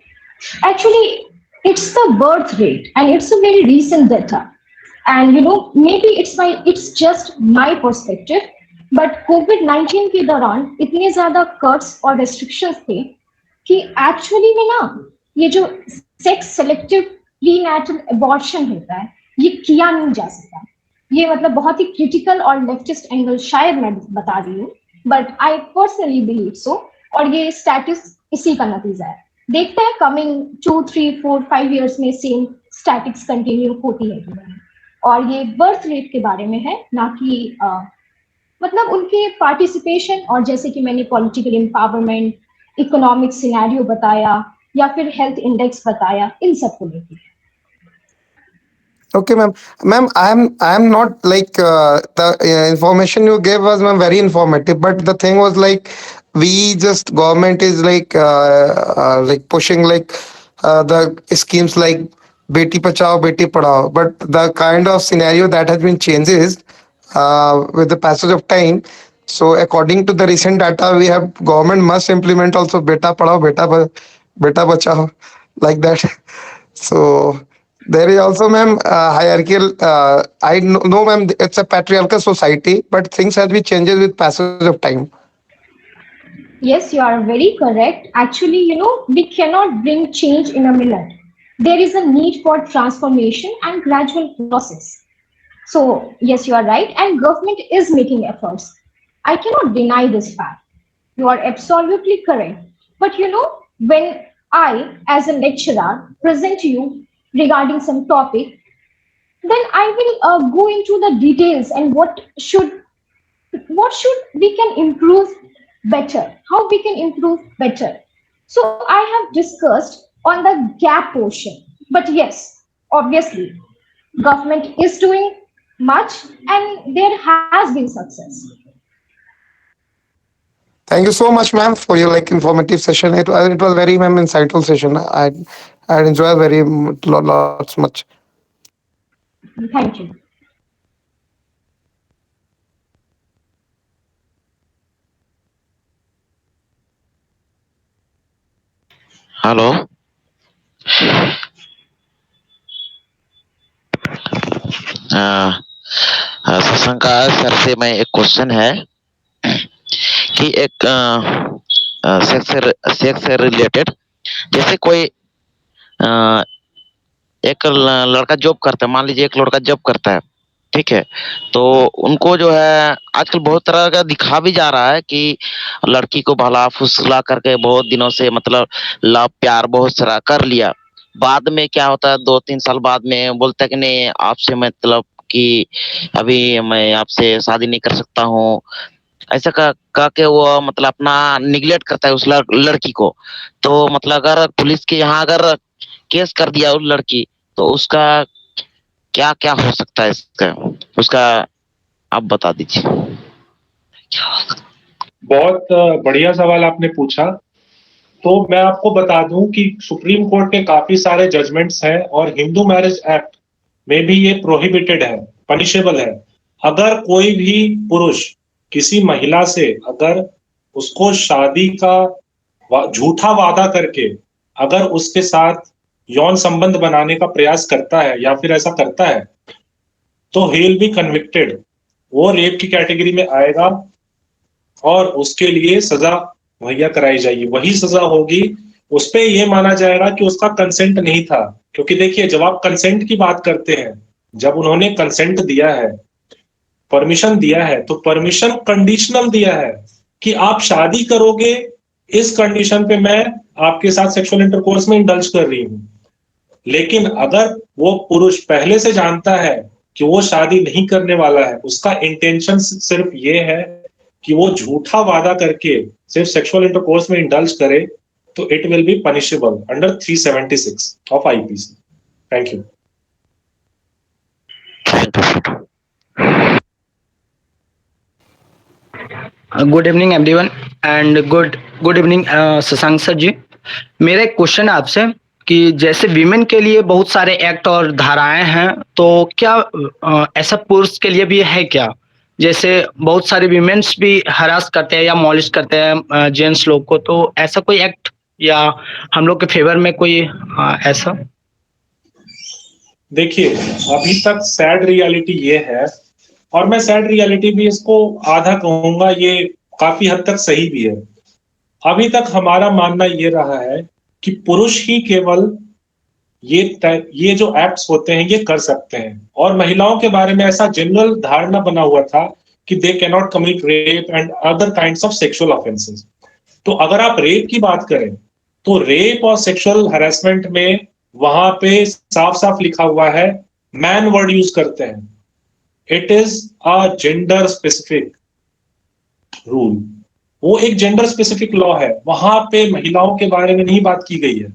Actually, it's the birth rate, and it's a very recent data. And maybe it's just my perspective, but COVID-19 के दौरान इतने ज़्यादा cuts और restrictions थे कि actually में ना ये जो sex selective prenatal abortion होता है ये किया नहीं जा सकता. ये मतलब बहुत ही critical और leftist angle शायद मैं बता रही हूँ, but I personally believe so. और ये status इसी का नतीजा है. देखते हैं coming 2, 3, 4, 5 years में same statics continue होती है कि नहीं. और ये बर्थ रेट के बारे में है, ना कि मतलब उनके पार्टिसिपेशन और जैसे कि मैंने पॉलिटिकल एम्पावरमेंट, इकोनॉमिक सिनेरियो बताया या फिर हेल्थ इंडेक्स बताया, इन सब को लेकर. Okay, ma'am. Ma'am, I am not the information you gave was, ma'am, very informative. But the thing was we just government is pushing the schemes like Beti Bachao, Beti Padhao. But the kind of scenario that has been changes with the passage of time. So according to the recent data, we have government must implement also Beta Padhao, Beta Bachao, like that. So there is also, ma'am, hierarchical. I know, ma'am, it's a patriarchal society, but things have been changes with passage of time. Yes, you are very correct. Actually, we cannot bring change in a minute. There is a need for transformation and gradual process. So yes, you are right, and government is making efforts. I cannot deny this fact. You are absolutely correct. But when I, as a lecturer, present you regarding some topic, then I will go into the details and what should we can improve better, how we can improve better. So I have discussed on the gap portion. But yes, obviously, government is doing much and there has been success. Thank you so much, ma'am, for your informative session. It was very, ma'am, insightful session. I enjoyed very lots much. Thank you. Hello, Shashankar sir से मैं एक क्वेश्चन है कि एक सेक्स से रिलेटेड, जैसे कोई एक लड़का जॉब करता है, मान लीजिए एक लड़का जॉब करता है, ठीक है, तो उनको जो है आजकल बहुत तरह का दिखा भी जा रहा है कि लड़की को भला फुसला करके बहुत दिनों से मतलब लव प्यार बहुत सारा कर लिया, बाद में क्या होता है 2-3 साल बाद में बोलता है कि नहीं आपसे मतलब कि अभी मैं आपसे शादी नहीं कर सकता हूँ, ऐसा कह के वो मतलब अपना निगलेक्ट करता है उस लड़की को. तो मतलब अगर पुलिस के यहाँ अगर केस कर दिया उस लड़की, तो उसका क्या क्या हो सकता है, उसका आप बता दीजिए. बहुत बढ़िया सवाल आपने पूछा. तो मैं आपको बता दूं कि सुप्रीम कोर्ट के काफी सारे जजमेंट्स हैं और हिंदू मैरिज एक्ट में भी ये प्रोहिबिटेड है, पनिशेबल है. अगर कोई भी पुरुष किसी महिला से अगर उसको शादी का झूठा वादा करके अगर उसके साथ यौन संबंध बनाने का प्रयास करता है या फिर ऐसा करता है, तो ही विल बी कन्विक्टेड. वो रेप की कैटेगरी में आएगा और उसके लिए सजा मुहैया कराई जाएगी. वही सजा होगी उस पे ये माना जाएगा कि उसका कंसेंट नहीं था। क्योंकि देखिए, जब आप कंसेंट की बात करते हैं, जब उन्होंने कंसेंट दिया है, परमिशन दिया है, तो परमिशन कंडीशनल दिया है कि आप शादी करोगे, इस कंडीशन पे मैं आपके साथ सेक्सुअल इंटरकोर्स में इंडल्ज कर रही हूं। लेकिन अगर वो पुरुष पहले से जानता है कि वो शादी नहीं करने वाला है, उसका इंटेंशन सिर्फ ये है कि वो झूठा वादा करके सिर्फ सेक्सुअल इंटरकोर्स में इंडल्ज करे, तो it will be punishable under 376 of IPC. Thank you. Good evening everyone and good evening Shashank sir ji. मेरा एक क्वेश्चन है आपसे कि जैसे वीमेन के लिए बहुत सारे एक्ट और धाराएं हैं, तो क्या ऐसा पुरुष के लिए भी है क्या? जैसे बहुत सारे वीमेन्स भी हरास करते हैं या मॉलिश करते हैं जेंट्स लोग को, तो ऐसा कोई एक्ट या हम लोग के फेवर में कोई ऐसा? देखिए, अभी तक सैड रियलिटी ये है, और मैं सैड रियलिटी भी इसको आधा कहूंगा, ये काफी हद तक सही भी है। अभी तक हमारा मानना ये रहा है कि पुरुष ही केवल ये जो एक्ट्स होते हैं ये कर सकते हैं, और महिलाओं के बारे में ऐसा जनरल धारणा बना हुआ था कि they can not commit rape and other kinds of sexual offences. तो अगर आप रेप की बात करें, तो रेप और सेक्सुअल हैरेसमेंट में वहां पे साफ साफ लिखा हुआ है, मैन वर्ड यूज करते हैं। It is a gender specific rule, वो एक जेंडर स्पेसिफिक लॉ है, वहां पे महिलाओं के बारे में नहीं बात की गई है।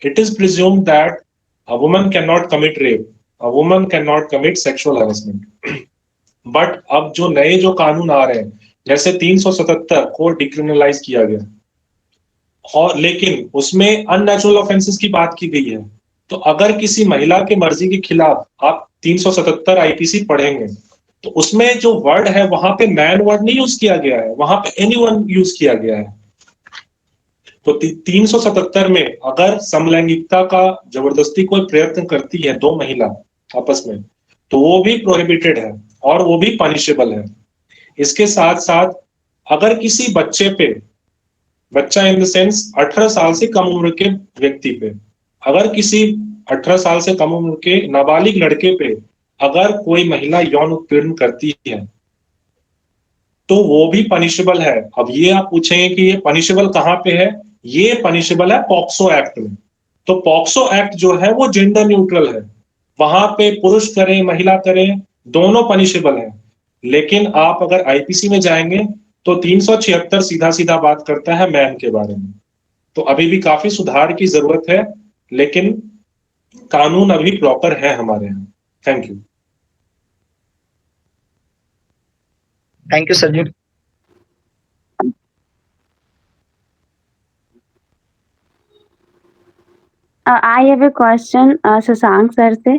It is presumed that a woman cannot commit rape, a woman cannot commit sexual harassment. But अब जो कानून आ रहे हैं, जैसे 377 को डिक्रिमिनलाइज किया गया, और लेकिन उसमें अननेचुरल ऑफेंसेस की बात की गई है। तो अगर किसी महिला की मर्जी के खिलाफ आप 377 आईपीसी पढ़ेंगे, तो उसमें जो वर्ड है वहां पे मैन वर्ड नहीं यूज किया गया है, वहां पे एनीवन यूज किया गया है। तो 377 में अगर समलैंगिकता का जबरदस्ती कोई प्रयत्न करती है दो महिला आपस में, तो वो भी प्रोहिबिटेड है और वो भी पनिशेबल है। इसके साथ साथ अगर किसी बच्चे पे, बच्चा इन द सेंस 18 साल से कम उम्र के व्यक्ति पे, अगर किसी 18 साल से कम उम्र के नाबालिग लड़के पे अगर कोई महिला यौन उत्पीड़न करती है, तो वो भी पनिशेबल है। अब ये आप पूछेंगे कि ये पनिशेबल कहाँ पे है? ये पनिशेबल है पॉक्सो एक्ट में। तो पॉक्सो एक्ट जो है वो जेंडर न्यूट्रल है, वहां पे पुरुष करें महिला करें दोनों पनिशेबल है। लेकिन आप अगर आईपीसी में जाएंगे तो 376 सीधा सीधा बात करता है मैन के बारे में। तो अभी भी काफी सुधार की जरूरत है, लेकिन कानून अभी प्रॉपर है हमारे यहाँ। Thank you. Thank you sir ji. I have a question Shashank sir से।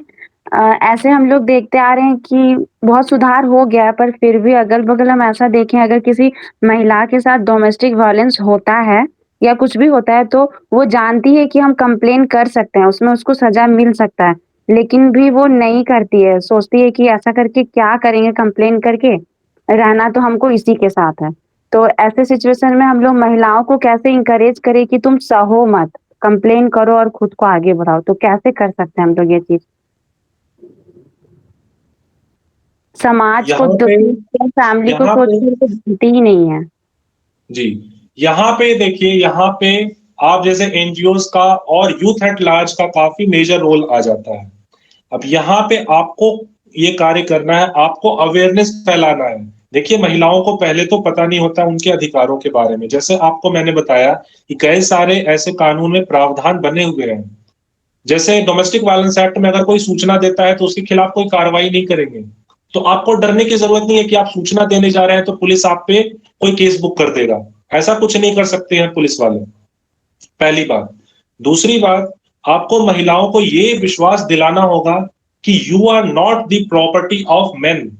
ऐसे हम लोग देखते आ रहे हैं कि बहुत सुधार हो गया है, पर फिर भी अगल बगल हम ऐसा देखें, अगर किसी महिला के साथ डोमेस्टिक वायलेंस होता है या कुछ भी होता है, तो वो जानती है कि हम कंप्लेन कर सकते हैं, उसमें उसको सजा मिल सकता है, लेकिन भी वो नहीं करती है। सोचती है कि ऐसा करके क्या करेंगे, कंप्लेन करके रहना तो हमको इसी के साथ है। तो ऐसे सिचुएशन में हम लोग महिलाओं को कैसे इंकरेज करें कि तुम सहो मत, कंप्लेन करो और खुद को आगे बढ़ाओ? तो कैसे कर सकते हैं हम लोग ये चीज? समाज को, फैमिली को सोचती ही नहीं है जी। यहाँ पे देखिए, यहाँ पे आप जैसे एनजीओज का और यूथ एट लार्ज का काफी मेजर रोल आ जाता है। अब यहाँ पे आपको ये कार्य करना है, आपको अवेयरनेस फैलाना है। देखिए, महिलाओं को पहले तो पता नहीं होता उनके अधिकारों के बारे में। जैसे आपको मैंने बताया कि कई सारे ऐसे कानून में प्रावधान बने हुए हैं। जैसे डोमेस्टिक वायलेंस एक्ट में अगर कोई सूचना देता है तो उसके खिलाफ कोई कार्रवाई नहीं करेंगे, तो आपको डरने की जरूरत नहीं है कि आप सूचना देने जा रहे हैं तो पुलिस आप पे कोई केस बुक कर देगा। ऐसा कुछ नहीं कर सकते हैं पुलिस वाले, पहली बात। दूसरी बात, आपको महिलाओं को ये विश्वास दिलाना होगा कि you are not the property of men.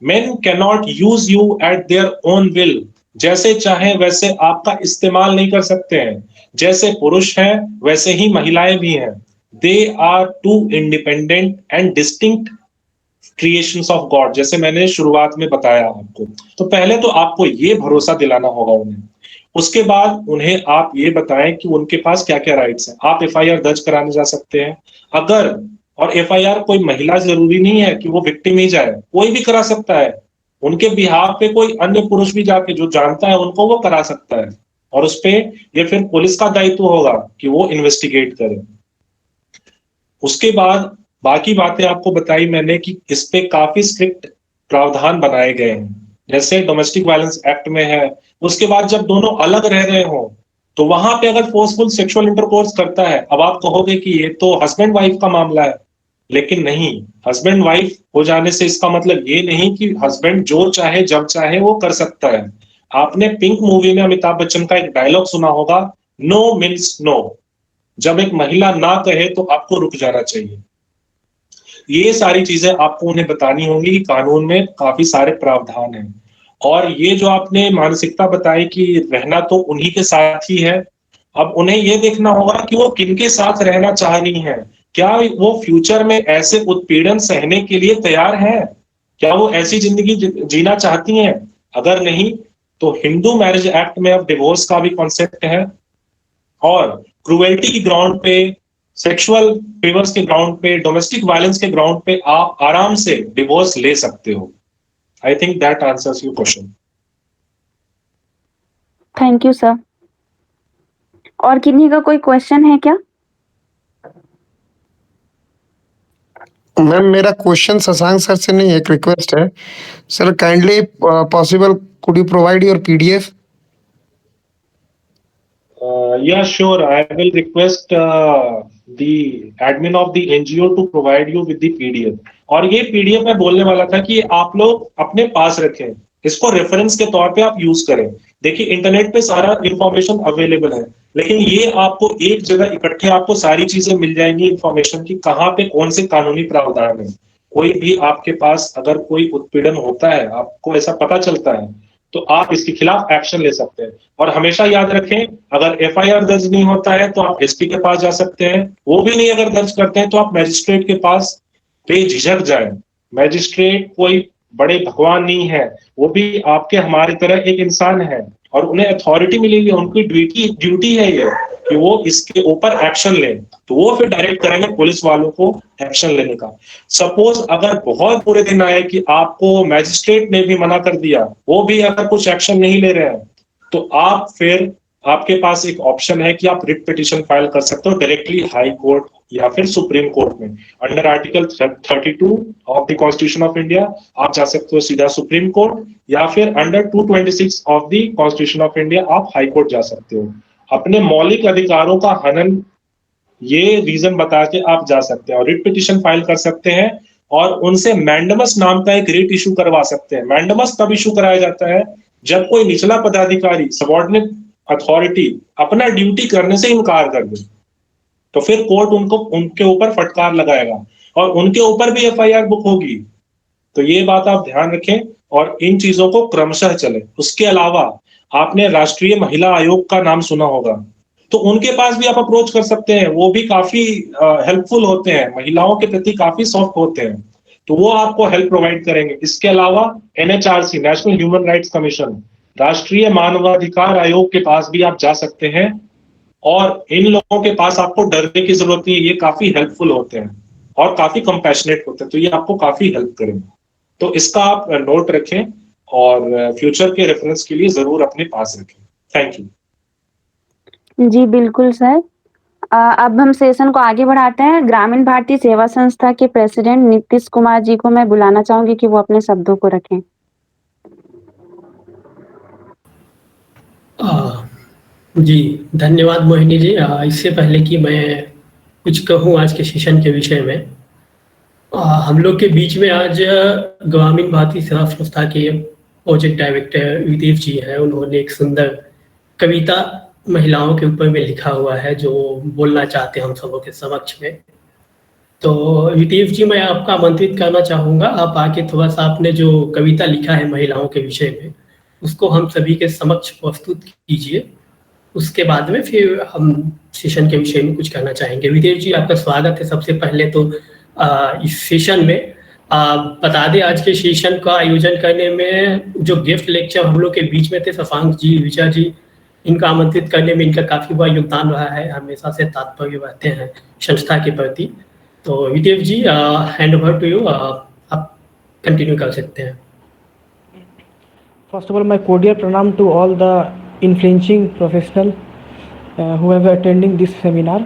Men can not use you at their own will. जैसे चाहे वैसे आपका इस्तेमाल नहीं कर सकते हैं। जैसे पुरुष हैं वैसे ही महिलाएं भी हैं। They are two independent and distinct creations of God, जैसे मैंने शुरुआत में बताया आपको। तो पहले तो आपको ये भरोसा दिलाना होगा उन्हें। उसके बाद उन्हें आप ये बताएं कि उनके पास क्या क्या राइट्स हैं। आप एफआईआर दर्ज कराने जा सकते हैं अगर, और एफआईआर कोई महिला जरूरी नहीं है कि वो विक्टिम ही जाए, कोई भी करा सकता है। उनके बिहाफ पे कोई अन्य पुरुष भी जाके जो जानता है उनको वो करा सकता है, और उस पे ये फिर पुलिस का दायित्व होगा कि वो इन्वेस्टिगेट करे। उसके बाद बाकी बातें आपको बताई मैंने कि इस पे काफी स्ट्रिक्ट प्रावधान बनाए गए हैं, जैसे डोमेस्टिक वायलेंस एक्ट में है। उसके बाद जब दोनों अलग रह रहे हो तो वहां पे अगर फोर्सफुल सेक्सुअल इंटरकोर्स करता है, अब आप कहोगे कि ये तो हस्बैंड वाइफ का मामला है, लेकिन नहीं, हस्बैंड वाइफ हो जाने से इसका मतलब ये नहीं कि हस्बैंड जो चाहे जब चाहे वो कर सकता है। आपने पिंक मूवी में अमिताभ बच्चन का एक डायलॉग सुना होगा, नो मीन्स नो। जब एक महिला ना कहे तो आपको रुक जाना चाहिए। ये सारी चीजें आपको उन्हें बतानी होंगी कि कानून में काफी सारे प्रावधान हैं। और ये जो आपने मानसिकता बताई कि रहना तो उन्हीं के साथ ही है, अब उन्हें ये देखना होगा कि वो किनके साथ रहना चाह रही हैं। क्या वो फ्यूचर में ऐसे उत्पीड़न सहने के लिए तैयार हैं? क्या वो ऐसी जिंदगी जीना चाहती हैं? अगर नहीं तो हिंदू मैरिज एक्ट में अब डिवोर्स का भी कॉन्सेप्ट है, और क्रुएल्टी की ग्राउंड पे, सेक्सुअल फेवर्स के ग्राउंड पे, डोमेस्टिक वायलेंस के ग्राउंड पे आप आराम से डिवोर्स ले सकते हो। I think that answers your question. Thank you sir. और किन्हीं का कोई क्वेश्चन है क्या? मैम मेरा क्वेश्चन शशांक सर से नहीं है, एक रिक्वेस्ट है sir, kindly possible could you provide your PDF? Yeah, sure. I will request the admin of the NGO to provide you with the PDF. और ये PDF मैं बोलने वाला था कि आप लोग अपने पास रखें, इसको रेफरेंस के तौर पे आप यूज करें। देखिए इंटरनेट पे सारा इंफॉर्मेशन अवेलेबल है, लेकिन ये आपको एक जगह इकट्ठे आपको सारी चीजें मिल जाएंगी इंफॉर्मेशन की, कहाँ पे कौन से कानूनी प्रावधान है। कोई भी आपके पास अगर कोई उत्पीड़न होता है, आपको ऐसा पता चलता है, तो आप इसके खिलाफ एक्शन ले सकते हैं। और हमेशा याद रखें, अगर एफआईआर दर्ज नहीं होता है तो आप एसपी के पास जा सकते हैं, वो भी नहीं अगर दर्ज करते हैं तो आप मैजिस्ट्रेट के पास बेझिझक जाएं। मैजिस्ट्रेट कोई बड़े भगवान नहीं है, वो भी आपके हमारी तरह एक इंसान है, और उन्हें अथॉरिटी मिली है, उनकी ड्यूटी है ये कि वो इसके ऊपर एक्शन लें, तो वो फिर डायरेक्ट करेंगे पुलिस वालों को एक्शन लेने का। सपोज अगर बहुत बुरे दिन आए कि आपको मैजिस्ट्रेट ने भी मना कर दिया, वो भी अगर कुछ एक्शन नहीं ले रहे हैं, तो आप फिर आपके पास एक ऑप्शन है कि आप रिट पिटीशन फाइल कर सकते हो डायरेक्टली हाई कोर्ट या फिर सुप्रीम कोर्ट में। Under article 32 of the constitution of India आप जा सकते हो सीधा सुप्रीम कोर्ट, या फिर under 226 of the constitution of India आप हाई कोर्ट जा सकते हो। अपने मौलिक अधिकारों का हनन, ये रीजन बता के आप जा सकते हैं और रिट पिटीशन फाइल कर सकते हैं, और उनसे मैंडमस नाम का एक रिट इशू करवा सकते हैं। मैंडमस तब इशू कराया जाता है जब कोई निचला पदाधिकारी, सबऑर्डिनेट अथॉरिटी अपना ड्यूटी करने से इनकार कर दे, तो फिर कोर्ट उनके ऊपर फटकार लगाएगा और उनके ऊपर भी एफआईआर बुक होगी। तो ये बात आप ध्यान रखें और इन चीजों को क्रमशः चले। उसके अलावा आपने राष्ट्रीय महिला आयोग का नाम सुना होगा, तो उनके पास भी आप अप्रोच कर सकते हैं, वो भी काफी हेल्पफुल होते हैं, महिलाओं के प्रति काफी सॉफ्ट होते हैं, तो वो आपको हेल्प प्रोवाइड करेंगे। इसके अलावा NHRC, national human rights commission, राष्ट्रीय मानवाधिकार आयोग के पास भी आप जा सकते हैं, और इन लोगों के पास आपको डरने की जरूरत नहीं है, ये काफी हेल्पफुल होते हैं और काफी कंपैशनेट होते हैं, तो ये आपको काफी हेल्प करेंगे। तो इसका आप नोट रखें और फ्यूचर के रेफरेंस के लिए जरूर अपने पास रखें। Thank you. जी बिल्कुल सर। अब हम सेशन को आगे बढ़ाते हैं। ग्रामीण भारतीय सेवा संस्था के प्रेसिडेंट नीतीश कुमार जी को मैं बुलाना चाहूंगी कि वो अपने शब्दों को रखें। जी धन्यवाद मोहिनी जी। इससे पहले कि मैं कुछ कहूँ आज के सेशन के विषय में, हम लोग के बीच में आज ग्रामीण भारतीय सेवा संस्था के प्रोजेक्ट डायरेक्टर विदेव जी हैं। उन्होंने एक सुंदर कविता महिलाओं के ऊपर में लिखा हुआ है जो बोलना चाहते हैं हम सबों के समक्ष में। तो विदेव जी, मैं आपका आमंत्रित करना चाहूँगा, आप आके थोड़ा सा आपने जो कविता लिखा है महिलाओं के विषय में उसको हम सभी के समक्ष प्रस्तुत कीजिए। उसके बाद में फिर हम सेशन के विषय में कुछ कहना चाहेंगे। विदेव जी, आपका स्वागत है। सबसे पहले तो इस सेशन में बता दें, आज के सेशन का आयोजन करने में जो गेस्ट लेक्चर हम लोग के बीच में थे, शशांक जी, ऋचा जी, इनको आमंत्रित करने में इनका काफ़ी बड़ा योगदान रहा है, हमेशा से तात्पर्य रहते हैं संस्था के प्रति। तो विदेव जी, हैंड ओवर टू यू, आप कंटिन्यू कर सकते हैं। First of all, my cordial pranam to all the influencing professional who have attending this seminar,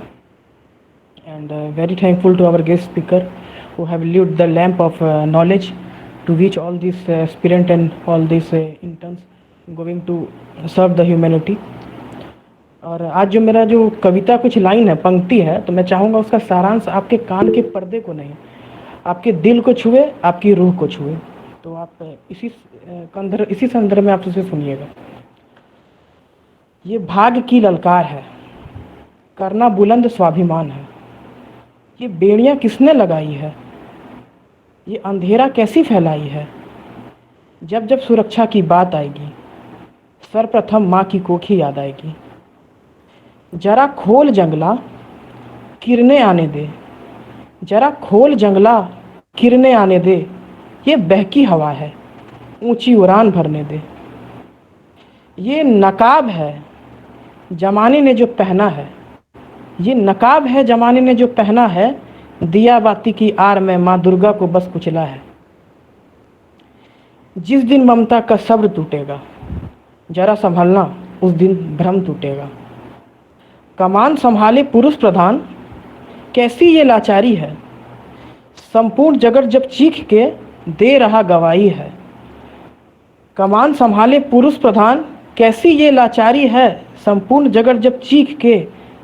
and very thankful to our guest speaker who have lit the lamp of knowledge to reach all these aspirant and all these interns going to serve the humanity. और आज जो मेरा जो कविता कुछ लाइन है, पंक्ति है, तो मैं चाहूँगा उसका सारांश आपके कान के पर्दे को नहीं, आपके दिल को छुए, आपकी रूह को छुए। तो आप इसी संदर्भ में आप उसे सुनिएगा। ये भाग्य की ललकार है, करना बुलंद स्वाभिमान है। ये बेड़ियां किसने लगाई है, ये अंधेरा कैसी फैलाई है। जब जब सुरक्षा की बात आएगी, सर्वप्रथम माँ की कोखी याद आएगी। जरा खोल जंगला किरणें आने दे, जरा खोल जंगला किरणें आने दे। ये बहकी हवा है, ऊंची उड़ान भरने दे। ये नकाब है जमाने ने जो पहना है, ये नकाब है जमाने ने जो पहना है। दिया बाती की आड़ में माँ दुर्गा को बस कुचला है। जिस दिन ममता का सब्र टूटेगा, जरा संभलना उस दिन भ्रम टूटेगा। कमान संभाले पुरुष प्रधान, कैसी ये लाचारी है। संपूर्ण जगत जब चीख के दे रहा गवाही है। कमान संभाले पुरुष प्रधान, कैसी ये लाचारी है। संपूर्ण जगत जब चीख के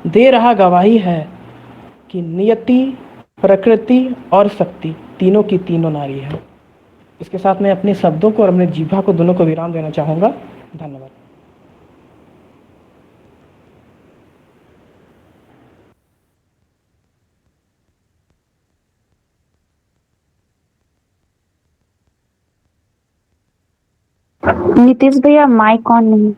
दे रहा गवाही है कि नियति, प्रकृति और शक्ति तीनों की तीनों नारी है। इसके साथ मैं अपने शब्दों को और अपने जीभा को दोनों को विराम देना चाहूँगा। धन्यवाद। नीतीश भैया माइक ऑन नहीं।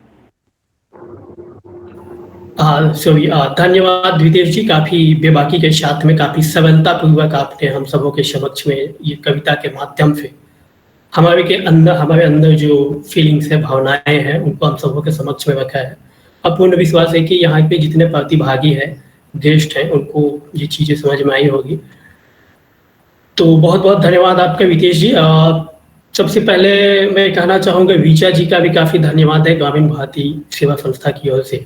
धन्यवाद द्विदेव जी, काफी बेबाकी के साथ में काफी सरलता पूर्वक आपने हम सबों के समक्ष में ये कविता के माध्यम से हमारे अंदर जो फीलिंग्स है, भावनाएं हैं, उनको हम सबों के समक्ष में रखा है। और पूर्ण विश्वास है कि यहाँ पे जितने प्रतिभागी हैं, गेस्ट हैं, उनको ये चीजें समझ में आई होगी। तो बहुत बहुत धन्यवाद आपका विदेश जी। सबसे पहले मैं कहना चाहूँगा वीचा जी का भी काफ़ी धन्यवाद है ग्रामीण भारती सेवा संस्था की ओर से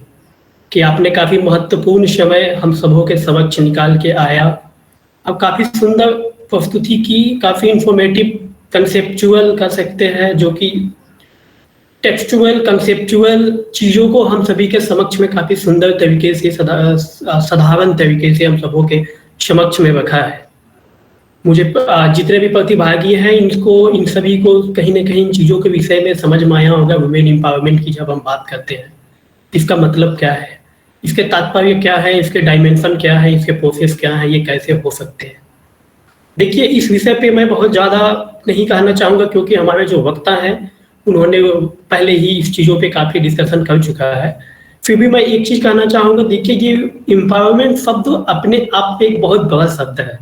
कि आपने काफ़ी महत्वपूर्ण समय हम सबों के समक्ष निकाल के आया। अब काफ़ी सुंदर प्रस्तुति की, काफ़ी इंफॉर्मेटिव, कंसेप्चुअल कर सकते हैं, जो कि टेक्सचुअल कंसेप्चुअल चीज़ों को हम सभी के समक्ष में काफ़ी सुंदर तरीके से, साधारण तरीके से हम सबों के समक्ष में रखा है। मुझे जितने भी प्रतिभागी हैं, इन सभी को कहीं ना कहीं इन चीज़ों के विषय में समझ में आया होगा। वुमेन एम्पावरमेंट की जब हम बात करते हैं, इसका मतलब क्या है, इसके तात्पर्य क्या है, इसके डायमेंशन क्या है, इसके प्रोसेस क्या है, ये कैसे हो सकते हैं। देखिए, इस विषय पे मैं बहुत ज़्यादा नहीं कहना चाहूँगा क्योंकि हमारे जो वक्ता हैं उन्होंने पहले ही इस चीज़ों पे काफ़ी डिस्कशन कर चुका है। फिर भी मैं एक चीज़ कहना चाहूँगा, देखिए ये एम्पावरमेंट शब्द अपने आप में एक बहुत बड़ा शब्द है।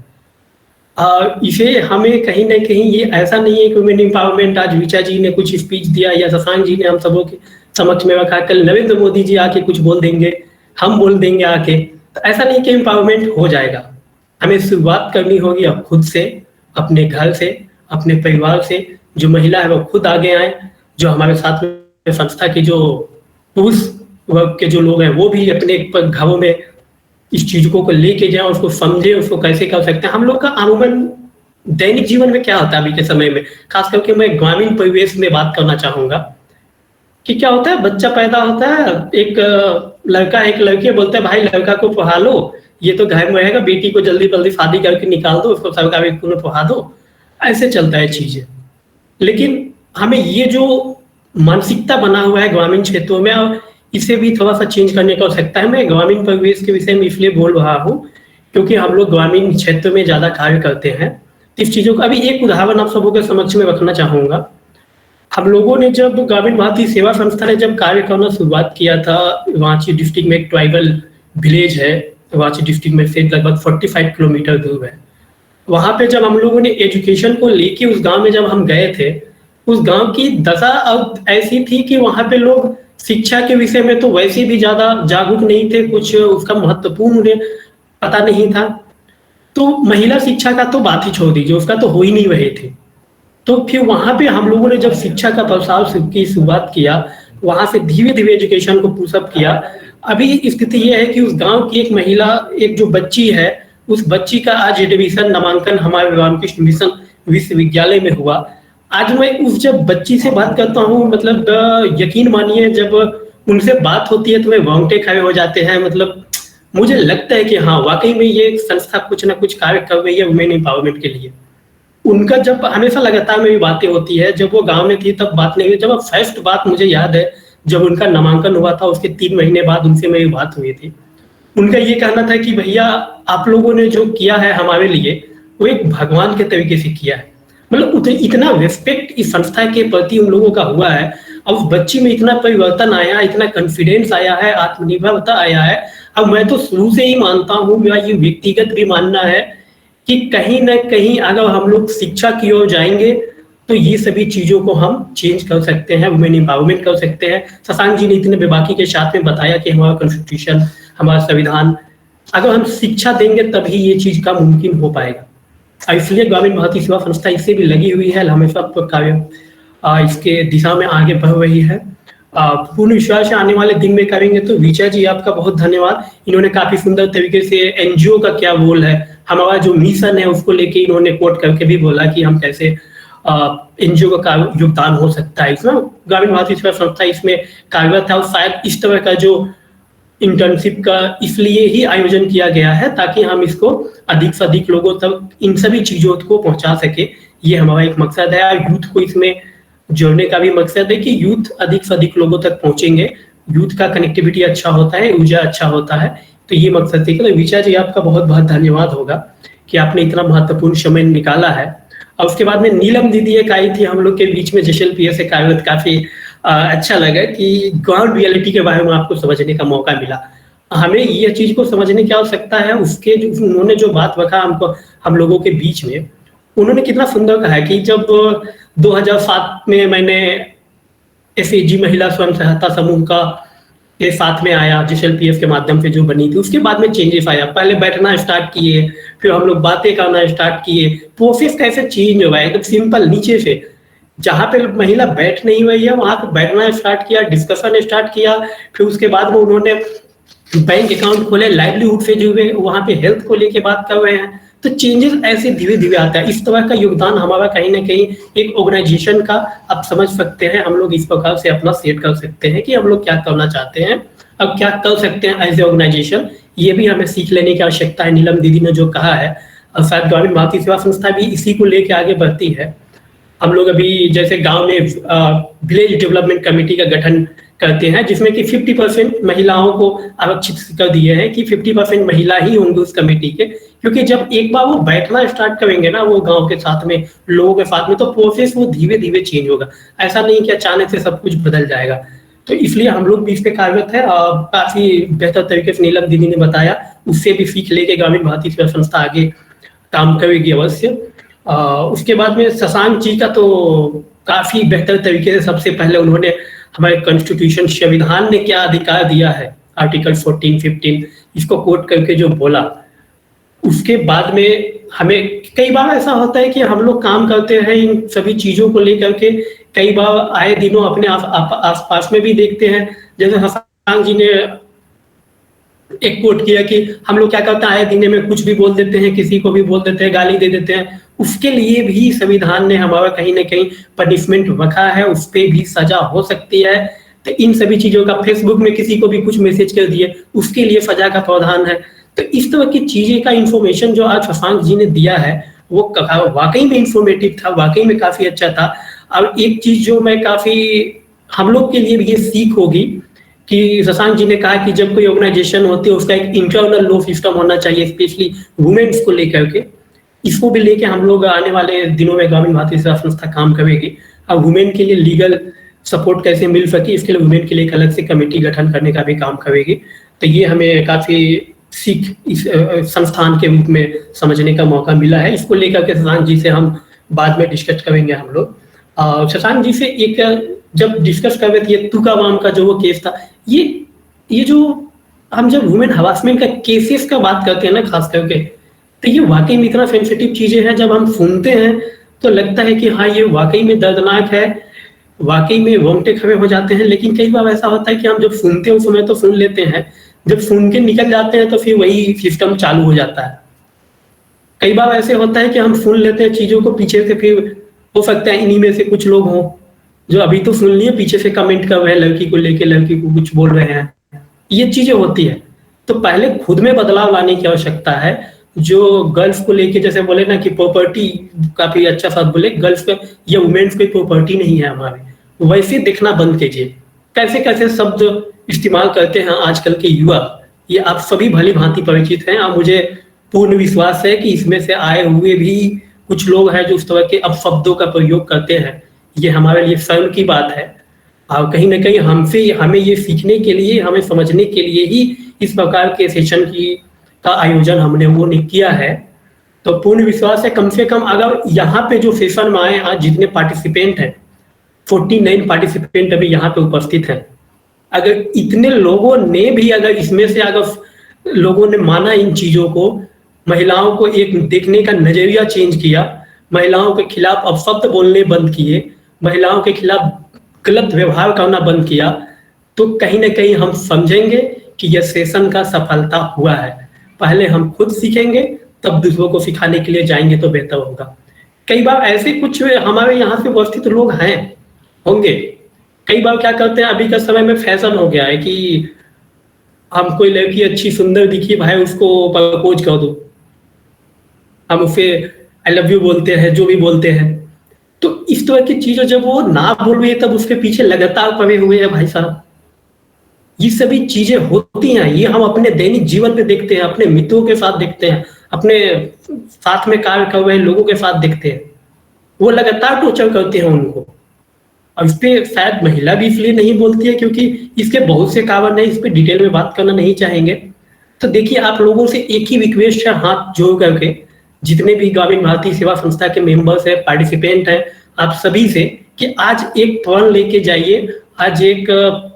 इसे हमें कहीं ना कहीं ये ऐसा नहीं है कि वुमेन एम्पावरमेंट आज वीचा जी ने कुछ स्पीच दिया या शशांक जी ने हम सबों के समक्ष में रखा, कल नरेंद्र मोदी जी आके कुछ बोल देंगे, हम बोल देंगे आके, तो ऐसा नहीं कि एम्पावरमेंट हो जाएगा। हमें शुरुआत करनी होगी अब खुद से, अपने घर से, अपने परिवार से। जो महिला है वो खुद आगे आए, जो हमारे साथ में संस्था के जो पुरुष वर्ग के जो लोग हैं वो भी अपने घरों में इस चीजों को लेके जाए, उसको समझे, उसको कैसे कर सकते हैं। हम लोग का अमूमन दैनिक जीवन में क्या होता है अभी के समय में, खास करके मैं ग्रामीण परिवेश में बात करना चाहूंगा कि क्या होता है, बच्चा पैदा होता है, एक लड़का एक लड़की बोलते हैं भाई लड़का को पढ़ा लो, ये तो घर में रहेगा, बेटी को जल्दी जल्दी शादी करके निकाल दो, उसको सरकारी स्कूल में पढ़ा दो, ऐसे चलता है चीजें। लेकिन हमें ये जो मानसिकता बना हुआ है ग्रामीण क्षेत्रों में, और इसे भी थोड़ा सा चेंज करने की आवश्यकता है। मैं ग्रामीण परिवेश के विषय में इसलिए बोल रहा हूँ क्योंकि हम लोग ग्रामीण क्षेत्र में ज्यादा कार्य करते हैं। इस चीजों का अभी एक उदाहरण आप सबों के समक्ष में रखना चाहूंगा। हम लोगों ने जब ग्रामीण भारतीय सेवा संस्था ने जब कार्य करना शुरुआत किया था, रांची डिस्ट्रिक्ट में एक ट्राइबल विलेज है, रांची डिस्ट्रिक्ट में से लगभग 45 किलोमीटर दूर है। वहां पे जब हम लोगों ने एजुकेशन को लेके उस गांव में जब हम गए थे, उस गांव की दशा अब ऐसी थी कि वहां पे लोग शिक्षा के विषय में तो वैसे भी ज्यादा जागरूक नहीं थे, कुछ उसका महत्वपूर्ण उन्हें पता नहीं था। तो महिला शिक्षा का तो बात ही छोड़ दीजिए, उसका तो हो ही नहीं रहे थे। तो फिर वहां पे हम लोगों ने जब शिक्षा का प्रसार की शुरुआत किया, वहां से धीरे धीरे एजुकेशन को पुशअप किया। अभी स्थिति यह है कि उस गांव की एक महिला, एक जो बच्ची है, उस बच्ची का आज एडमिशन नामांकन हमारे रामकृष्ण मिशन विश्वविद्यालय में हुआ। आज मैं उस जब बच्ची से बात करता हूँ, मतलब यकीन मानिए जब उनसे बात होती है तो मैं रोंगटे खड़े हो जाते हैं। मतलब मुझे लगता है कि हाँ, वाकई में ये संस्था कुछ ना कुछ कार्य कर रही है वुमेन एम्पावरमेंट के लिए। उनका जब हमेशा लगातार में भी बातें होती है, जब वो गांव में थी तब बात नहीं हुई। जब फर्स्ट बात मुझे याद है, जब उनका नामांकन हुआ था उसके 3 महीने बाद उनसे मेरी बात हुई थी। उनका ये कहना था कि भैया आप लोगों ने जो किया है हमारे लिए, वो एक भगवान के तरीके से किया है। मतलब इतना रिस्पेक्ट इस संस्था के प्रति उन लोगों का हुआ है, और उस बच्ची में इतना परिवर्तन आया, इतना कॉन्फिडेंस आया है, आत्मनिर्भरता आया है। अब मैं तो शुरू से ही मानता हूँ, मेरा ये व्यक्तिगत भी मानना है कि कहीं ना कहीं अगर हम लोग शिक्षा की ओर जाएंगे तो ये सभी चीजों को हम चेंज कर सकते हैं, वुमेन एम्पावरमेंट कर सकते हैं। शशांक जी ने इतने बेबाकी के साथ में बताया कि हमारा कॉन्स्टिट्यूशन, हमारा संविधान, अगर हम शिक्षा देंगे तभी ये चीज का मुमकिन हो पाएगा। इसलिए ग्रामीण भारतीय सेवा संस्था इससे भी लगी हुई है, हमेशा कार्य इसके दिशा में आगे बढ़ रही है। पूर्ण विश्वास से आने वाले दिन में करेंगे। तो विजय जी आपका बहुत धन्यवाद, इन्होंने काफी सुंदर तरीके से एनजीओ का क्या रोल है, हमारा जो मिशन है उसको लेके इन्होंने कोट करके भी बोला कि हम कैसे एनजीओ का योगदान हो सकता है इसमें। ग्रामीण भारतीय सेवा संस्था इसमें कार्यरत है, और शायद इस तरह का जो इंटर्नशिप का इसलिए ही आयोजन किया गया है ताकि हम इसको अधिक से अधिक लोगों तक इन सभी चीजों को पहुंचा सके। ये हमारा एक मकसद है, और यूथ को इसमें जोड़ने का भी मकसद है कि यूथ अधिक से अधिक लोगों तक पहुंचेंगे, यूथ का कनेक्टिविटी अच्छा होता है, ऊर्जा अच्छा होता है। तो ये मकसद थी। तो विजय जी आपका बहुत बहुत धन्यवाद होगा कि आपने इतना महत्वपूर्ण समय निकाला है। और उसके बाद में नीलम दीदी एक आई थी हम लोग के बीच में जैसलमेर से कार्यरत, काफी अच्छा लगा कि ग्राउंड रियलिटी के बारे में आपको समझने का मौका मिला। हमें ये चीज को समझने की आवश्यकता है, उसके जो उन्होंने जो बात रखा हमको, हम लोगों के बीच में, उन्होंने कितना सुंदर कहा कि जब 2007 में मैंने SHG महिला स्वयं सहायता समूह का के साथ में आया, जैसलमेर के माध्यम से जो बनी थी, उसके बाद में चेंजेस आया। पहले बैठना स्टार्ट किए, फिर हम लोग बातें करना स्टार्ट किए। प्रोसेस कैसे चेंज हुआ है, एकदम सिंपल नीचे से, जहाँ पे महिला बैठ नहीं हुई है वहां पे बैठना स्टार्ट किया, डिस्कशन स्टार्ट किया। फिर उसके बाद में उन्होंने बैंक अकाउंट खोले, लाइवलीहुड से जुड़े, वहां पे हेल्थ को लेके बात कर रहे हैं। तो चेंजेस ऐसे धीरे धीरे आता है। इस तरह का योगदान हमारा कहीं ना कहीं एक ऑर्गेनाइजेशन का, आप समझ सकते हैं, हम लोग इस प्रकार से अपना सेट कर सकते हैं कि हम लोग क्या करना चाहते हैं, अब क्या कर सकते हैं एज ए ऑर्गेनाइजेशन। ये भी हमें सीख लेने की आवश्यकता है। नीलम दीदी ने जो कहा है, और शायद ग्रामीण भारतीय सेवा संस्था भी इसी को लेके आगे बढ़ती है। हम लोग अभी जैसे गांव में विलेज डेवलपमेंट कमेटी का गठन करते हैं, जिसमें कि 50% महिलाओं को आरक्षित कर दिए हैं कि 50% महिला ही होंगे उस कमेटी के। क्योंकि जब एक बार वो बैठना स्टार्ट करेंगे ना वो गांव के साथ में, लोगों के साथ में, तो प्रोसेस वो धीरे धीरे चेंज होगा। ऐसा नहीं कि अचानक से सब कुछ बदल जाएगा। तो इसलिए हम लोग भी इस पे कार्यरत है, और काफी बेहतर तरीके से नीलम दीदी ने बताया, उससे भी सीख लेके ग्रामीण भारतीय सेवा संस्था आगे काम करेगी अवश्य। उसके बाद में शशांक जी का तो काफी बेहतर तरीके से, सबसे पहले उन्होंने हमारे कॉन्स्टिट्यूशन, संविधान ने क्या अधिकार दिया है, आर्टिकल 14, 15, इसको कोट करके जो बोला। उसके बाद में हमें कई बार ऐसा होता है कि हम लोग काम करते हैं इन सभी चीजों को लेकर के, कई बार आए दिनों अपने आसपास में भी देखते हैं। जैसे शशांक जी ने एक कोट किया कि हम लोग क्या करते हैं, आए दिन में कुछ भी बोल देते हैं, किसी को भी बोल देते हैं, गाली दे देते हैं। उसके लिए भी संविधान ने हमारा कहीं ना कहीं पनिशमेंट रखा है, उस पर भी सजा हो सकती है। तो इन सभी चीजों का, फेसबुक में किसी को भी कुछ मैसेज कर दिए, उसके लिए सजा का प्रावधान है। तो इस तरह की चीजें का इंफॉर्मेशन जो आज शशांक जी ने दिया है, वो वाकई में इंफॉर्मेटिव था, वाकई में काफी अच्छा था। अब एक चीज जो मैं काफी, हम लोग के लिए भी ये सीख होगी कि शशांक जी ने कहा कि जब कोई ऑर्गेनाइजेशन होती है उसका एक इंटरनल लॉ सिस्टम होना चाहिए, स्पेशली वुमेन्स को लेकर के। इसको भी लेके हम लोग आने वाले दिनों में ग्रामीण भारतीय सेवा संस्था काम करेगी। अब वुमेन के लिए लीगल सपोर्ट कैसे मिल सके, इसके लिए वुमेन के लिए एक अलग से कमेटी गठन करने का भी काम करेगी। तो ये हमें काफी सीख इस संस्थान के रूप में समझने का मौका मिला है। इसको लेकर के शशांक जी से हम बाद में डिस्कस करेंगे हम लोग। शशांक जी से एक जब डिस्कस कर रहे थे ये तुकामाम का जो वो केस था, ये जो हम जब वुमेन हरासमेंट का केसेस का बात करते हैं ना खास करके, तो ये वाकई में इतना सेंसिटिव चीजें हैं, जब हम सुनते हैं तो लगता है कि हाँ ये वाकई में दर्दनाक है, वाकई में रोंगटे खड़े हो जाते हैं। लेकिन कई बार ऐसा होता है कि हम जब सुनते हैं उस समय तो सुन लेते हैं, जब सुन के निकल जाते हैं तो फिर वही सिस्टम चालू हो जाता है। कई बार ऐसे होता है कि हम सुन लेते हैं चीजों को, पीछे से फिर हो सकता है इन्हीं में से कुछ लोग हों जो अभी तो सुन लिए, पीछे से कमेंट कर रहे हैं लड़की को लेके, लड़की को कुछ बोल रहे हैं, ये चीजें होती है। तो पहले खुद में बदलाव लाने की आवश्यकता है। जो गर्ल्स को लेके जैसे बोले ना कि प्रॉपर्टी, काफी अच्छा शब्द बोले, गर्ल्स का या वुमेन्स कोई प्रॉपर्टी नहीं है हमारे, वैसे देखना बंद कीजिए। कैसे कैसे शब्द इस्तेमाल करते हैं आजकल के युवा, ये आप सभी भली भांति परिचित हैं। और मुझे पूर्ण विश्वास है कि इसमें से आए हुए भी कुछ लोग हैं जो उस तरह के अपशब्दों का प्रयोग करते हैं। ये हमारे लिए शर्म की बात है, और कहीं ना कहीं हमें ये सीखने के लिए, हमें समझने के लिए ही इस प्रकार के सेशन का आयोजन हमने वो नहीं किया है। तो पूर्ण विश्वास है, कम से कम अगर यहाँ पे जो सेशन में आए आज जितने पार्टिसिपेंट हैं, 49 पार्टिसिपेंट अभी यहाँ पे उपस्थित हैं, अगर इतने लोगों ने भी, अगर इसमें से अगर लोगों ने माना इन चीजों को, महिलाओं को एक देखने का नजरिया चेंज किया, महिलाओं के खिलाफ अपशब्द बोलने बंद किए, महिलाओं के खिलाफ गलत व्यवहार करना बंद किया, तो कहीं ना कहीं हम समझेंगे कि यह सेशन का सफलता हुआ है। पहले हम खुद सीखेंगे, तब दूसरों को सिखाने के लिए जाएंगे तो बेहतर होगा। कई बार ऐसे कुछ हमारे यहाँ से उपस्थित लोग हैं, होंगे, कई बार क्या करते हैं, अभी का समय में फैशन हो गया है कि हम कोई लड़की अच्छी सुंदर दिखी, भाई उसको प्रपोज कर दो, हम उसे आई लव यू बोलते हैं, जो भी बोलते हैं। तो इस तरह की चीजें जब वो ना बोल रही है तब उसके पीछे लगातार पड़े हुए हैं भाई साहब। ये सभी चीजें होती हैं, ये हम अपने दैनिक जीवन में देखते हैं, अपने मित्रों के साथ देखते हैं, अपने साथ में कार्य कर रहे लोगों के साथ देखते हैं, वो लगातार टॉर्चर करते हैं उनको। अब इस पे शायद महिला भी इसलिए नहीं बोलती है क्योंकि इसके बहुत से कारण है, इस पे डिटेल में बात करना नहीं चाहेंगे। तो देखिए, आप लोगों से एक ही रिक्वेस्ट है, हाथ जोड़ करके, जितने भी ग्रामीण भारतीय सेवा संस्था के मेंबर्स हैं, पार्टिसिपेंट हैं, आप सभी से कि आज एक प्रण लेके जाइए, आज एक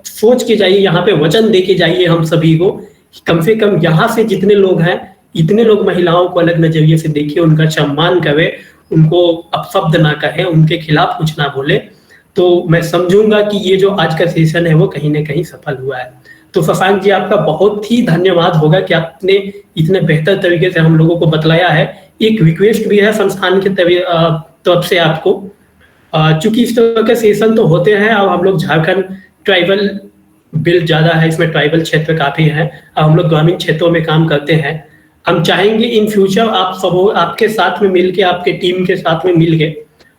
सोच के जाइए, यहाँ पे वचन दे के जाइए हम सभी को, कम से कम यहाँ से जितने लोग हैं, इतने लोग महिलाओं को अलग नजरिए से देखिए, उनका सम्मान करें, उनको अपशब्द ना कहें, उनके खिलाफ कुछ ना बोले, तो मैं समझूंगा कि ये जो आज का सेशन है वो कहीं ना कहीं सफल हुआ है। तो शशांक जी, आपका बहुत ही धन्यवाद होगा कि आपने इतने बेहतर तरीके से हम लोगों को बतलाया है। एक रिक्वेस्ट भी है संस्थान के तरफ से आपको, चूंकि इस तरह के सेशन तो होते हैं, और हम लोग झारखंड ट्राइबल बिल ज्यादा है, इसमें ट्राइबल क्षेत्र काफी है, और हम लोग ग्रामीण क्षेत्रों में काम करते हैं। हम चाहेंगे इन फ्यूचर आप सब आपके साथ में मिलके, आपके टीम के साथ में मिलके,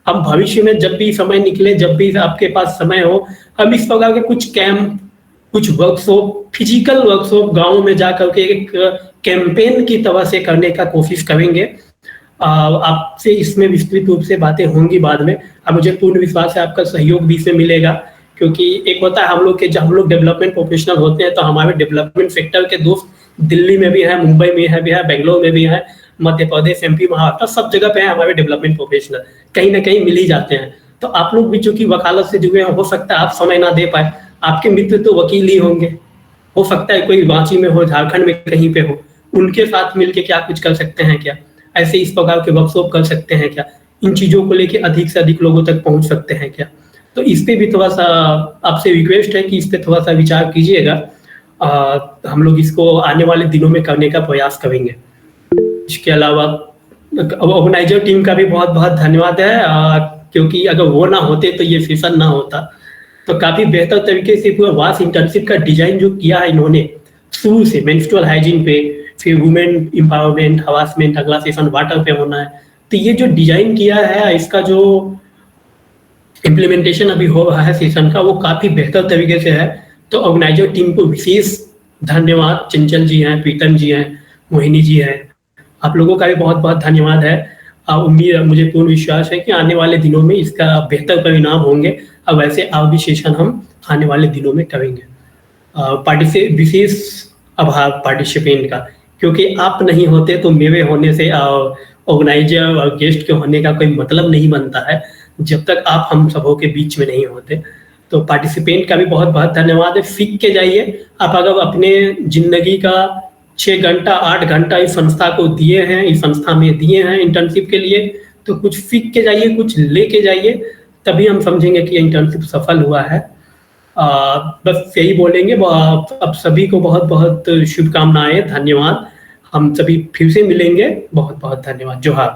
हम भविष्य में जब भी समय निकले, जब भी आपके पास समय हो, हम इस प्रकार के कुछ कैंप, कुछ वर्कशॉप, फिजिकल वर्कशॉप गाँव में जाकर के एक कैंपेन की तरह से करने का कोशिश करेंगे। आपसे इसमें विस्तृत रूप से बातें होंगी बाद में, और मुझे पूर्ण विश्वास है आपका सहयोग भी इसमें मिलेगा, क्योंकि एक होता है हम लोग के, जब हम लोग डेवलपमेंट प्रोफेशनल होते हैं तो हमारे डेवलपमेंट सेक्टर के दोस्त दिल्ली में भी है, मुंबई में है भी है, बेंगलोर में भी है, मध्य प्रदेश, एमपी, महाराष्ट्र, सब जगह पे है हमारे डेवलपमेंट प्रोफेशनल, कहीं ना कहीं मिल ही जाते हैं। तो आप लोग भी चूंकि वकालत से जुड़े हैं, हो सकता है आप समय ना दे पाए, आपके मित्र तो वकील ही होंगे, हो सकता है कोई रांची में हो, झारखंड में कहीं पे हो, उनके साथ मिलके क्या कुछ कर सकते हैं क्या, ऐसे इस प्रकार के वर्कशॉप कर सकते हैं क्या, इन चीजों को लेके अधिक से अधिक लोगों तक पहुंच सकते हैं क्या। तो इस पे भी थोड़ा सा आपसे रिक्वेस्ट है कि इस पे थोड़ा सा विचार कीजिएगा। हम लोग इसको आने वाले दिनों में करने का प्रयास करेंगे। इसके अलावा ऑर्गेनाइजर टीम का भी बहुत बहुत धन्यवाद है, क्योंकि अगर वो ना होते तो ये सेशन ना होता। तो काफी बेहतर तरीके से पूरा वास इंटर्नशिप का डिजाइन जो किया है इन्होंने शुरू से, मेंस्ट्रुअल हाइजीन पे, फिर वुमेन एम्पावरमेंट, हरासमेंट, अगला सेशन वाटर पे होना है, तो ये जो डिजाइन किया है, इसका जो इम्प्लीमेंटेशन अभी हो रहा है सेशन का, वो काफी बेहतर तरीके से है। तो ऑर्गेनाइजर टीम को विशेष धन्यवाद, चंचल जी हैं, प्रीतम जी हैं, मोहिनी जी हैं, आप लोगों का भी बहुत बहुत धन्यवाद है। उम्मीद, मुझे पूर्ण विश्वास है कि आने वाले दिनों में इसका बेहतर परिणाम होंगे, और वैसे और भी सेशन हम आने वाले दिनों में करेंगे। विशेष आभार पार्टिसिपेंट का, क्योंकि आप नहीं होते तो मेरे होने से ऑर्गेनाइजर और गेस्ट के होने का कोई मतलब नहीं बनता है, जब तक आप हम सबों के बीच में नहीं होते। तो तो पार्टिसिपेंट का भी बहुत बहुत धन्यवाद है। सीख के जाइए। आप अगर अपने जिंदगी का 6 घंटा 8 घंटा इस संस्था को दिए हैं, इस संस्था में दिए हैं इंटर्नशिप के लिए, तो कुछ सीख के जाइए, कुछ लेके जाइए, तभी हम समझेंगे कि इंटर्नशिप सफल हुआ है। बस यही बोलेंगे। अब सभी को बहुत बहुत शुभकामनाएं, धन्यवाद। हम सभी फिर से मिलेंगे। बहुत बहुत धन्यवाद। जोहार।